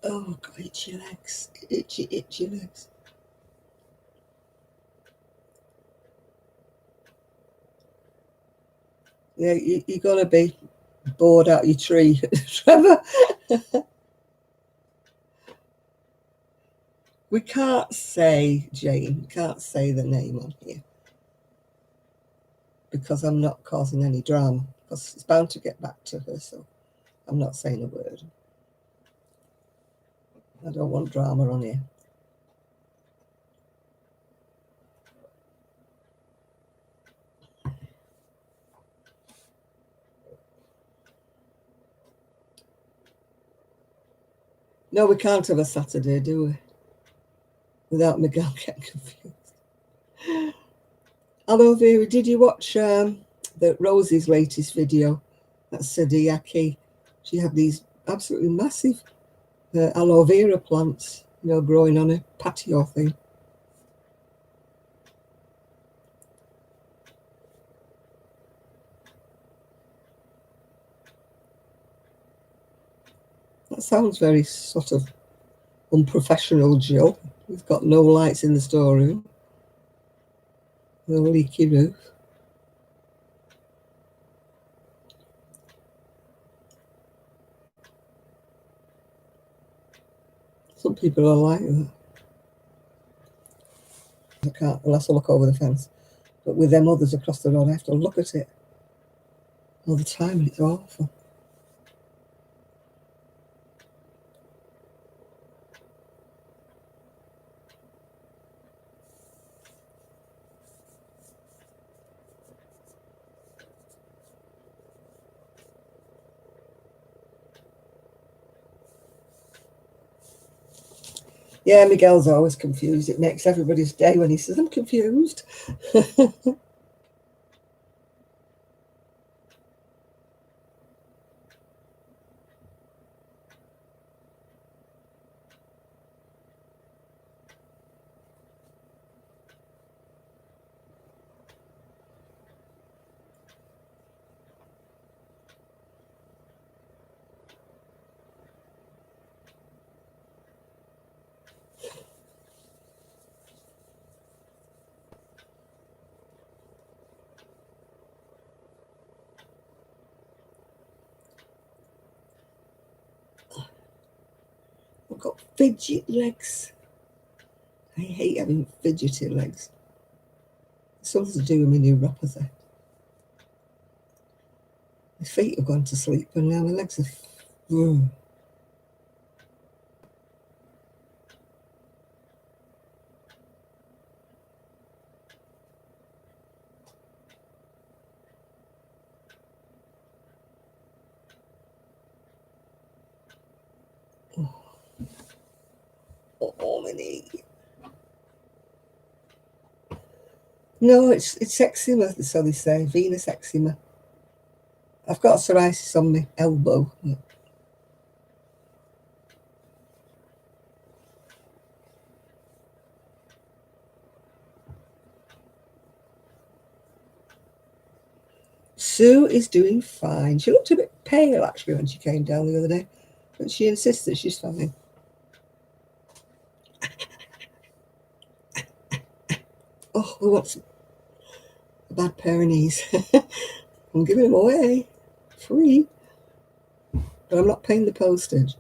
Speaker 1: Oh, God, itchy legs. Itchy, itchy legs. Yeah, you're going to be bored out your tree, Trevor. We can't say, Jane, we can't say the name on here because I'm not causing any drama because it's bound to get back to her, so I'm not saying a word. I don't want drama on here. No, we can't have a Saturday, do we? Without Miguel getting confused. Hello, Vera. Did you watch Rosie's latest video? That's Sadiaki. She had these absolutely massive aloe vera plants, growing on a patio thing. That sounds very sort of unprofessional, Jill. We've got no lights in the storeroom, no leaky roof. Some people are like that. I can't, unless I look over the fence. But with them others across the road, I have to look at it all the time, and it's awful. Yeah, Miguel's always confused. It makes everybody's day when he says, I'm confused. I've got fidget legs. I hate having fidgety legs. It's something to do with my neuropathy. My feet have gone to sleep and now my legs are... Oh, my knee. No, it's eczema, so they say, venous eczema. I've got psoriasis on my elbow. Sue is doing fine. She looked a bit pale, actually, when she came down the other day, but she insists that she's fine. Oh, we want a bad pair of knees. I'm giving them away free, but I'm not paying the postage.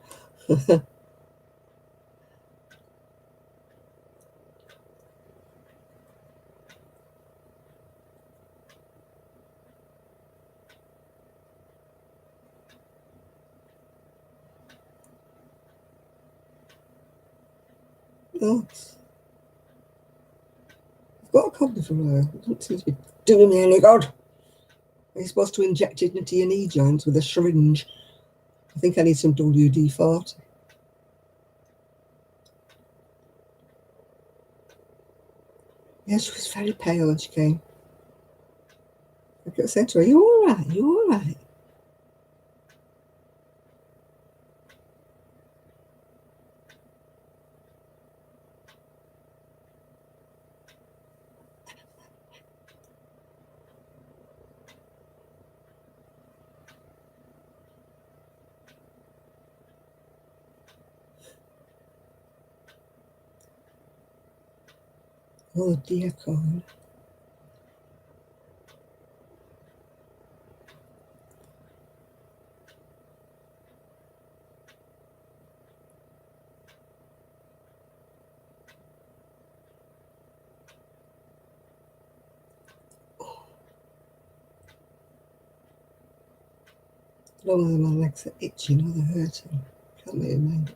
Speaker 1: Oh, I've got a copy from her. It doesn't seem to be doing me any good. You're supposed to inject it into your knee joints with a syringe. I think I need some WD-40. Yeah, she was very pale when she came. I kept saying to her, "You all right? You all right?" Oh, decor. I don't know whether my legs are itching or they're hurting. Can't make it mind.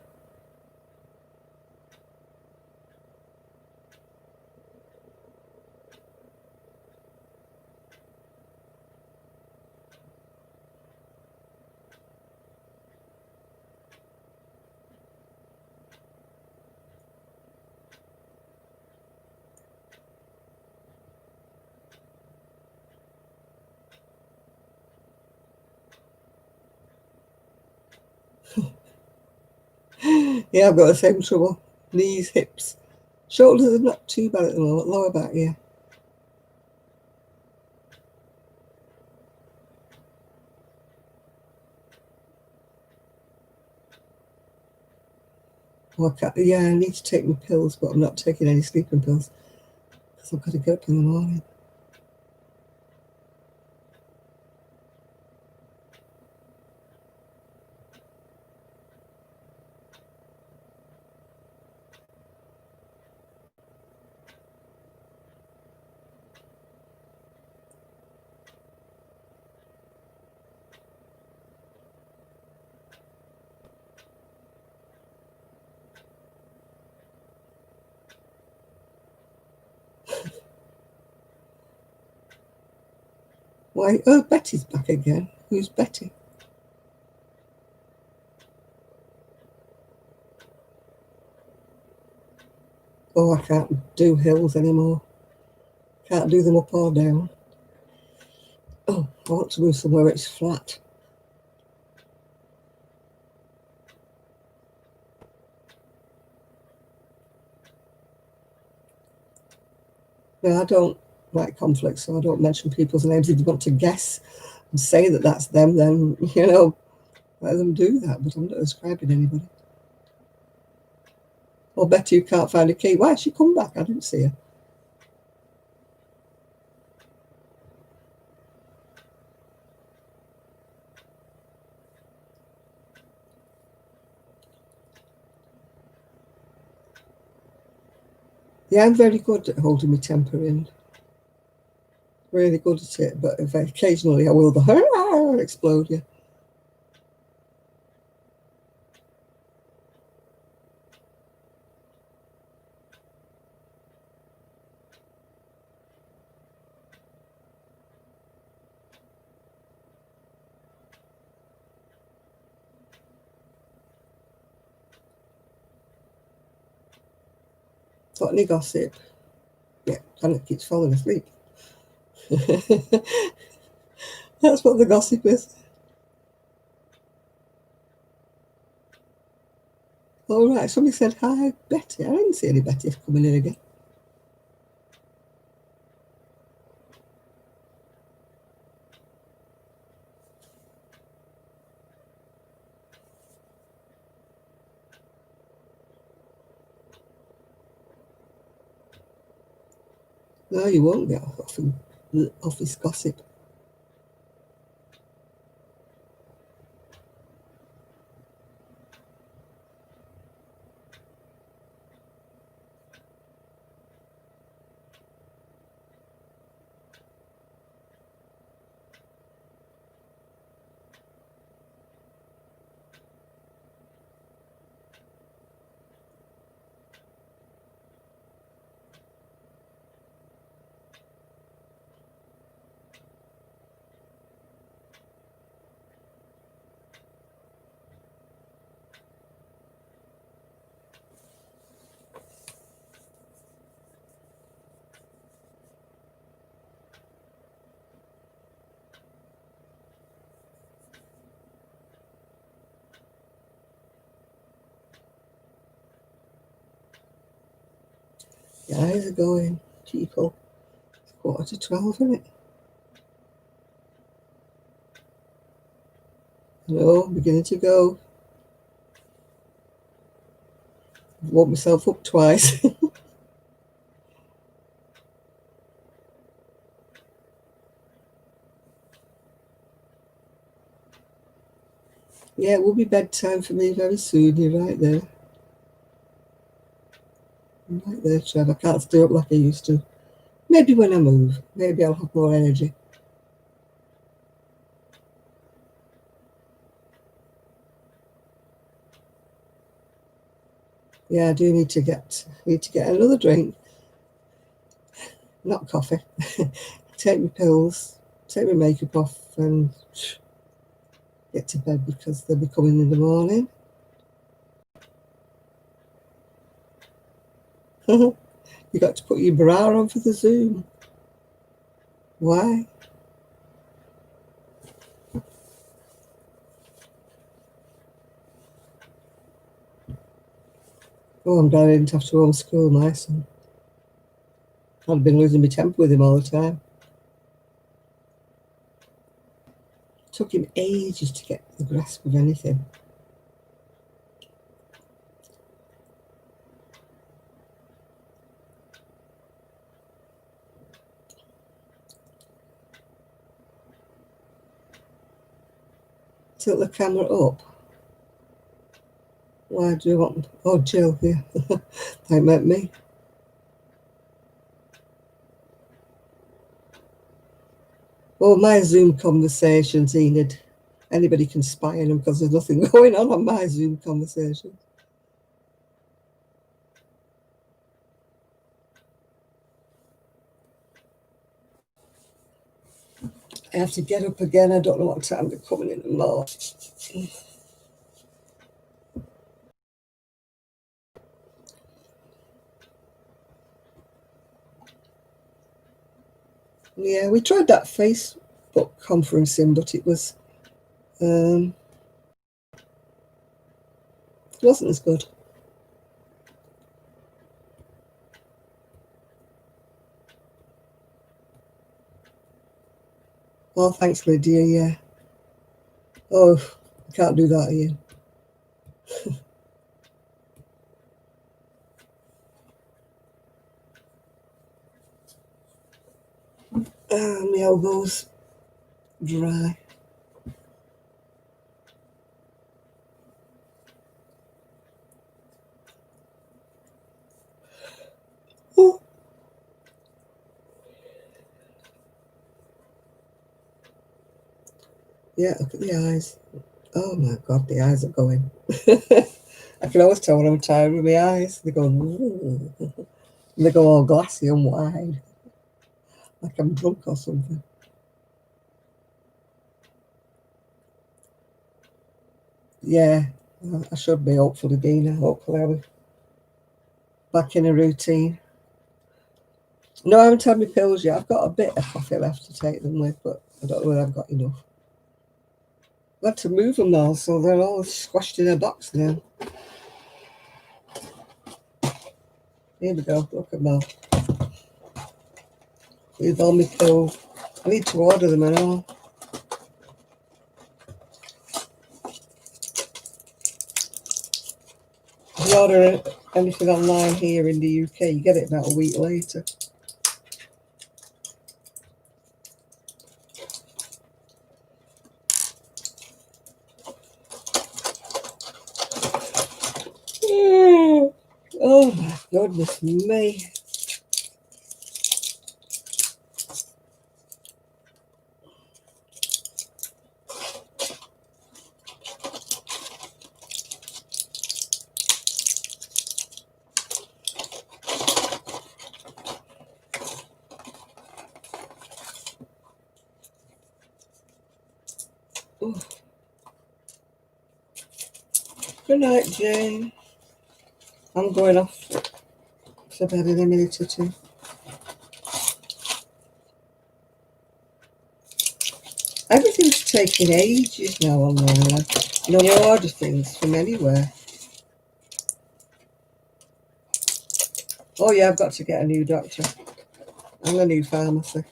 Speaker 1: Yeah, I've got the same trouble. Knees, hips. Shoulders are not too bad at the moment. Lower back, yeah. Well, yeah, I need to take my pills, but I'm not taking any sleeping pills because I've got to get up in the morning. Why? Oh, Betty's back again. Who's Betty? Oh, I can't do hills anymore. Can't do them up or down. Oh, I want to move somewhere it's flat. No, I don't like conflict, so I don't mention people's names. If you want to guess and say that that's them, then, let them do that, but I'm not describing anybody. Or Betty who can't find a key. Why did she come back? I didn't see her. Yeah, I'm very good at holding my temper in. Really good at it, but if occasionally I will the explode, yeah. Got any gossip? Yeah, Janet keeps falling asleep. That's what the gossip is. All right, somebody said hi, Betty. I didn't see any Betty coming in again. No, you won't get off office gossip. The eyes are going, people. It's 11:15, isn't it? No, beginning to go. Woke myself up twice. Yeah, it will be bedtime for me very soon. You're right there. You're right there, Trev. I can't stay up like I used to. Maybe when I move, maybe I'll have more energy. Yeah, I do need to get another drink, not coffee. Take my pills, take my makeup off, and get to bed because they'll be coming in the morning. You got to put your bra on for the Zoom. Why? Oh, I'm glad I didn't have to homeschool my son. I'd been losing my temper with him all the time. It took him ages to get the grasp of anything. Tilt the camera up. Why do you want? Oh, Jill, yeah. They meant me. Well, my Zoom conversations, Enid, anybody can spy on them because there's nothing going on my Zoom conversation. I have to get up again. I don't know what time they're coming in tomorrow. Yeah, we tried that Facebook conferencing, but it wasn't as good. Oh, thanks, Lydia. Yeah. Oh, I can't do that here. My elbows dry. Oh. Yeah, look at the eyes. Oh my God, the eyes are going. I can always tell when I'm tired with my eyes. They go, ooh. They go all glassy and wide, like I'm drunk or something. Yeah, I should be, hopefully, Dina. Hopefully, I'll be back in a routine. No, I haven't had my pills yet. I've got a bit of coffee left to take them with, but I don't know whether I've got enough. I've had to move them all, so they're all squashed in a box now. Here we go. Look at that. With all my pills. I need to order them and all. If you order anything online here in the UK, you get it about a week later. Oh my goodness me. Oh. Good night, Jane. I'm going off to bed in a minute or two. Everything's taking ages now online. You know, you order things from anywhere. Oh yeah, I've got to get a new doctor and a new pharmacy.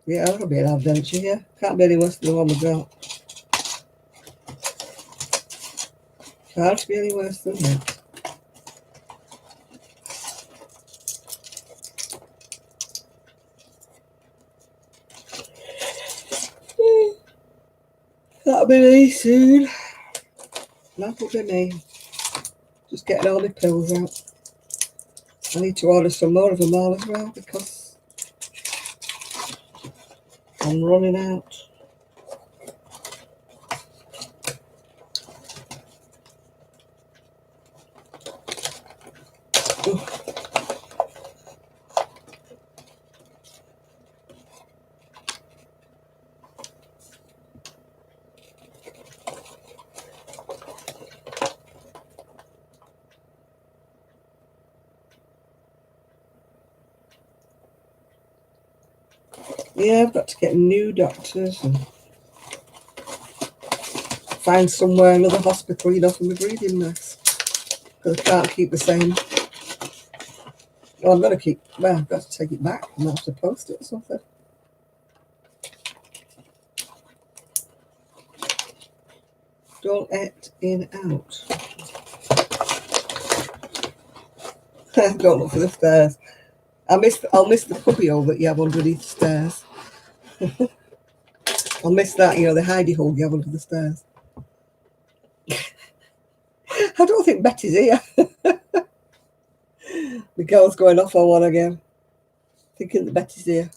Speaker 1: Yeah, that'll be an adventure, yeah. Can't be any worse than the one we got. Can't be any worse than that. That'll be me soon. That'll be me. Just getting all my pills out. I need to order some more of them all as well because I'm running out. Ooh. Yeah, I've got to get new doctors and find somewhere, another hospital, for my breathing mess. Because I can't keep the same. Well, I've got to take it back. I'm going to have to post it or something. Don't act in out. Don't look for the stairs. I'll miss the cubbyhole that you have underneath the stairs. I'll miss that, the hidey hole you have under the stairs. I don't think Betty's here. The girl's going off on one again. Thinking that Betty's here.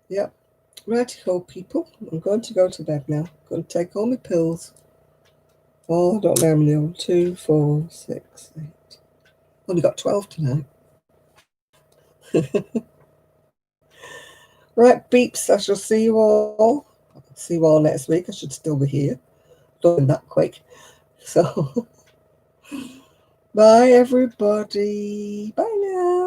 Speaker 1: Yep. Righty-ho, people. I'm going to go to bed now. I'm going to take all my pills. Oh, I don't know how many. 2, 4, 6, 8. Only got 12 tonight. Right, beeps. I shall see you all. See you all next week. I should still be here. Don't that quick. So, bye, everybody. Bye now.